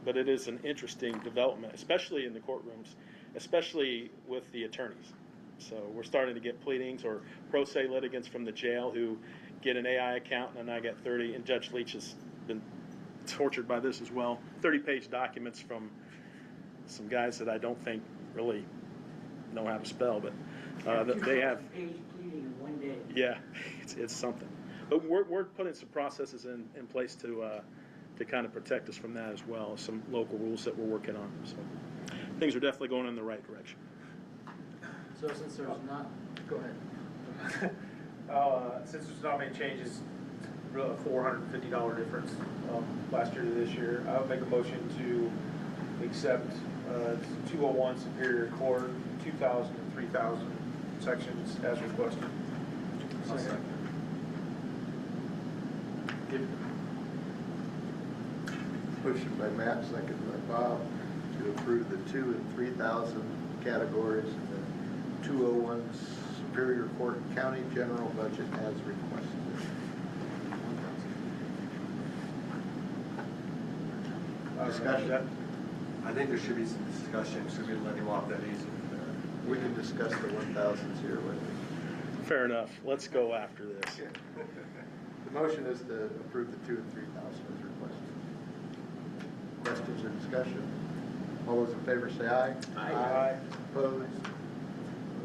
But it is an interesting development, especially in the courtrooms, especially with the attorneys. So we're starting to get pleadings or pro se litigants from the jail who get an AI account, and then I get 30, and Judge Leach has been tortured by this as well. 30-page documents from some guys that I don't think really know how to spell, but they have. Page pleading in one day. Yeah, it's something. But we're putting some processes in place to kind of protect us from that as well. Some local rules that we're working on. So things are definitely going in the right direction. So since there's not, go ahead. Since there's not many changes, really a $450 difference last year to this year, I would make a motion to accept 201 Superior Court, 2,000 and 3,000 sections as requested. Second. Motion by Matt, second by Bob, to approve the 2,000 and 3,000 categories in the 201 Superior Court County General Budget as requested. Discussion? I think there should be some discussion, so we let him off that easy. We can discuss the 1,000s here with you. Fair enough. Let's go after this. The motion is to approve the 2,000 and 3,000 as requested. Questions or discussion? All those in favor say aye. Aye. Opposed?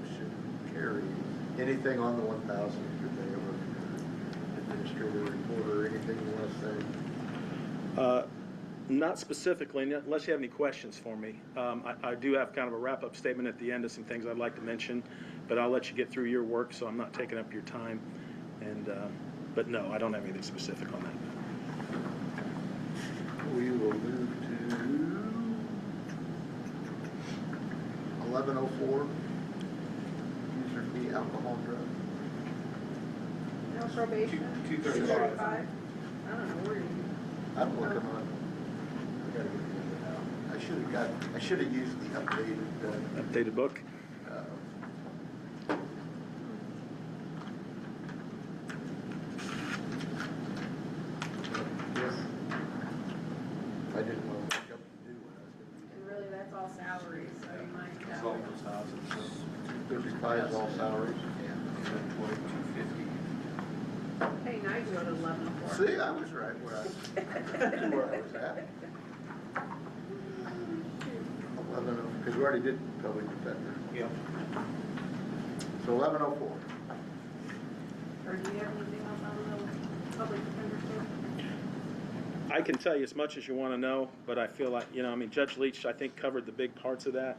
Motion carries. Anything on the 1,000 today, or administrator report, or anything you want to say? Not specifically, unless you have any questions for me. I do have kind of a wrap-up statement at the end of some things I'd like to mention, but I'll let you get through your work, so I'm not taking up your time. And, but no, I don't have anything specific on that. We will move to 1104, user fee alcohol drug. No probation? 235. I don't know where you. I'm looking on. I should have used the Updated book? Yes. I didn't want to look up the new one. And really, that's all salaries, so you might It's have. all those houses, so 235 is all salaries. and 2250. Hey, now you go to 1104. See, I was right where I was at. 11, because we already did public defender. Yep. So 1104. Or do you have anything else on the public defender stuff? I can tell you as much as you want to know, but I feel like, Judge Leach, I think, covered the big parts of that.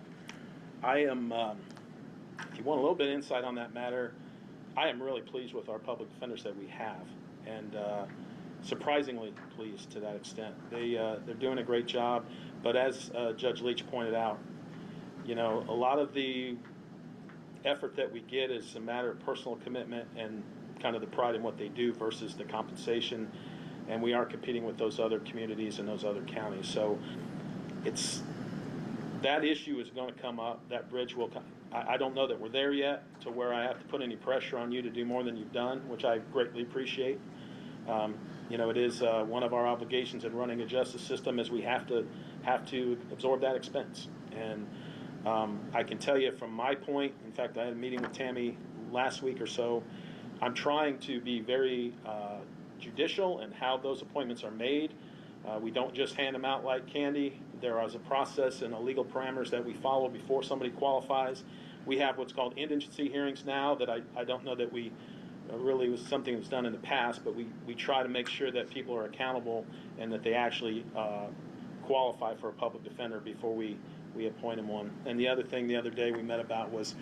I am, if you want a little bit of insight on that matter, I am really pleased with our public defenders that we have, and surprisingly pleased to that extent. They're doing a great job, but as Judge Leach pointed out, a lot of the effort that we get is a matter of personal commitment and kind of the pride in what they do versus the compensation, and we are competing with those other communities and those other counties. So that issue is going to come up. That bridge will come. I don't know that we're there yet to where I have to put any pressure on you to do more than you've done, which I greatly appreciate. It is one of our obligations in running a justice system is we have to absorb that expense. And I can tell you from my point, in fact, I had a meeting with Tammy last week or so. I'm trying to be very judicial in how those appointments are made. We don't just hand them out like candy. There is a process and a legal parameters that we follow before somebody qualifies. We have what's called indigency hearings now that I don't know that we really was something that was done in the past, but we try to make sure that people are accountable and that they actually qualify for a public defender before we appoint them one. And the other thing the other day we met about was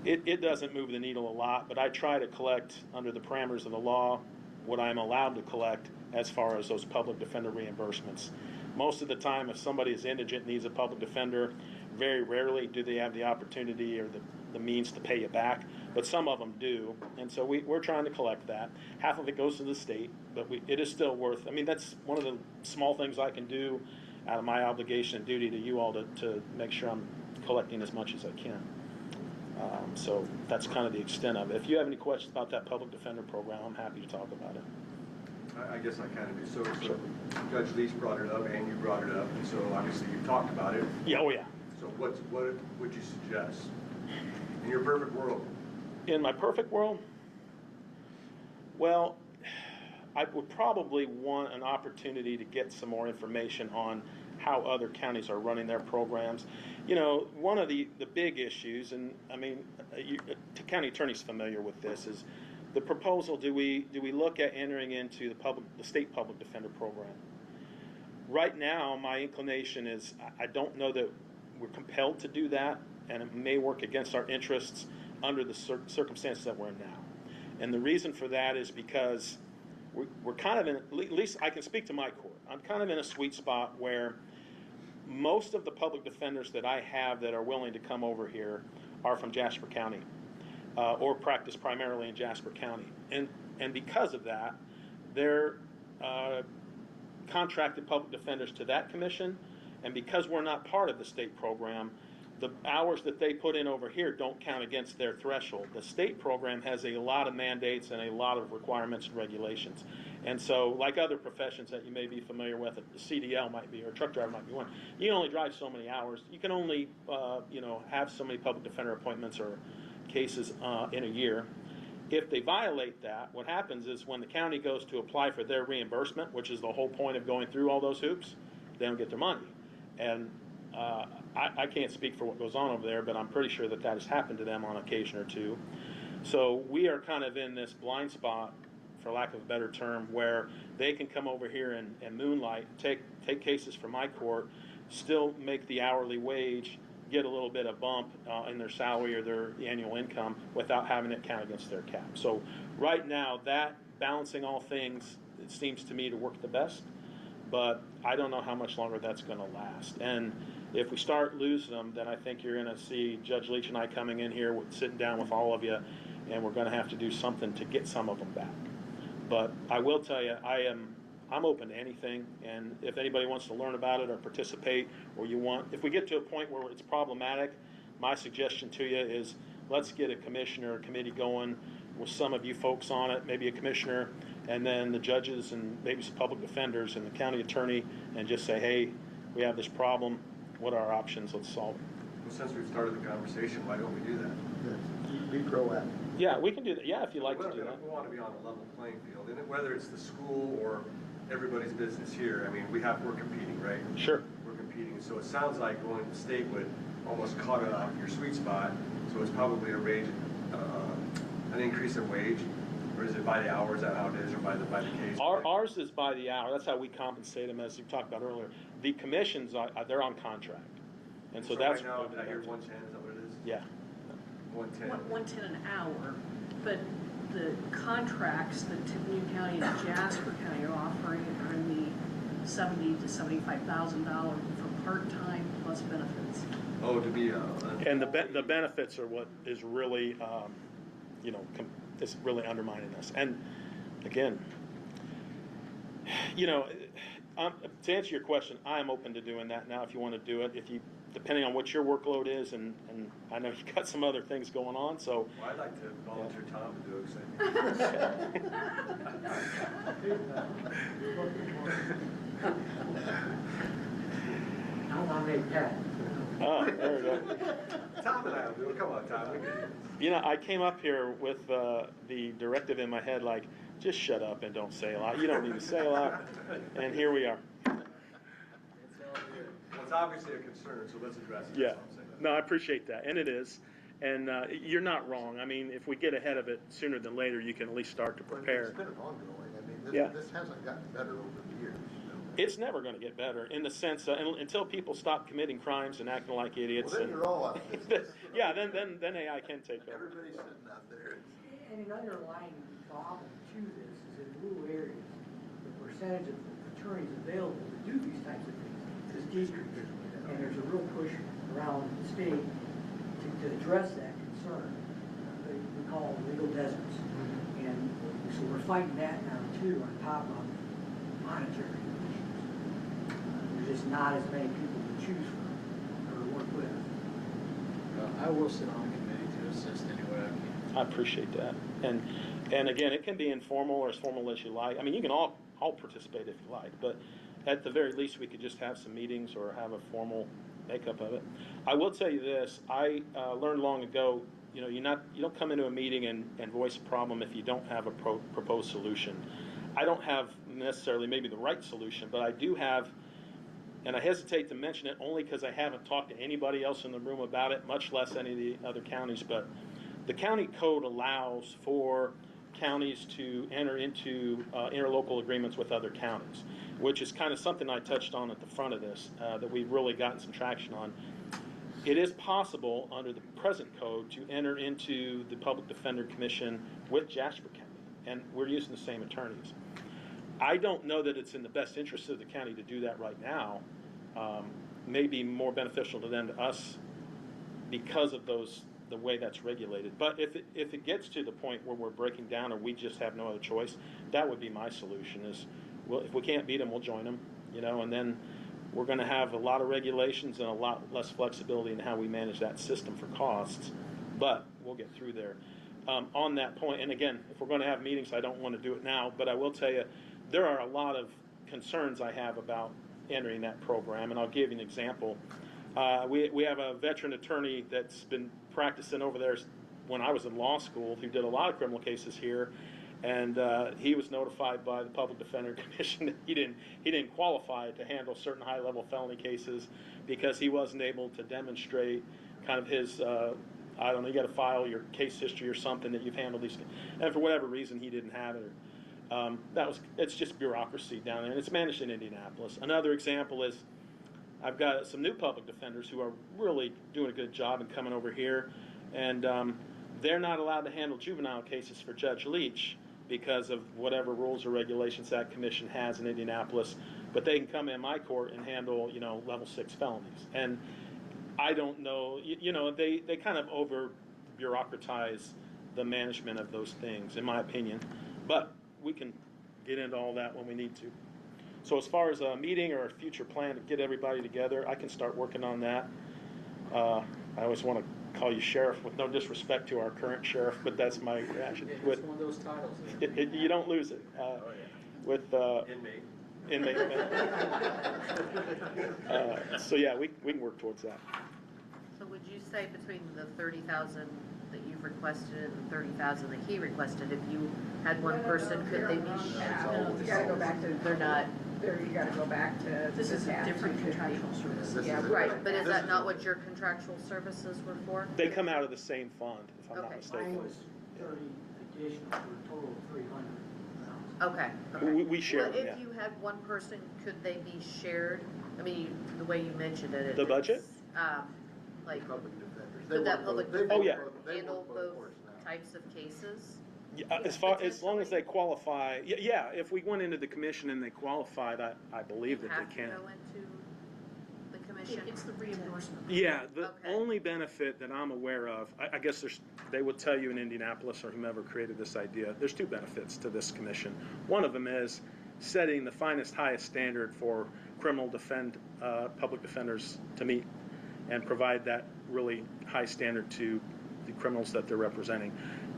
it doesn't move the needle a lot, but I try to collect under the parameters of the law what I'm allowed to collect as far as those public defender reimbursements. Most of the time, if somebody is indigent, needs a public defender, very rarely do they have the opportunity or the means to pay you back, but some of them do, and so we're trying to collect that. Half of it goes to the state, but it is still worth, that's one of the small things I can do out of my obligation and duty to you all to make sure I'm collecting as much as I can. So that's kind of the extent of it. If you have any questions about that public defender program, I'm happy to talk about it. I guess I kind of do. So Judge Leach brought it up, and you brought it up, and so obviously you've talked about it. Yeah, oh yeah. So what would you suggest in your perfect world? In my perfect world? Well, I would probably want an opportunity to get some more information on how other counties are running their programs. One of the big issues, and the county attorney's familiar with this, is the proposal, do we look at entering into the state public defender program? Right now, my inclination is I don't know that we're compelled to do that, and it may work against our interests under the circumstances that we're in now. And the reason for that is because we're kind of in, at least I can speak to my court, I'm kind of in a sweet spot where most of the public defenders that I have that are willing to come over here are from Jasper County or practice primarily in Jasper County. And because of that, they're contracted public defenders to that commission, and because we're not part of the state program, the hours that they put in over here don't count against their threshold. The state program has a lot of mandates and a lot of requirements and regulations. And so, like other professions that you may be familiar with, a CDL might be, or a truck driver might be one, you can only drive so many hours. You can only, have so many public defender appointments or cases in a year. If they violate that, what happens is when the county goes to apply for their reimbursement, which is the whole point of going through all those hoops, they don't get their money. And I can't speak for what goes on over there, but I'm pretty sure that has happened to them on occasion or two. So we are kind of in this blind spot, for lack of a better term, where they can come over here and moonlight, take cases from my court, still make the hourly wage, get a little bit of bump in their salary or their annual income without having it count against their cap. So right now, that balancing all things, it seems to me to work the best, but I don't know how much longer that's going to last. And if we start losing them, then I think you're going to see Judge Leach and I coming in here, sitting down with all of you, and we're going to have to do something to get some of them back. But I will tell you, I'm open to anything, and if anybody wants to learn about it or participate, or if we get to a point where it's problematic, my suggestion to you is let's get a commissioner or committee going with some of you folks on it, maybe a commissioner, and then the judges and maybe some public defenders and the county attorney, and just say, hey, we have this problem. What are our options? Let's solve it. Well, since we've started the conversation, why don't we do that? Be proactive. Yeah, we can do that. Yeah, if you'd like to do that. We want to be on a level playing field, and whether it's the school or everybody's business here, I mean, we're competing, right? Sure. We're competing, so it sounds like going to the state would almost cut off your sweet spot, so it's probably an increase in wage, or is it by the hour, is that how it is, or by the case? Ours is by the hour. That's how we compensate them, as you talked about earlier. The commissions, they're on contract. And so that's... Right now, I hear 110, is that what it is? Yeah. 110. 110 an hour, but the contracts that Tippecanoe County and Jasper County are offering are in the $70,000 to $75,000 for part-time plus benefits. Oh, to be and the benefits are what is really, it's really undermining us. And again, to answer your question, I am open to doing that now if you want to do it. Depending on what your workload is, and I know you've got some other things going on, so. Well, I'd like to volunteer Tom to do it, I'll nominate Pat. Oh, there we go. Tom and I will do it. Come on, Tom. I came up here with the directive in my head, like, just shut up and don't say a lot. You don't need to say a lot. And here we are. Well, it's obviously a concern, so let's address it. Yeah. No, I appreciate that. And it is. And you're not wrong. I mean, if we get ahead of it sooner than later, you can at least start to prepare. It's been ongoing. I mean, this hasn't gotten better over the years. It's never going to get better in the sense until people stop committing crimes and acting like idiots. Well, then you're all out of business. Yeah, then AI can take over. Everybody's sitting out there. And an underlying problem to this is in rural areas, the percentage of attorneys available to do these types of things is decreasing. And there's a real push around the state to address that concern. We call them legal deserts. And so we're fighting that now too, on top of monetary issues. There's just not as many people to choose from or to work with. I will sit on the committee to assist any way I can. I appreciate that. And again, it can be informal or as formal as you like. I mean, you can all participate if you like, but at the very least, we could just have some meetings or have a formal makeup of it. I will tell you this: I learned long ago. You don't come into a meeting and voice a problem if you don't have a proposed solution. I don't have necessarily maybe the right solution, but I do have, and I hesitate to mention it only because I haven't talked to anybody else in the room about it, much less any of the other counties, but the county code allows for counties to enter into interlocal agreements with other counties, which is kind of something I touched on at the front of this that we've really gotten some traction on. It is possible under the present code to enter into the Public Defender Commission with Jasper County, and we're using the same attorneys. I don't know that it's in the best interest of the county to do that right now. May be more beneficial to them, to us, because of the way that's regulated. But if it gets to the point where we're breaking down or we just have no other choice, that would be my solution is, well, if we can't beat them, we'll join them, and then we're going to have a lot of regulations and a lot less flexibility in how we manage that system for costs, but we'll get through there. On that point, and again, if we're going to have meetings, I don't want to do it now, but I will tell you, there are a lot of concerns I have about entering that program, and I'll give you an example. We have a veteran attorney that's been practicing over there when I was in law school, who did a lot of criminal cases here, and he was notified by the Public Defender Commission that he didn't qualify to handle certain high-level felony cases because he wasn't able to demonstrate kind of his, I don't know, you got to file your case history or something that you've handled these, and for whatever reason he didn't have it. It's just bureaucracy down there, and it's managed in Indianapolis. Another example is, I've got some new public defenders who are really doing a good job and coming over here, and they're not allowed to handle juvenile cases for Judge Leach because of whatever rules or regulations that commission has in Indianapolis, but they can come in my court and handle, level 6 felonies. And I don't know, they kind of over bureaucratize the management of those things, in my opinion, but we can get into all that when we need to. So as far as a meeting or a future plan to get everybody together, I can start working on that. I always want to call you sheriff with no disrespect to our current sheriff, but that's my reaction. It's With, one of those titles. you don't lose it. With inmate. So yeah, we can work towards that. So would you say between the 30,000 that you've requested and the 30,000 that he requested, if you had one person, could they be? You gotta go back to. They're not. There, you gotta go back to. This is a tab different 250. contractual service. Yeah, Right, but is that not what your contractual services were for? They come out of the same fund, if I'm not Okay. mistaken. was 30 additional for a total of 300,000. Okay. We share Well, them, if you had one person, could they be shared? I mean, the way you mentioned it. The budget? Like, Public defenders. could that public They work Oh, yeah. both- they handle work both courts now. types of cases? As long as they qualify, yeah, if we went into the commission and they qualified, I believe that Have they to can. go into the commission? It's the reimbursement. Yeah, the Okay. only benefit that I'm aware of, I guess they would tell you in Indianapolis or whomever created this idea, there's two benefits to this commission. One of them is setting the finest, highest standard for public defenders to meet and provide that really high standard to the criminals that they're representing.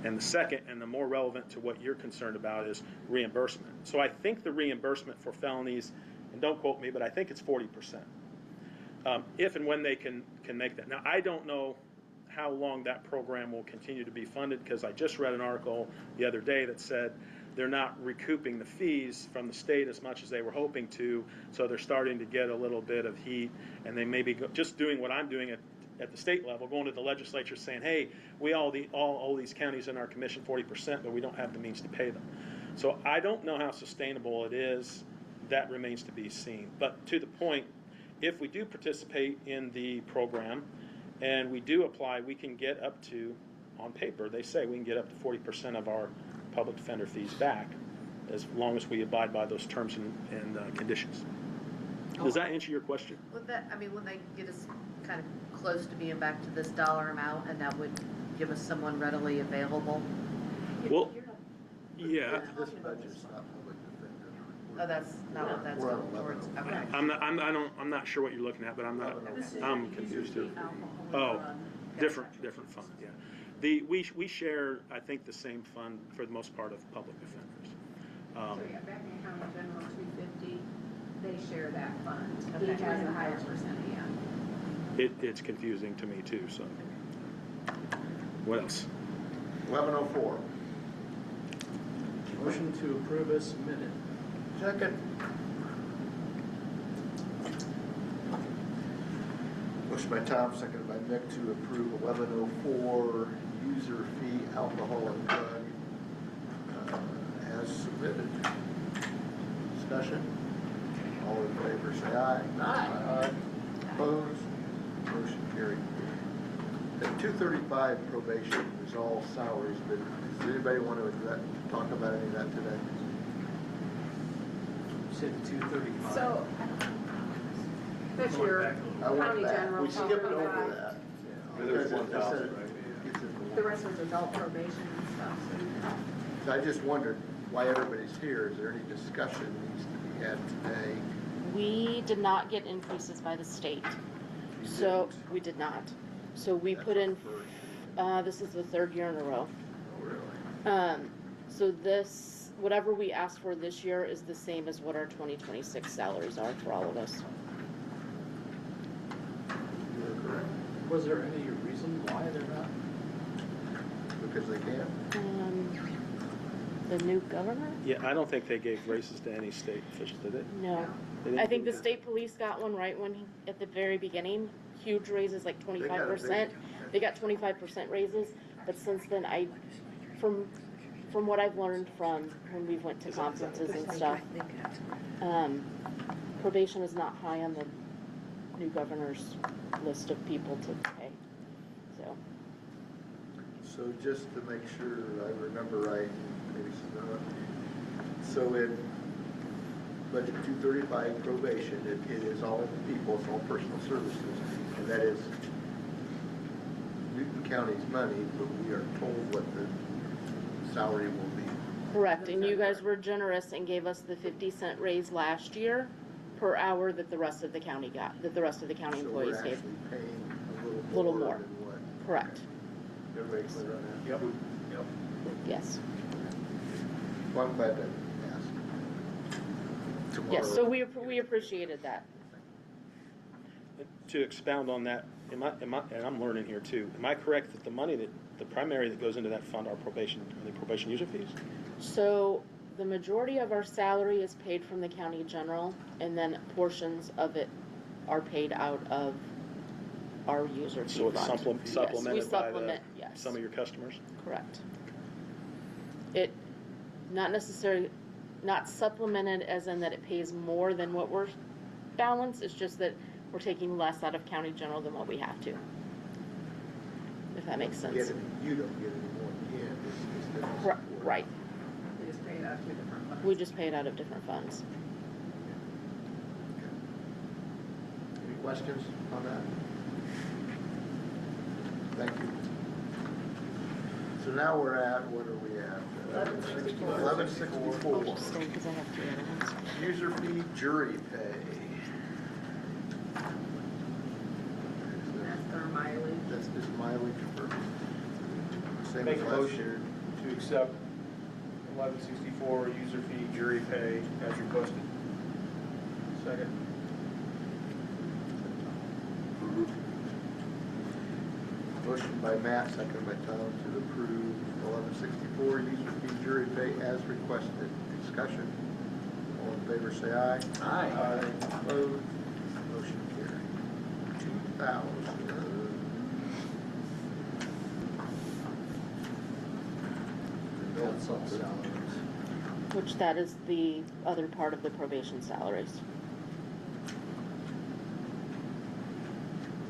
And the second, and the more relevant to what you're concerned about, is reimbursement. So I think the reimbursement for felonies, and don't quote me, but I think it's 40%. If and when they can make that. Now, I don't know how long that program will continue to be funded, because I just read an article the other day that said they're not recouping the fees from the state as much as they were hoping to, so they're starting to get a little bit of heat, and they may be just doing what I'm doing at the state level, going to the legislature saying, hey, we all owe these counties in our commission 40%, but we don't have the means to pay them. So I don't know how sustainable it is. That remains to be seen. But to the point, if we do participate in the program and we do apply, we can get up to, on paper, they say we can get up to 40% of our public defender fees back, as long as we abide by those terms and conditions. Does that answer your question? Would they get us kind of close to being back to this dollar amount, and that would give us someone readily available? Well, yeah. This budget's not public defender. Oh, that's not what that's We're on going towards. 11. Okay. I'm not sure what you're looking at, but I'm confused too. Oh, different fund, yeah. We share, I think, the same fund for the most part of public defenders. So yeah, back in County General 250, they share that fund. Okay. Each has a higher percent, yeah. It's confusing to me too, so. What else? 1104. Motion to approve as submitted. Second. Motion by Tom, seconded by Nick to approve 1104 user fee alcohol and drug as submitted. Discussion? All in favor, say aye. Aye. Opposed? Motion carried. At 235 probation is all salaries, but does anybody want to talk about any of that today? Said 235. So, that's your I went County back. General. We skipped over 235. that. There's Because it 1,000, said right? it's in The rest was adult probation and stuff, So I just wondered why everybody's here. Is there any discussion that needs to be had today? We did not get increases by the state. You So, didn't? we did not. So we That's put in, first. this is the third year in a row. Oh, really? So this, whatever we asked for this year is the same as what our 2026 salaries are for all of us. You were correct. Was there any reason why they're not? Because they can? The new governor? Yeah, I don't think they gave raises to any state officials, did they? No. They didn't I think do the that. state police got one right at the very beginning, huge raises, like 25%. They got 25% raises, but since then from what I've learned from when we went to conferences and stuff, probation is not high on new governor's list of people to pay, so. So just to make sure I remember right, maybe some, so in budget 235 probation, it is all people, it's all personal services, and that is Newton County's money, but we are told what the salary will be. Correct, and you guys were generous and gave us the 50-cent raise last year per hour that the rest of the county got, that the rest of the county employees So we're gave. actually paying a Little little more. than what? Correct, Everybody clear on that? Yep, yep. yes. Well, I'm glad to ask. Tomorrow. Yes, so we appreciated that. To expound on that, and I'm learning here too, am I correct that the money the primary that goes into that fund are the probation user fees? So the majority of our salary is paid from the county general, and then portions of it are paid out of our user fee So it's fund. supplemented Yes, we by supplement, yes. some of your customers? Correct. It, not necessarily, not supplemented as in that it pays more than what we're balanced, it's just that we're taking less out of county general than what we have to. If that makes sense. You don't get any more in the end, it's different Right, support. right. We just pay it out of two different funds. We just pay it out of different funds. Any questions on that? Thank you. So now we're at, what are we at? 1164. I'll just stay because I have three other ones. User fee jury pay. That's their mileage. That's just mileage for, same Make as a last motion year. to accept 1164 user fee jury pay as requested. Second. Motion by Matt, second by Tom to approve 1164 user fee jury pay as requested. Discussion. All in favor, say aye. Aye. Opposed? Motion carried. 2,000. Adult sub salaries. Which that is the other part of the probation salaries.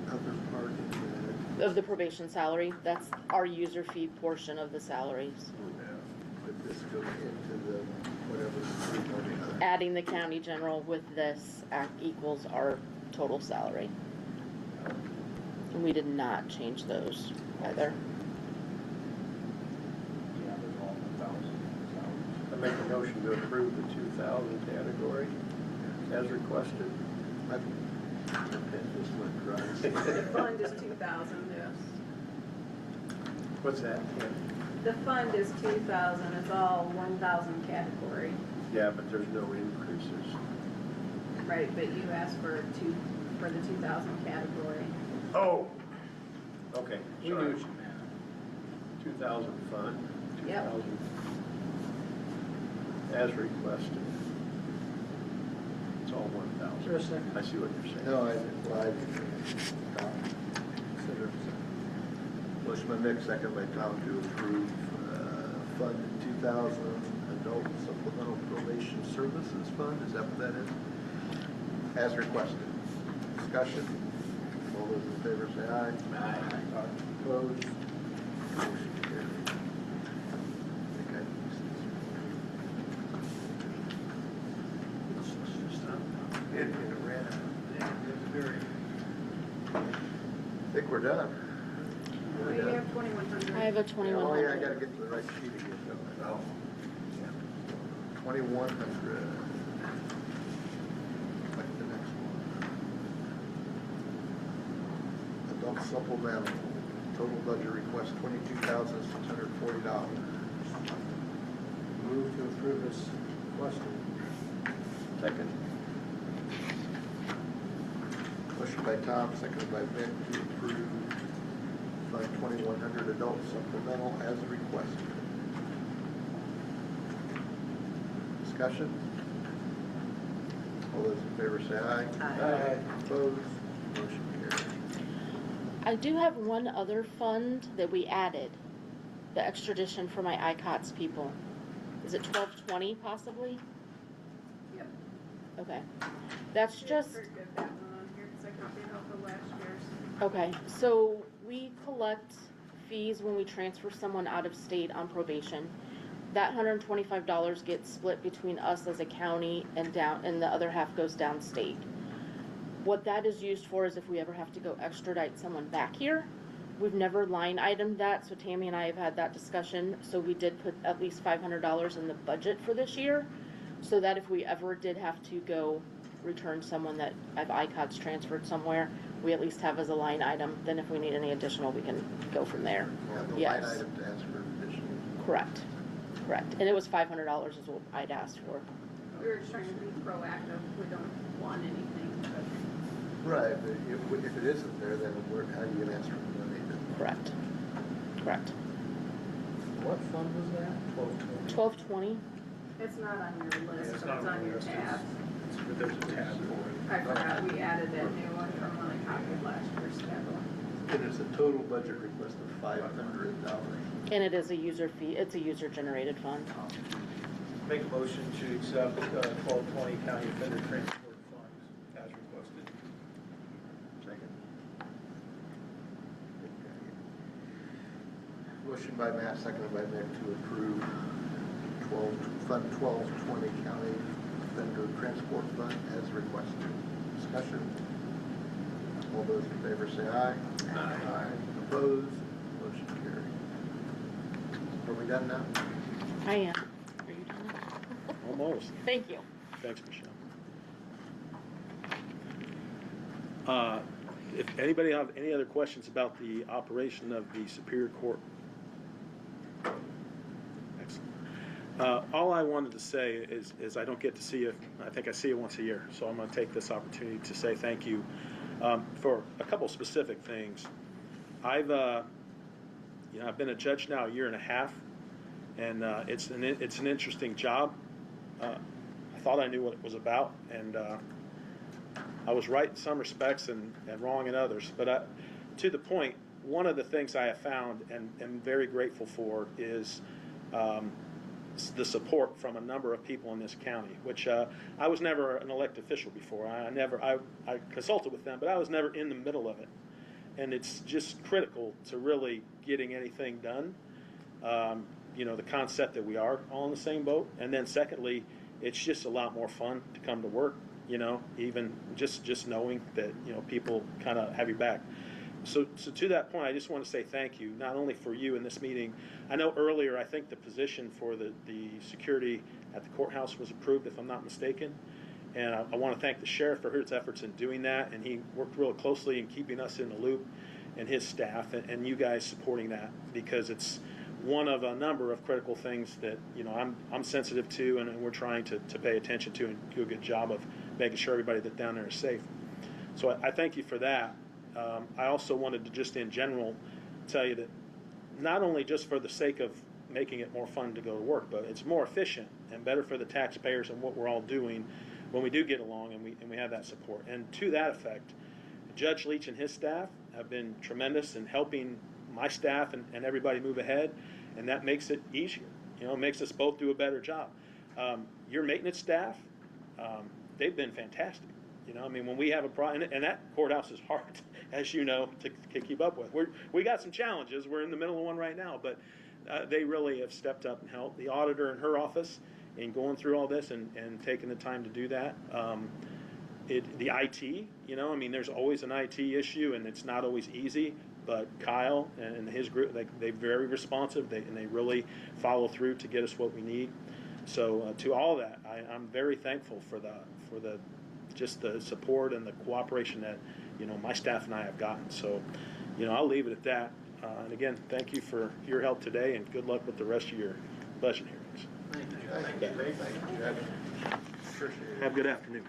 Other part of Of the probation salary, that's our user fee portion of the salaries. but this goes into the, whatever, the 340 other. Adding the county general with this equals our total salary. And we did not change those either. Yeah, there's all 1,000. I make a motion to approve the 2,000 category as requested. Just went dry. The fund is 2,000, yes. What's that? The fund is 2,000, it's all 1,000 category. Yeah, but there's no increases. Right, but you asked for the 2,000 category. Oh, okay. We knew Sorry. what you meant. 2,000 fund, Yep. 2,000 as requested. It's all 1,000. Is there a second? I see what you're saying. No, I didn't, well, I didn't. Consider it. Motion by Mick, second by Tom to approve, fund 2,000 adult supplemental probation services fund, is that what that is? As requested. Discussion. All those in favor say aye. Aye. Opposed? Motion carried. I think I used this. It ran out. I think we're done. Oh, you have 2,100. I have a Oh, yeah, I 2,100. gotta get to the right sheet again, don't I? Oh. 2,100. Like the next one. Adult supplemental, total budget request $22,640. Move to approve as requested. Second. Motion by Tom, seconded by Mick to approve Fund 2,100 adult supplemental as requested. Discussion? All those in favor say aye. Aye. Opposed? Motion carries. I do have one other fund that we added, the extradition for my ICOTS people. Is it 1220 possibly? Yep. Okay. That's just, Pretty good that one on here, 'cause I copied off of last year's. Okay, so we collect fees when we transfer someone out of state on probation. That $125 gets split between us as a county and the other half goes downstate. What that is used for is if we ever have to go extradite someone back here. We've never line itemed that, so Tammy and I have had that discussion. So we did put at least $500 in the budget for this year, so that if we ever did have to go return someone that I've ICOTS transferred somewhere, we at least have as a line item. Then if we need any additional, we can go from there. The line Yes. item to ask for additional. Correct. Correct. And it was $500 is what I'd asked for. We were just trying to be proactive, we don't want anything, but. Right, but if it isn't there, then how are you gonna ask for the money? Correct. Correct. What fund was that? 1220. It's not on your list, It's but not it's on on the your list. tab. There's a tab for it. I forgot, we added that new one from when I copied last year's schedule. And it's a total budget request of $500. And it is a user fee. It's a user-generated fund. Make a motion to accept 1220 county offender transport funds as requested. Second. Motion by Matt, seconded by Nick to approve Fund 1220 County Offender Transport Fund as requested. Discussion? All those in favor say aye. Aye. Opposed? Motion carried. Are we done now? I am. Are you done? Almost. Thank you. Thanks, Michelle. If anybody have any other questions about the operation of the Superior Court? Excellent. All I wanted to say is I don't get to see you. I think I see you once a year, so I'm going to take this opportunity to say thank you for a couple specific things. I've been a judge now a year and a half, and it's an interesting job. I thought I knew what it was about, and I was right in some respects and wrong in others. But to the point, one of the things I have found and am very grateful for is the support from a number of people in this county, which I was never an elected official before. I consulted with them, but I was never in the middle of it. And it's just critical to really getting anything done. The concept that we are all in the same boat. And then secondly, it's just a lot more fun to come to work, even just knowing that, people kind of have your back. So to that point, I just want to say thank you, not only for you in this meeting. I know earlier, I think the position for the security at the courthouse was approved, if I'm not mistaken. And I want to thank the sheriff for his efforts in doing that. And he worked real closely in keeping us in the loop, and his staff, and you guys supporting that, because it's one of a number of critical things that I'm sensitive to, and we're trying to pay attention to and do a good job of making sure everybody that's down there is safe. So I thank you for that. I also wanted to just in general tell you that not only just for the sake of making it more fun to go to work, but it's more efficient and better for the taxpayers and what we're all doing when we do get along and we have that support. And to that effect, Judge Leach and his staff have been tremendous in helping my staff and everybody move ahead, and that makes it easier. It makes us both do a better job. Your maintenance staff, they've been fantastic. When we have a problem, and that courthouse is hard, as you know, to keep up with. We got some challenges. We're in the middle of one right now, but they really have stepped up and helped. The auditor in her office in going through all this and taking the time to do that. The IT, there's always an IT issue, and it's not always easy. But Kyle and his group, they're very responsive, and they really follow through to get us what we need. So to all that, I'm very thankful for the just the support and the cooperation that my staff and I have gotten. So I'll leave it at that. And again, thank you for your help today, and good luck with the rest of your budget hearings. Thank you. Appreciate it. Have a good afternoon.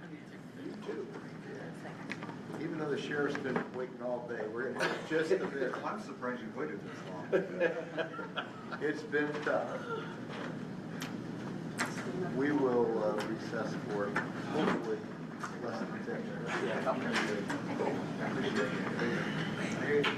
You too. Even though the sheriff's been waiting all day, we're going to have just a bit. I'm surprised you waited this long. It's been tough. We will recess for hopefully less than 10 minutes.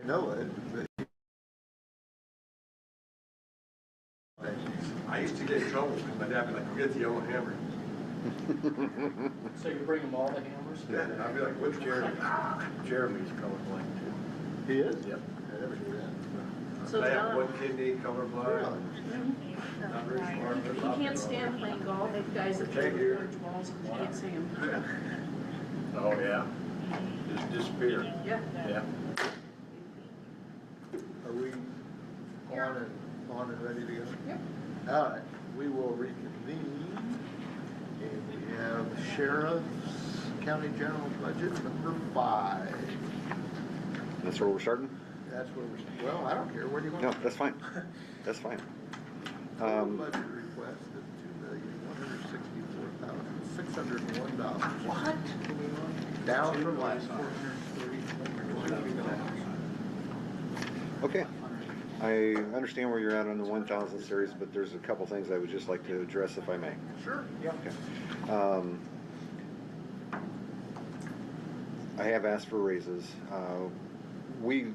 know it, but I used to get in trouble because my dad would be like, go get the yellow hammer. So you bring them all the hammers? Yeah, I'd be like, which Jeremy? Jeremy's colorblind too. he is? Yep. I never knew that. So I have Don, one kidney colorblind. Not very smart. but He can't stand playing golf, they have guys that play with orange balls and you can't see him. Oh, yeah? Just disappear. Yeah. Yeah. Are we on and ready to go? Yep. All right, we will reconvene, and we have Sheriff's County General Budget number 5. That's where we're starting? That's where well, I don't care, where do you want? No, that's fine. That's fine. Total budget request of $2,164,601. What? Down from last year. Okay. I understand where you're at on the 1,000 series, but there's a couple things I would just like to address if I may. Sure, yeah. Okay. I have asked for raises. We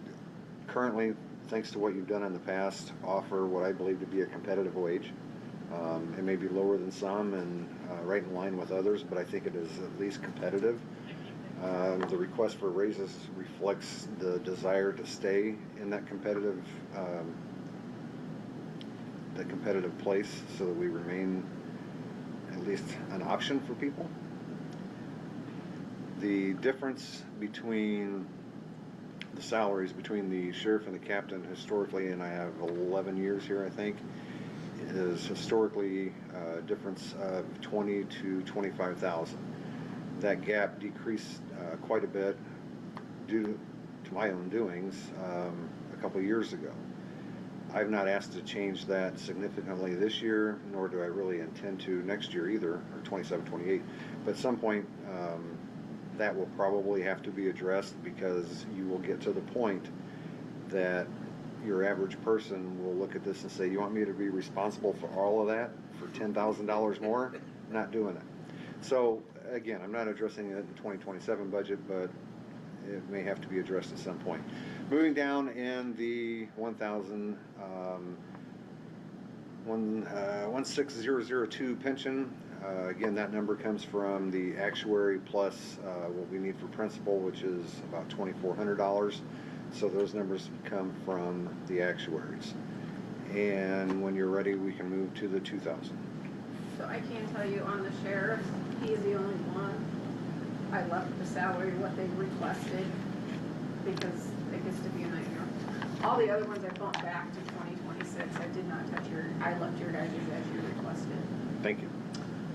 currently, thanks to what you've done in the past, offer what I believe to be a competitive wage. It may be lower than some and right in line with others, but I think it is at least competitive. The request for raises reflects the desire to stay in that competitive place so that we remain at least an option for people. The difference between the salaries between the sheriff and the captain historically, and I have 11 years here I think, is historically a difference of 20 to 25,000. That gap decreased quite a bit due to my own doings a couple years ago. I've not asked to change that significantly this year, nor do I really intend to next year either, or 27, 28. But at some point, that will probably have to be addressed because you will get to the point that your average person will look at this and say, you want me to be responsible for all of that for $10,000 more? Not doing it. So again, I'm not addressing it in the 2027 budget, but it may have to be addressed at some point. Moving down in the 16002 pension, again, that number comes from the actuary plus what we need for principal, which is about $2,400. So those numbers come from the actuaries. And when you're ready, we can move to the 2,000. So I can tell you on the sheriff, he is the only one. I left the salary what they requested because it gets to be a nightmare. All the other ones I bumped back to 2026. I did not touch I left your guys' as you requested. Thank you.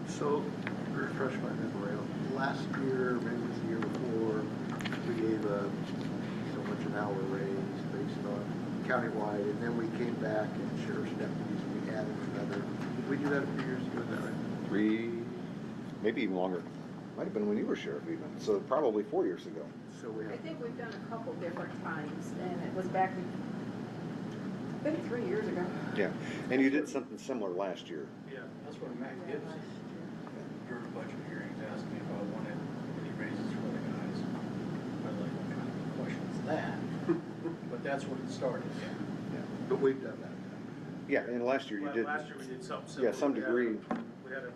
So, refresh my memory. Last year, maybe it was the year before, we gave so much an hour raise based on countywide, and then we came back and sheriff's deputies, we added another. Did we do that a few years ago? Is that right? 3, maybe even longer. Might have been when you were sheriff even. So probably 4 years ago. So we I have. think we've done a couple different times, and it was back, been 3 years ago. Yeah, and you did something similar last year. Yeah, that's where Matt Gibbs, during the budget hearings, asked me if I wanted any raises for the guys. I was like, what kind of question is that? But that's where it started, yeah. But we've done that. Yeah, and last year you did. Last year we did something similar. Yeah, some degree. We had a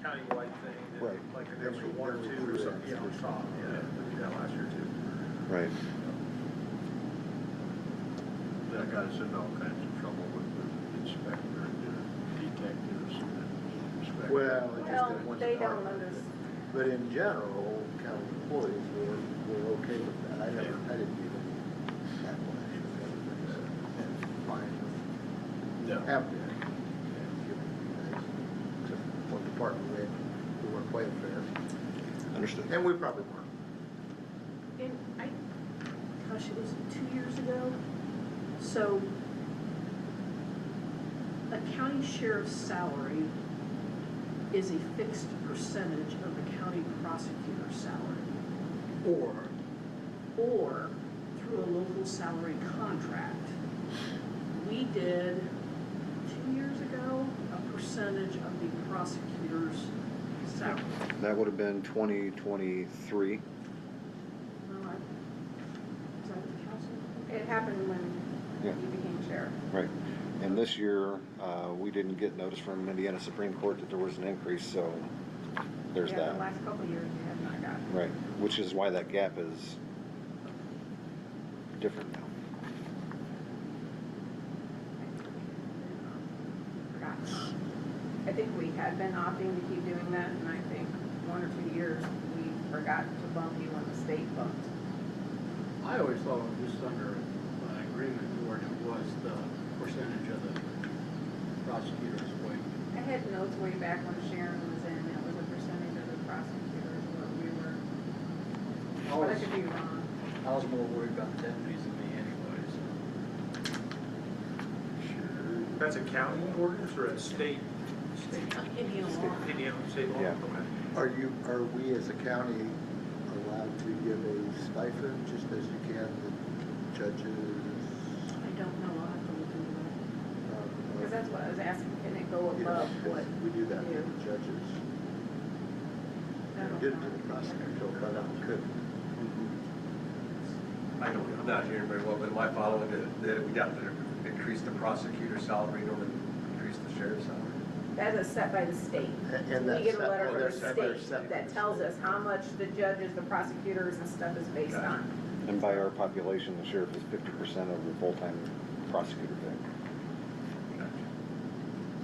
countywide thing, Right. like an extra 1 or 2 or something, on top, yeah, we did that last year too. Right. That got us into all kinds of trouble with the inspector and the detectives and the inspector. Well, it just in one They don't department. understand. But in general, county employees were okay with that. I didn't even backlash with everything. Fine with have been. Except one department we weren't quite fair. Understood. And we probably weren't. And gosh, it was 2 years ago. So a county sheriff's salary is a fixed percentage of the county prosecutor's salary. Or through a local salary contract. We did 2 years ago a percentage of the prosecutor's salary. That would have been 2023. Is that the council? it happened when Yeah. you became sheriff. Right. And this year, we didn't get notice from Indiana Supreme Court that there was an increase, so there's Yeah, that. the last couple of years you have not gotten. Right, which is why that gap is different now. Forgot. I think we had been opting to keep doing that, and I think 1 or 2 years we forgot to bump you when the state bumped. I always thought it was just under an agreement where it was the percentage of the prosecutor's wage. I had notes way back when Sharon was in, it was a percentage of the prosecutors, what we were, but I could be wrong. I was more worried about the deputies than me anyways. That's a county ordinance or a state? Indiana law. Indiana state law? Yeah. Okay. Are we as a county allowed to give a stipend just as you can the judges? I don't know, I'll have to look into that. Because that's what I was asking, can it go above what? We do that you with the judges. I don't We did know. to the prosecutor, but we couldn't. I'm not hearing very well, but am I following that we have to increase the prosecutor's salary in order to increase the sheriff's salary? That is set by the state. And that's We get a set- letter oh, from they're the set- they're state set by that the tells us how much the judges, the prosecutors and stuff is based Gotcha. on. And by our population, the sheriff is 50% of the full-time prosecutor pay.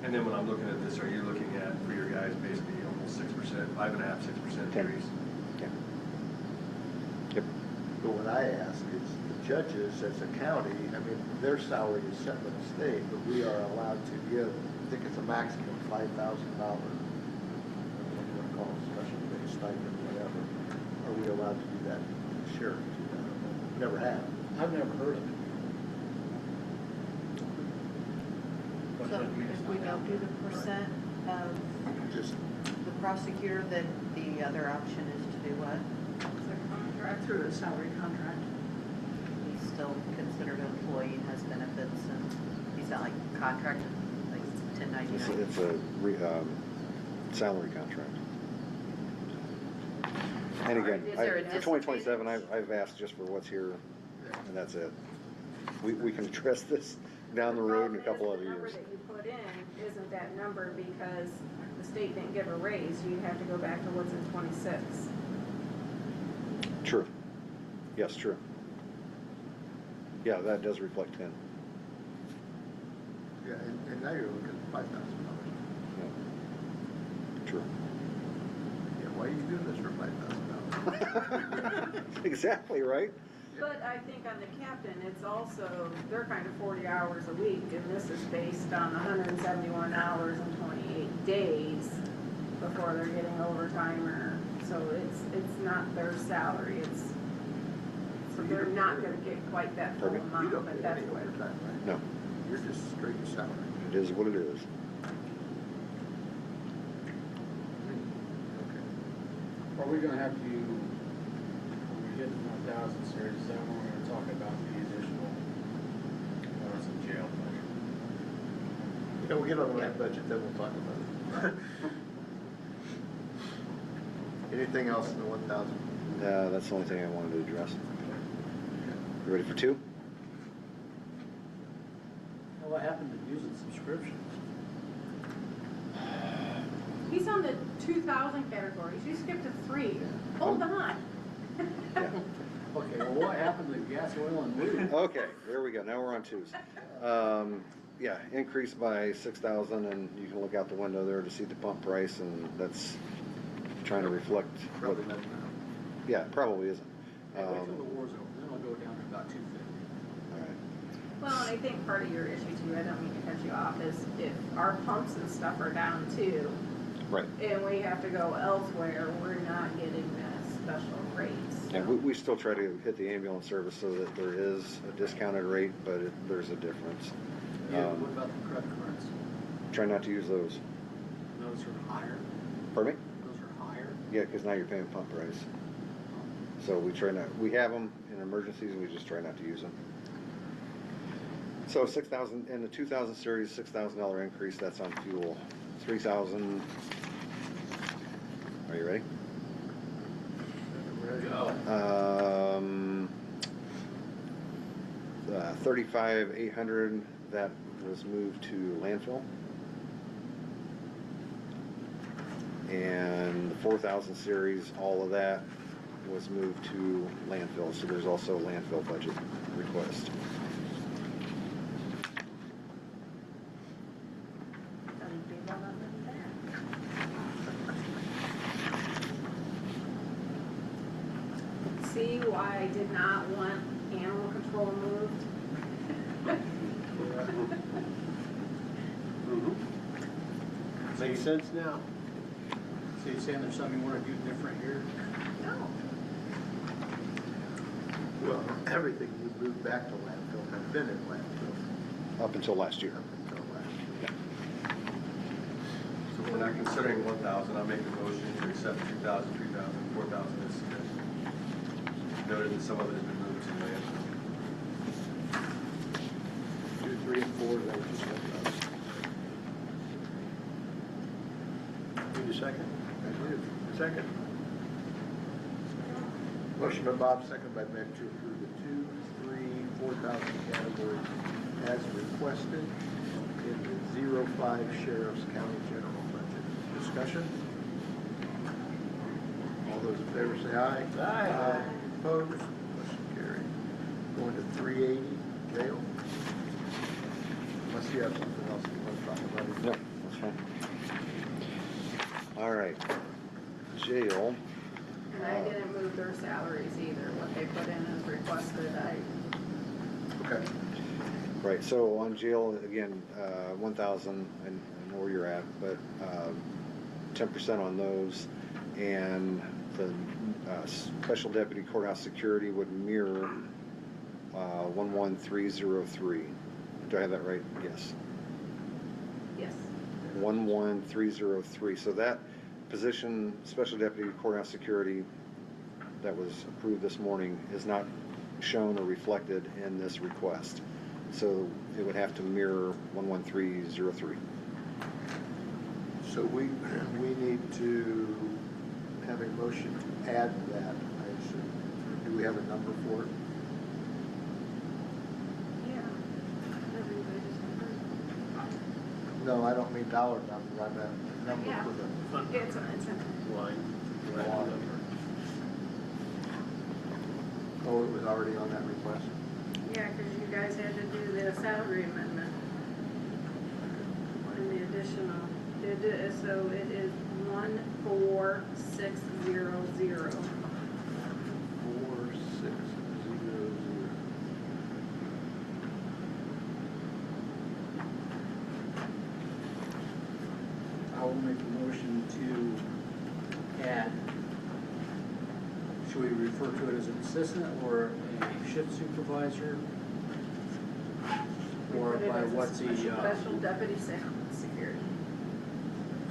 And then when I'm looking at this, are you looking at, for your guys, basically almost 6%, 5.5%, 6% increase? Yeah. Yep. But what I ask is the judges as a county, I mean, their salary is set by the state, but we are allowed to give, I think it's a maximum of $5,000. What do you want to call it, special pay, stipend, whatever. Are we allowed to do that? Sure. Never have. I've never heard of it. So if we don't do the percent of Just, the prosecutor, then the other option is to do what? It's a contract. Through a salary contract. He's still considered an employee and has benefits, and he's not like contracted, like It's 1099. a salary contract. And again, Is there a for 2027, I've asked just for what's here, and that's it. We can address this down the road in a couple other The number years. that you put in isn't that number because the state didn't give a raise. You'd have to go back to what's in 26. True. Yes, true. Yeah, that does reflect 10. yeah, and now you're looking at $5,000. True. Yeah, why are you doing this for $5,000? Exactly, right? But I think on the captain, it's also, they're kind of 40 hours a week, and this is based on 171 hours and 28 days before they're getting overtime or, so it's not their salary, it's, so they're not gonna get quite that full Pardon me? You amount, don't but get that's any what. overtime, right? No, You're just straight salary. it is what it is. Are we gonna have to, when we get to 1,000 series, is that when we're gonna talk about the additional, some jail budget? Yeah, we'll get on that budget, then we'll talk about it. Anything else in the 1,000? That's the only thing I wanted to address. You ready for 2? Now, what happened to using subscriptions? He's on the 2,000 categories, you skipped to 3, hold on. Okay, well, what happened to gas, oil, and lube? Okay, there we go. Now we're on 2s. Yeah, increased by 6,000, and you can look out the window there to see the pump price, and that's trying to reflect what. Probably not now. Yeah, it probably isn't. Hey, wait till the war's over, then it'll go down to about 250. All right. Well, and I think part of your issue too, I don't mean to cut you off, is if our pumps and stuff are down too, Right. and we have to go elsewhere, we're not getting that special rates. And we still try to hit the ambulance service so that there is a discounted rate, but there's a difference. Yeah, what about the credit cards? Try not to use those. Those are higher? Pardon me? Those are higher? Yeah, because now you're paying pump price. So we have them in emergencies, we just try not to use them. So 6,000, in the 2000 series, $6,000 increase, that's on fuel. 3,000, are you ready? Go. $35,800 that was moved to landfill. And the 4,000 series, all of that was moved to landfill, so there's also a landfill budget request. See why I did not want animal control moved? Makes sense now. So you're saying there's something you want to do different here? No. Well, everything you moved back to landfill has been in landfill Up until last year. until last year. So we're not considering 1,000, I'll make a motion to accept 2,000, 3,000, 4,000 as noted that some of it has been moved to landfill. 2, 3, and 4, that was just like that. Need a second? I do. Second. Motion by Bob, second by Mick to approve the 2, 3, 4,000 categories as requested in the 05 Sheriff's County General Budget. Discussion? All those in favor say aye. Aye. Opposed? Motion carried. Going to 380, jail. Unless you have something else you want to talk about. No, that's fine. All right, jail. And I didn't move their salaries either, what they put in as requested, Okay. Right, so on jail, again, 1,000, I know where you're at, but 10% on those, and the special deputy courthouse security would mirror 11303. Do I have that right? Yes. yes. 11303. So that position, special deputy courthouse security, that was approved this morning, is not shown or reflected in this request. So it would have to mirror 11303. So we need to have a motion to add that, I assume. Do we have a number for it? Yeah. No, I don't mean dollar number, I meant number Yeah. for the It's a line. Oh, it was already on that request? yeah, because you guys had to do the salary amendment. And the additional, so it is 14600. 4600. I will make a motion to add, should we refer to it as an assistant or a shift supervisor? Or Put it by as a what the Special deputy security.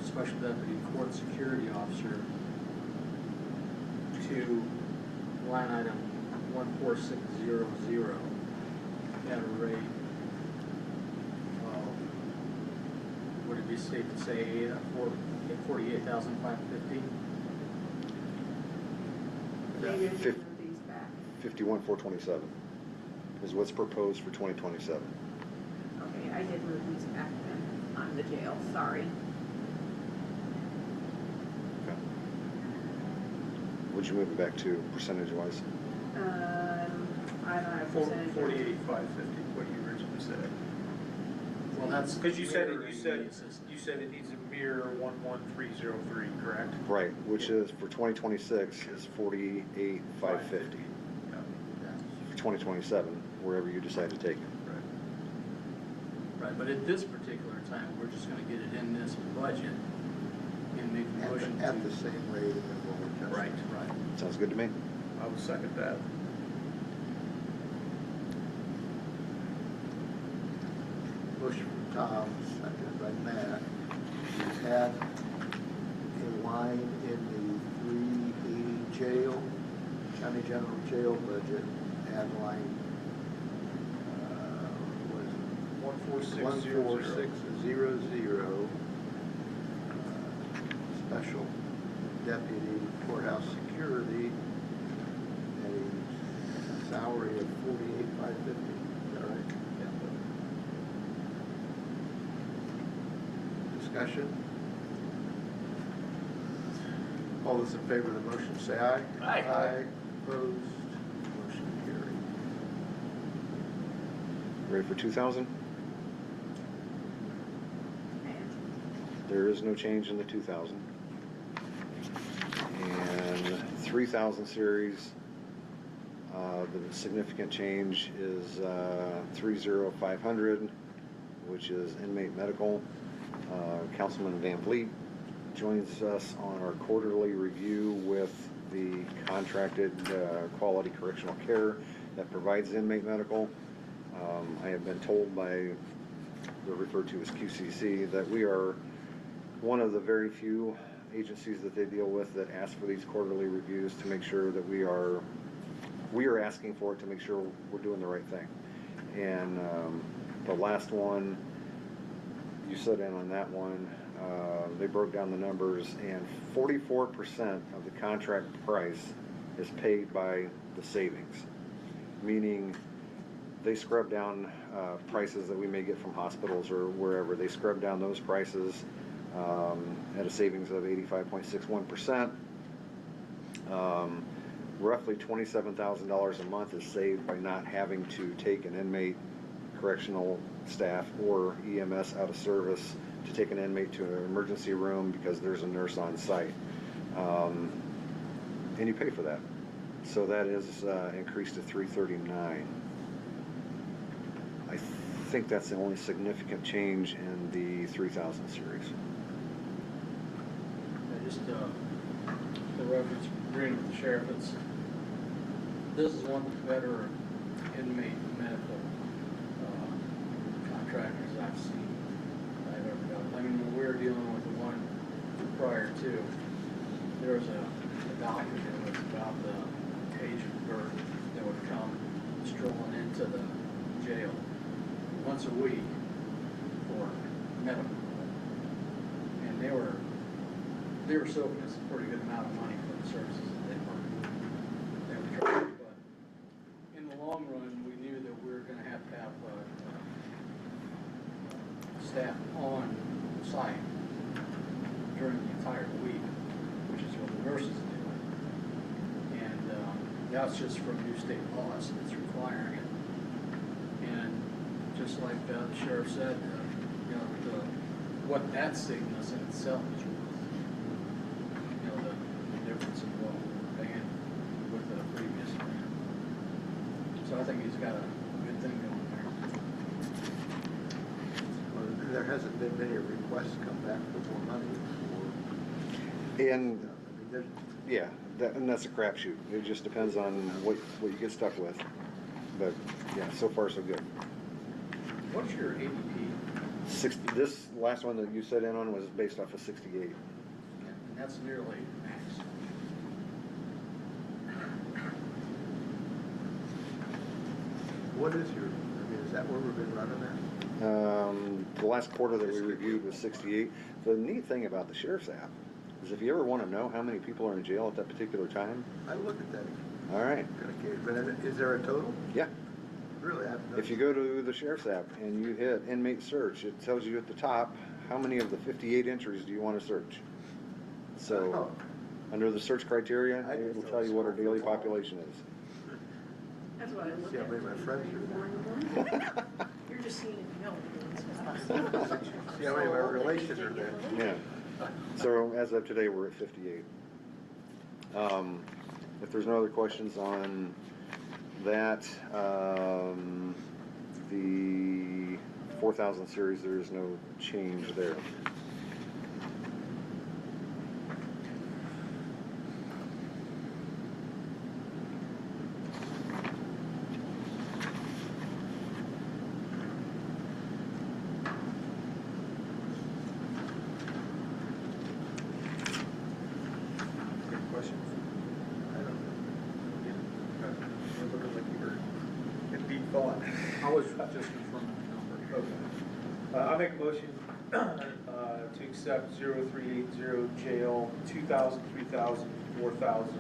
special deputy court security officer to line item 14600 at a rate of, would it be safe to say 48,550? Maybe I should move these back. 51,427 is what's proposed for 2027. Okay, I did move these back then on the jail, sorry. Okay. Would you move it back to percentage-wise? I don't have percentage. 48,550, what you originally said. Well, that's Because you said mirroring the assistant. it needs to mirror 11303, correct? Right, which is for 2026 is 48,550. For 2027, wherever you decide to take it. Right, but at this particular time, we're just gonna get it in this budget and make the motion At the to. same rate, and then we'll adjust. Right. Sounds good to me. I would second that. Motion from Tom, seconded by Matt, to add a line in the 380 jail, county general jail budget, add line, what is it? 14600, special deputy courthouse security, at a salary of 48,550. Is right? Discussion? All those in favor of the motion say aye. Aye. Aye. Opposed? Motion carried. Ready for 2,000? There is no change in the 2,000. And 3,000 series, the significant change is 30500, which is inmate medical. Councilman Van Vliet joins us on our quarterly review with the contracted quality correctional care that provides inmate medical. I have been told by, they're referred to as QCC, that we are one of the very few agencies that they deal with that ask for these quarterly reviews to make sure that we are asking for it to make sure we're doing the right thing. And the last one, you sat in on that one, they broke down the numbers, and 44% of the contract price is paid by the savings, meaning they scrub down prices that we may get from hospitals or wherever. They scrub down those prices at a savings of 85.61%. Roughly $27,000 a month is saved by not having to take an inmate, correctional staff, or EMS out of service to take an inmate to an emergency room because there's a nurse on site. And you pay for that. So that is increased to $339. I think that's the only significant change in the 3,000 series. Just the reference, agreeing with the sheriff, this is one of the better inmate medical contractors I've seen, I've ever done. I mean, when we were dealing with the one prior to, there was a doctor that was about the age of birth that would come strolling into the jail once a week for medical. And they were soaking us a pretty good amount of money for the services that they were trying. But in the long run, we knew that we were going to have staff on site during the entire week, which is what the nurses do. And that's just from new state laws that's requiring it. And just like the sheriff said, what that saving us in itself is worth. The difference in what we were paying with the previous plan. So I think he's got a good thing going there. Well, there hasn't been many requests come back for more money. And yeah, and that's a crapshoot. It just depends on what you get stuck with. But yeah, so far so good. What's your ADP? 60. This last one that you set in on was based off of 68. And that's nearly max. What is your, is that where we've been running at? The last quarter that we reviewed was 68. The neat thing about the sheriff's app is if you ever want to know how many people are in jail at that particular time. I look at that. All right. Okay, but is there a total? Yeah. Really? If you go to the sheriff's app and you hit inmate search, it tells you at the top how many of the 58 entries do you want to search. So under the search criteria, it will tell you what our daily population is. That's what I look See how at. many of my friends are You're just seeing it, See how many of my relations are there. Yeah. So as of today, we're at 58. If there's no other questions on that, the 4,000 series, there is no change there. I was just confirming the number. Okay. I make a motion to accept 0380 jail, 2,000, 3,000, 4,000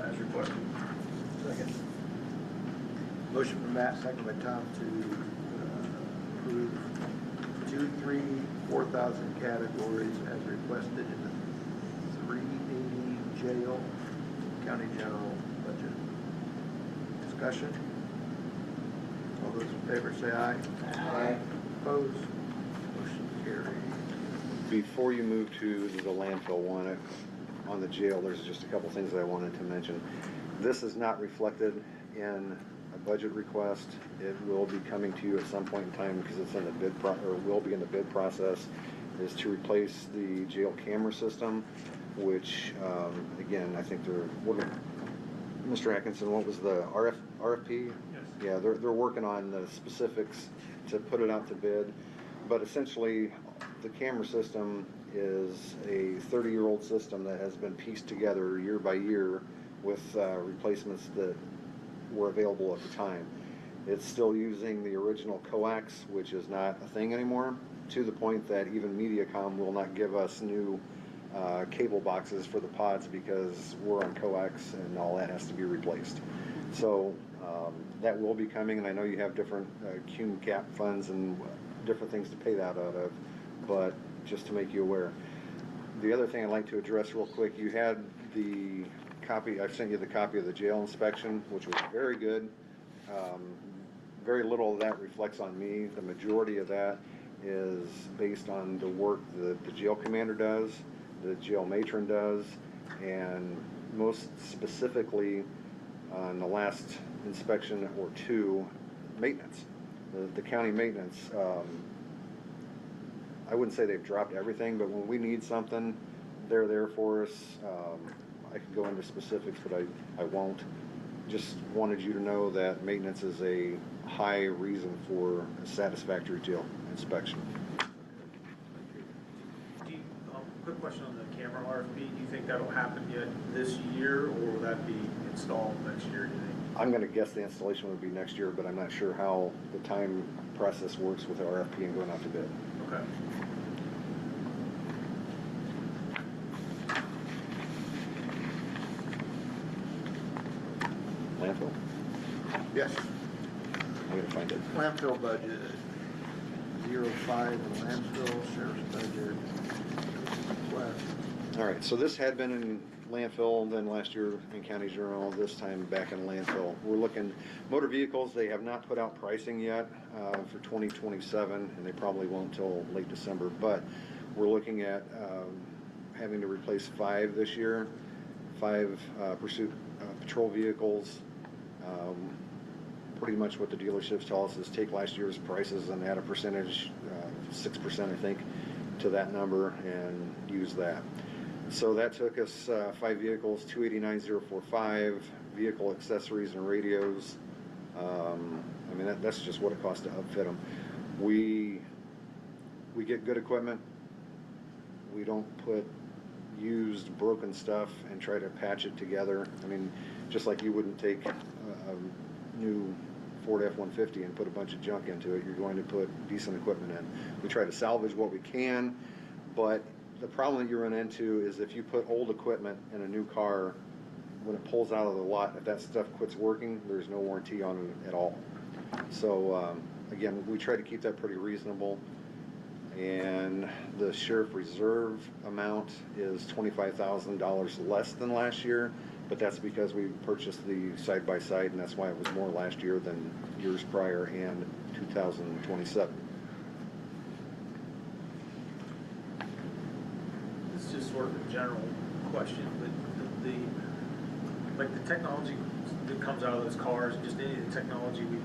as requested. Second. Motion from Matt, second by Tom to approve 2, 3, 4,000 categories as requested in the 380 jail county general budget. Discussion? All those in favor say aye. Aye. Opposed? Motion carried. Before you move to the landfill one, on the jail, there's just a couple things that I wanted to mention. This is not reflected in a budget request. It will be coming to you at some point in time because it's in the bid will be in the bid process, is to replace the jail camera system, which, again, I think Mr. Atkinson, what was the RFP? Yes. Yeah, they're working on the specifics to put it out to bid, but essentially the camera system is a 30-year-old system that has been pieced together year by year with replacements that were available at the time. It's still using the original coax, which is not a thing anymore, to the point that even Mediacom will not give us new cable boxes for the pods because we're on coax and all that has to be replaced. So that will be coming, and I know you have different cum cap funds and different things to pay that out of, but just to make you aware. The other thing I'd like to address real quick, you had the copy, I've sent you the copy of the jail inspection, which was very good. Very little of that reflects on me. The majority of that is based on the work that the jail commander does, the jail matron does, and most specifically on the last inspection or two, maintenance. The county maintenance, I wouldn't say they've dropped everything, but when we need something, they're there for us. I could go into specifics, but I won't. Just wanted you to know that maintenance is a high reason for a satisfactory jail inspection. Quick question on the camera RFP. Do you think that'll happen yet this year, or will that be installed next year, do you think? I'm going to guess the installation would be next year, but I'm not sure how the time process works with the RFP and going out to bid. Okay. Landfill? Yes. I'm going to find it. Landfill budget, 05 in landfill, sheriff's budget, request. All right, so this had been in landfill, then last year in county journal, this time back in landfill. We're looking, motor vehicles, they have not put out pricing yet for 2027, and they probably won't till late December, but we're looking at having to replace 5 this year, 5 pursuit patrol vehicles. Pretty much what the dealerships tell us is take last year's prices and add a percentage, 6% I think, to that number and use that. So that took us 5 vehicles, $289,045, vehicle accessories and radios. I mean, that's just what it costs to outfit them. We get good equipment. We don't put used, broken stuff and try to patch it together. I mean, just like you wouldn't take a new Ford F-150 and put a bunch of junk into it, you're going to put decent equipment in. We try to salvage what we can, but the problem that you run into is if you put old equipment in a new car, when it pulls out of the lot, if that stuff quits working, there's no warranty on it at all. So again, we try to keep that pretty reasonable. And the sheriff reserve amount is $25,000 less than last year, but that's because we purchased the side-by-side, and that's why it was more last year than years prior and 2027. This is just sort of a general question, but the technology that comes out of those cars, just any of the technology we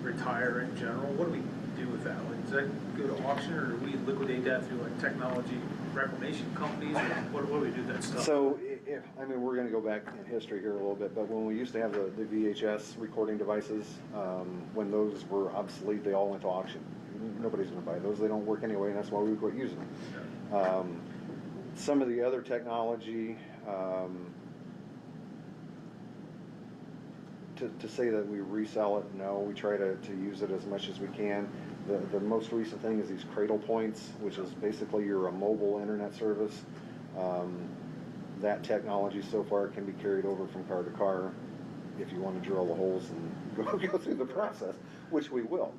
retire in general, what do we do with that? Like, does that go to auction, or do we liquidate that through like technology reclamation companies, or what do we do with that stuff? So, I mean, we're going to go back in history here a little bit, but when we used to have the VHS recording devices, when those were obsolete, they all went to auction. Nobody's going to buy those. They don't work anyway, and that's why we quit using them. Some of the other technology, to say that we resell it, no, we try to use it as much as we can. The most recent thing is these Cradle Points, which is basically a mobile internet service. That technology so far can be carried over from car to car if you want to drill the holes and go through the process, which we will.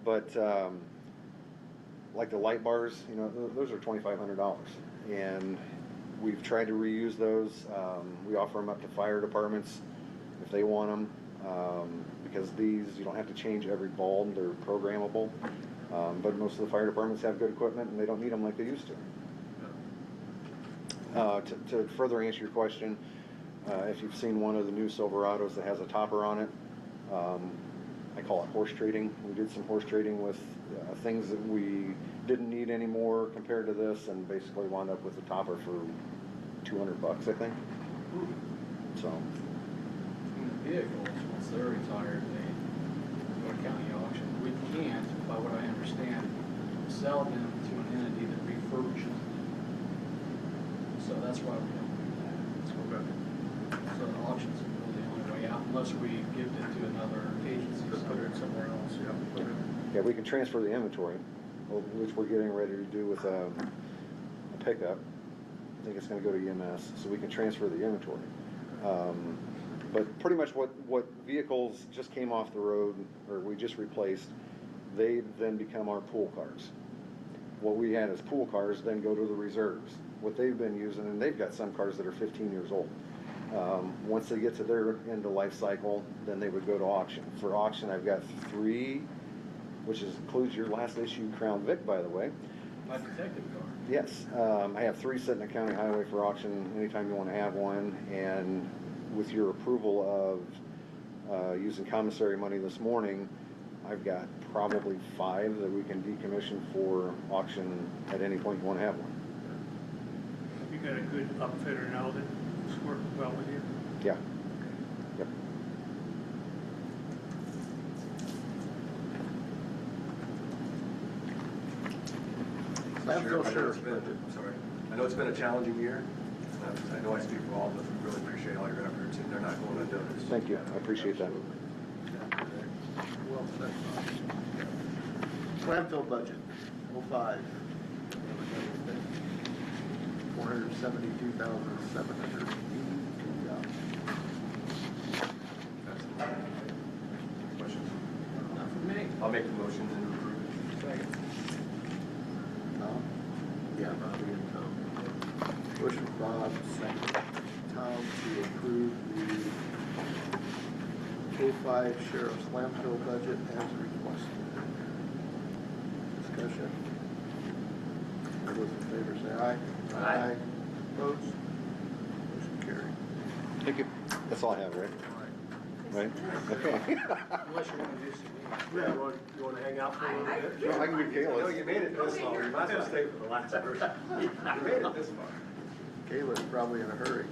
But, like the light bars, you know, those are $2,500. And we've tried to reuse those. We offer them up to fire departments if they want them. Because these, you don't have to change every bulb, they're programmable. But most of the fire departments have good equipment and they don't need them like they used to. To further answer your question, if you've seen one of the new Silverados that has a topper on it, I call it horse trading. We did some horse trading with things that we didn't need anymore compared to this, and basically wound up with a topper for $200, I think. So. In the vehicles, once they're retired, they go to county auction. We can't, by what I understand, sell them to an entity that refurbishes them. So that's why we don't do that. So the auction's really the only way out, unless we give it to another agency. Just put it somewhere else, yeah. Yeah, we can transfer the inventory, which we're getting ready to do with a pickup. I think it's going to go to EMS, so we can transfer the inventory. But pretty much what vehicles just came off the road, or we just replaced, they then become our pool cars. What we had as pool cars then go to the reserves. What they've been using, and they've got some cars that are 15 years old. Once they get to their end of life cycle, then they would go to auction. For auction, I've got 3, which includes your last issue Crown Vic, by the way. My detective car. Yes, I have 3 sitting at County Highway for auction anytime you want to have one, and with your approval of using commissary money this morning, I've got probably 5 that we can decommission for auction at any point you want to have one. You got a good upfitter now that's working well with you? Yeah. Yep. I know it's been a challenging year. I know I speak for all of us. We really appreciate all your efforts, and they're not going unnoticed. Thank you. I appreciate that. Well said. Landfill budget, 05. $472,782. Questions? Not for me. I'll make the motion and approve it. Second. Tom? Yeah, Bobby and Tom. Motion Bob, second Tom to approve the 05 Sheriff's landfill budget as requested. Discussion? All those in favor say aye. Aye. Opposed? Motion carried. Thank you. That's all I have, right? Right? Okay. Unless you're going to do some. Yeah, you want to hang out for a little bit? No, I can be I know Kayla's. you made it this far. You might as well stay for the last version. You made it this far. Kayla's probably in a hurry.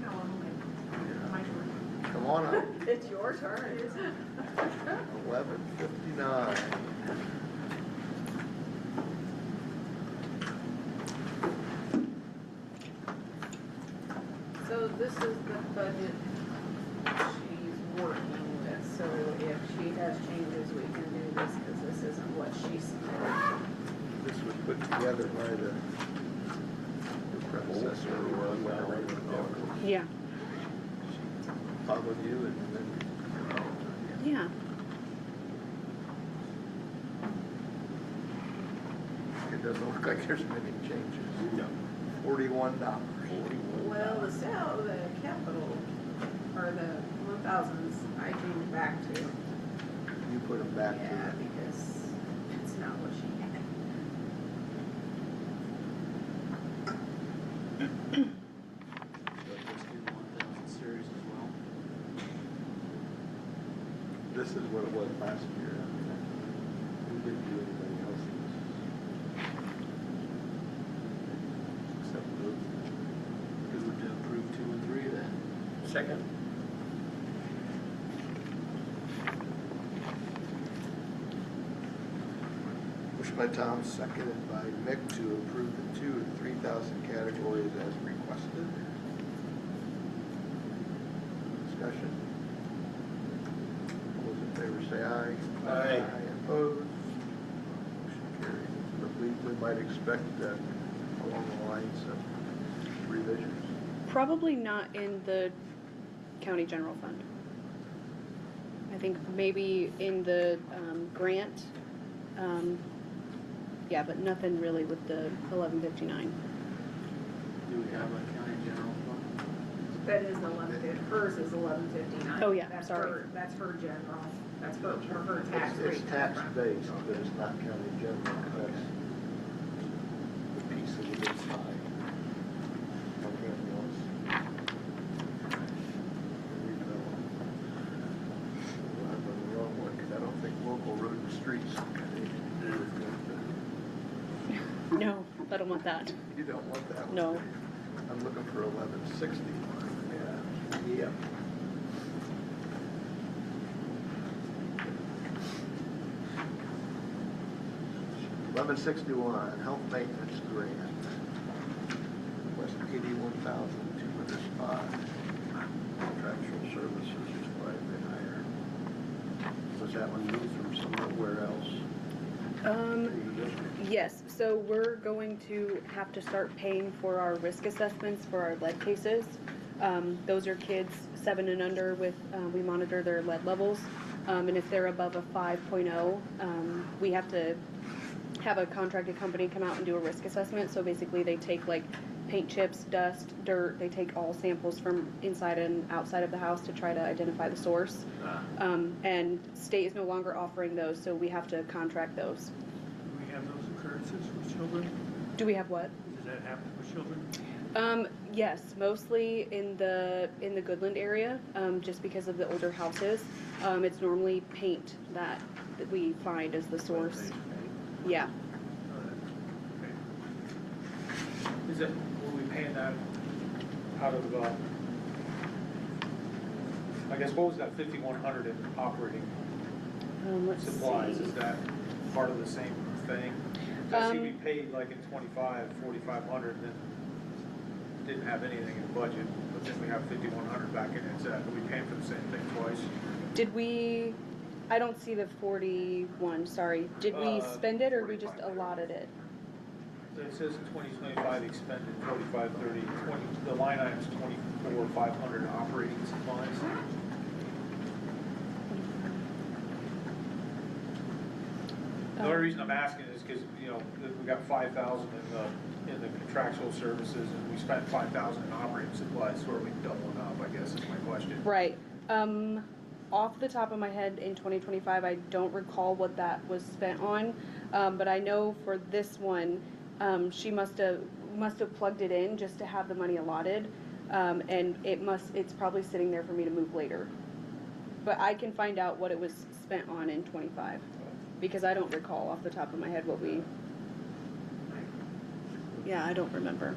No, I'm my turn. Come on up. It's your turn. 11:59. So this is the budget she's working with, so if she has changes, we can do this, because this isn't what she submitted. This was put together by the predecessor or whatever. Yeah. Talk with you and then. Yeah. It doesn't look like there's many changes. No. $41. Well, the capital, or the 1,000s, I changed back to. You put them back to. Yeah, because it's not what she had. So let's do 1,000 series as well. This is what it was last year. We didn't do anything else. Except those. Move to approve 2 and 3 then. Second. Motion by Tom, seconded by Mick to approve the 2,000 and 3,000 categories as requested. Discussion. All those in favor say aye. Aye. Opposed? Motion carries. But we might expect along the lines of revisions. Probably not in the county general fund. I think maybe in the grant, yeah, but nothing really with the 1159. Do we have a county general fund? That is 1150, hers is 1159. Oh, yeah, That's sorry. her, that's her general, that's her, where her tax rate. It's tax based, but it's not county general, that's the piece of the big pie. Okay, else. I'm on the wrong one, because I don't think local road and streets have anything to do with it. No, I don't want that. You don't want that one? No. I'm looking for 1160. Yeah. Yep. $1161, health maintenance grant. Request 81,205. Contractual services is quite a bit higher. Was that one moved from somewhere else? Yes, so we're going to have to start paying for our risk assessments for our lead cases. Those are kids 7 and under with, we monitor their lead levels. And if they're above a 5.0, we have to have a contracted company come out and do a risk assessment. So basically they take like paint chips, dust, dirt, they take all samples from inside and outside of the house to try to identify the source. And state is no longer offering those, so we have to contract those. Do we have those occurrences with children? Do we have what? Does that happen with children? Yes, mostly in the Goodland area, just because of the older houses. It's normally paint that we find as the source. Yeah. Is it, will we paying that out of, I guess, what was that 5,100 in operating Let's supplies? see. Is that part of the same thing? 'Cause I see we paid like in 25, 4,500, and then didn't have anything in the budget, but then we have 5,100 back in it. Are we paying for the same thing twice? Did we, I don't see the 41, sorry. Did we spend it or we just allotted it? So it says in 2025 expended 4530, 20, the line item's 24,500 operating supplies. The only reason I'm asking is because, you know, we got 5,000 in the contractual services and we spent 5,000 in operating supplies, so are we doubling up, I guess is my question. Right. Off the top of my head, in 2025, I don't recall what that was spent on, but I know for this one, she must have plugged it in just to have the money allotted, and it's probably sitting there for me to move later. But I can find out what it was spent on in 25, because I don't recall off the top of my head what we. Yeah, I don't remember.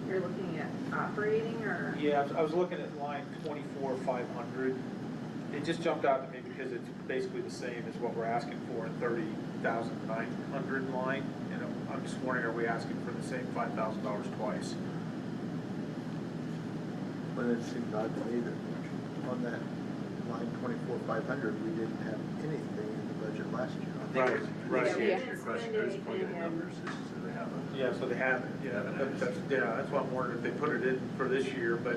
You're looking at operating or? Yeah, I was looking at line 24,500. It just jumped out to me because it's basically the same as what we're asking for in 30,900 line. And I'm just wondering, are we asking for the same $5,000 twice? But it seemed odd to me that on that line 24,500, we didn't have anything in the budget last year. Right, right. Yeah. Your question is pointing at numbers, do they have them? Yeah, so they haven't. Yeah, that's why I'm wondering if they put it in for this year, but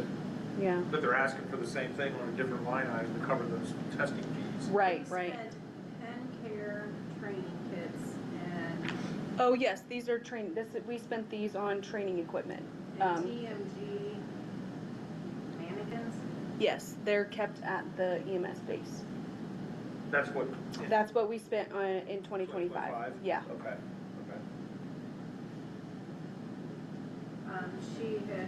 Yeah. they're asking for the same thing on a different line item to cover those testing fees. Right, We right. spent pen care training kits and Oh, yes, these are we spent these on training equipment. TMG mannequins. Yes, they're kept at the EMS base. That's what. That's what we spent on in 2025. Yeah. Okay, okay. She had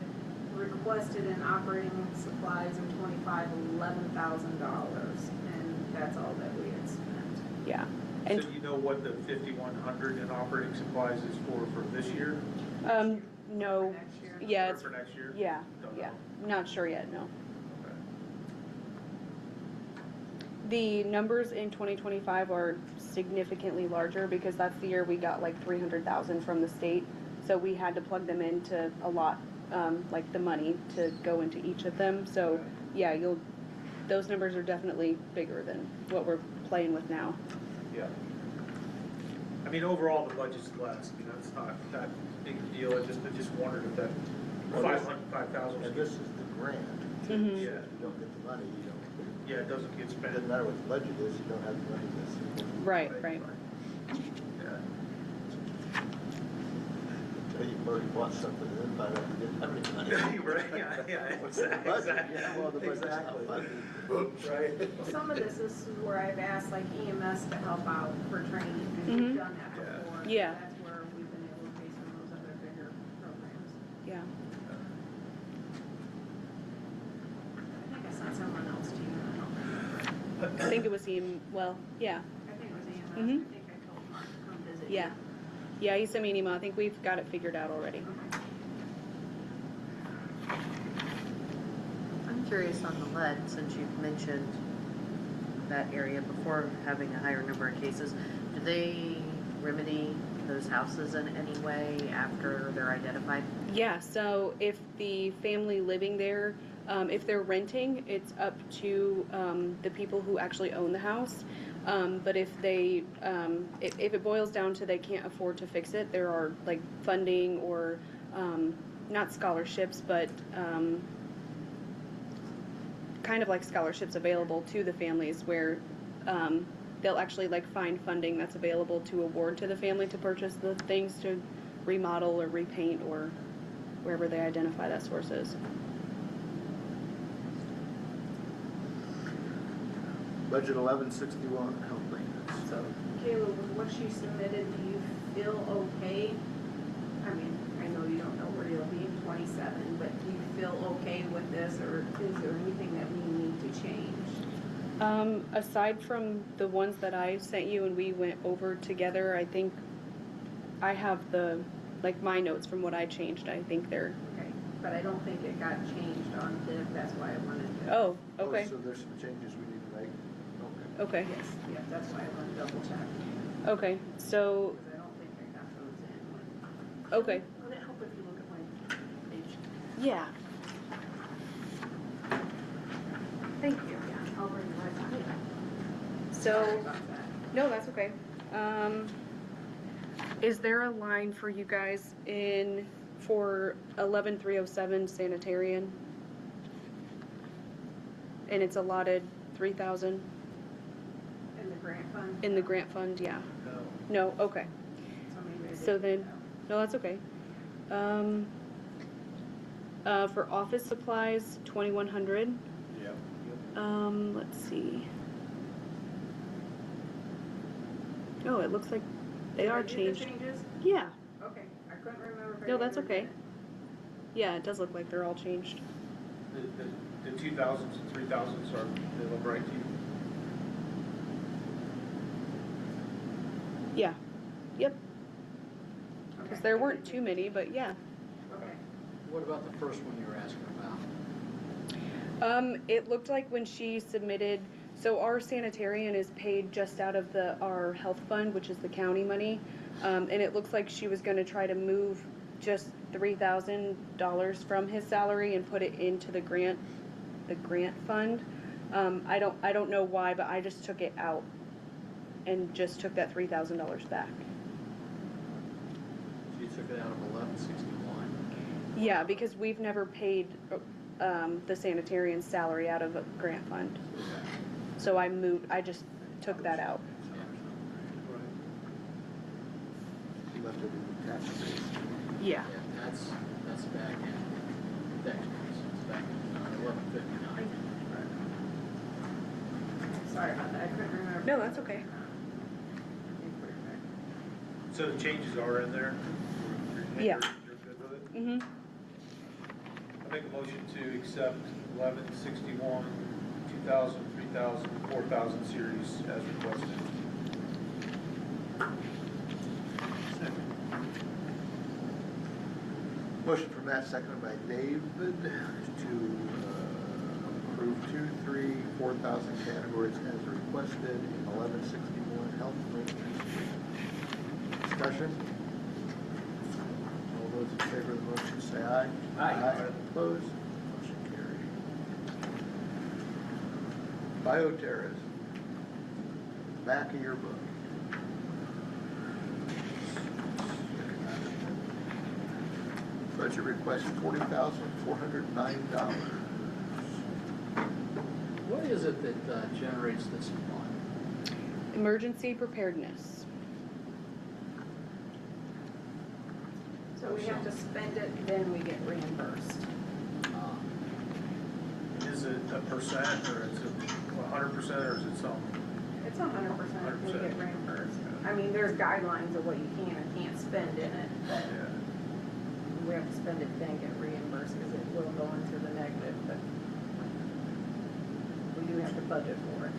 requested in operating supplies in 25, $11,000, and that's all that we had spent. Yeah. So you know what the 5,100 in operating supplies is for this year? No. Next year. Yeah, Or it's, for next year? yeah, Don't yeah. know. Not sure yet, no. Okay. The numbers in 2025 are significantly larger because that's the year we got like 300,000 from the state. So we had to plug them into a lot, like the money to go into each of them. So yeah, those numbers are definitely bigger than what we're playing with now. Yeah. I mean, overall, the budget's less. I mean, that's not, that big deal, I just wondered if that Well, this- 5,000. And this is the grant. Mhm. Yeah. If you don't get the money, you don't. Yeah, it doesn't get It spent. doesn't matter what the budget is, you don't have the money this year. Right, right. Yeah. So you've already bought something and then find out you didn't have any money. Right, yeah, What's in the budget? exactly. Yeah, well, the budget's not Exactly. funded. Oops. Right. Some of this is where I've asked like EMS to help out for training, and Mhm. we've done that before. Yeah. That's where we've been able to pay some of those other bigger programs. Yeah. I think I sent someone else to you, I don't remember. I think it was well, yeah. I think it was EMS, Mhm. I think I told Mark to come visit. Yeah. Yeah, he sent me an email. I think we've got it figured out already. I'm curious on the lead, since you've mentioned that area before having a higher number of cases. Do they remedy those houses in any way after they're identified? Yeah, so if the family living there, if they're renting, it's up to the people who actually own the house. But if they, if it boils down to they can't afford to fix it, there are like funding or not scholarships, but kind of like scholarships available to the families where they'll actually like find funding that's available to award to the family to purchase the things to remodel or repaint or wherever they identify that source is. Budget 1161, health maintenance. So Kayla, with what she submitted, do you feel okay? I mean, I know you don't know where you'll be in 27, but do you feel okay with this, or is there anything that we need to change? Aside from the ones that I sent you and we went over together, I think I have like my notes from what I changed. I think they're. Okay, but I don't think it got changed on DIV, that's why I wanted to. Oh, okay. So there's some changes we need to make? Okay. Yes, yeah, that's why I wanted to double check. Okay, so, Because I don't think I got those in. okay. Would it help if you look at my page? Yeah. Thank you. Yeah, I'll bring it right back. So, Sorry about that. no, that's okay. Is there a line for you guys in for 11307 sanitarian? And it's allotted 3,000 In the grant fund? in the grant fund, yeah. No. No, okay. So maybe I So didn't then, know. no, that's okay. For office supplies, 2,100. Yep. Let's see. Oh, it looks like they Did I are do the changed. changes? Yeah. Okay, I couldn't remember if I No, did that's or okay. didn't. Yeah, it does look like they're all changed. The 2,000s and 3,000s are, they look right to you? Yeah. Yep. Because Okay. there weren't too many, but yeah. Okay. What about the first one you were asking about? It looked like when she submitted, so our sanitarian is paid just out of our health fund, which is the county money. And it looks like she was gonna try to move just $3,000 from his salary and put it into the grant fund. I don't know why, but I just took it out and just took that $3,000 back. So you took it out of 1161. Yeah, because we've never paid the sanitarian's salary out of a grant fund. So I just took that out. You left it in the tax base. Yeah. That's back in, tax base, it's back in 1159. Sorry about that, I couldn't remember. No, that's okay. So the changes are in there? Yeah. You're good with it? Mm-hmm. I make a motion to accept 1161, 2,000, 3,000, 4,000 series as requested. Motion from Matt, seconded by David, to approve 2, 3, 4,000 categories as requested in 1161 health maintenance. Discussion? All those in favor of the motion say aye. Aye. Opposed? Motion carried. Bioterrorism. Back of your book. budget request $40,409. What is it that generates this fund? Emergency preparedness. So we have to spend it, then we get reimbursed. Is it a percent, or is it 100%, or is it some? It's 100%, we get reimbursed. I mean, there's guidelines of what you can and can't spend in it, but we have to spend it, then get reimbursed, because it will go into the negative, but we do have to budget for it.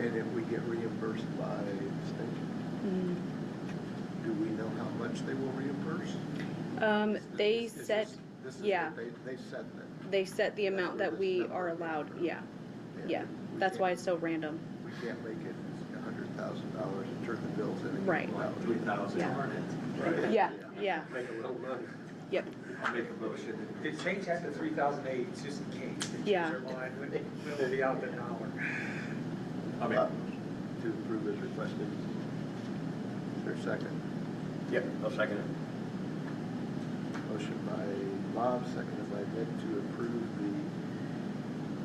And if we get reimbursed by extension, do we know how much they will reimburse? They set, This is yeah. what they set that. They set the amount that we are allowed, yeah. Yeah, that's why it's so random. We can't make it $100,000 and turn the bills in. and Right. go out. 3,000. Yeah. Right. Yeah, yeah. Make a little money. Yep. I'll make a motion. Did change that to 3,008, just in case. They Yeah. change their mind, we'll be out the dollar. I mean, To approve as requested. Is there a second? yep, I'll second it. Motion by Bob, seconded by Nick to approve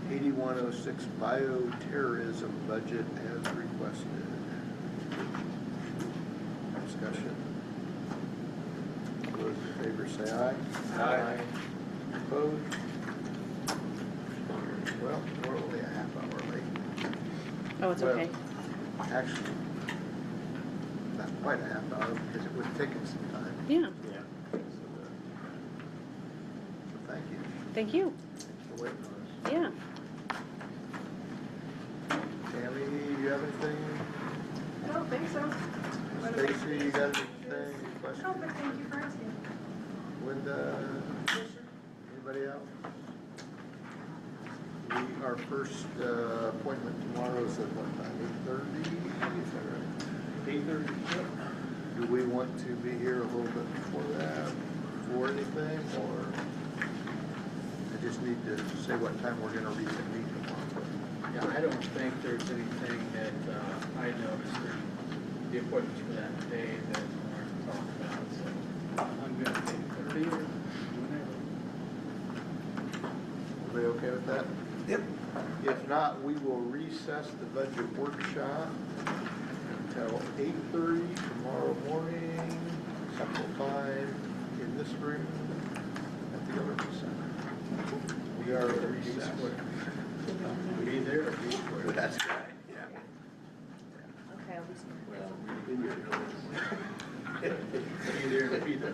the 8106 bioterrorism budget as requested. Discussion. Those in favor say aye. Aye. Opposed? Well, we're only a half hour late. Oh, it's Well, okay. Actually, not quite a half hour because it would have taken some time. Yeah, So thank you. thank you. Thanks for waiting on us. Yeah. Tammy, you have anything? I don't think so. Stacy, you got anything? Any questions? No, but thank you for asking. Linda? Anybody else? Our first appointment tomorrow is at what time, 8:30? Is that right? 8:30. Do we want to be here a little bit before that, for anything, or I just need to say what time we're gonna reconvene tomorrow? Yeah, I don't think there's anything that I noticed in the appointments for that day that weren't talked about, so I'm good at 8:30 or whenever. Everybody okay with that? Yep. If not, we will recess the budget workshop until 8:30 tomorrow morning, Central Time, in this room at the Government Center. We are recessed. Be there or be square? That's right, yeah. Okay, I'll be square. Well, we've been here. Be there to be the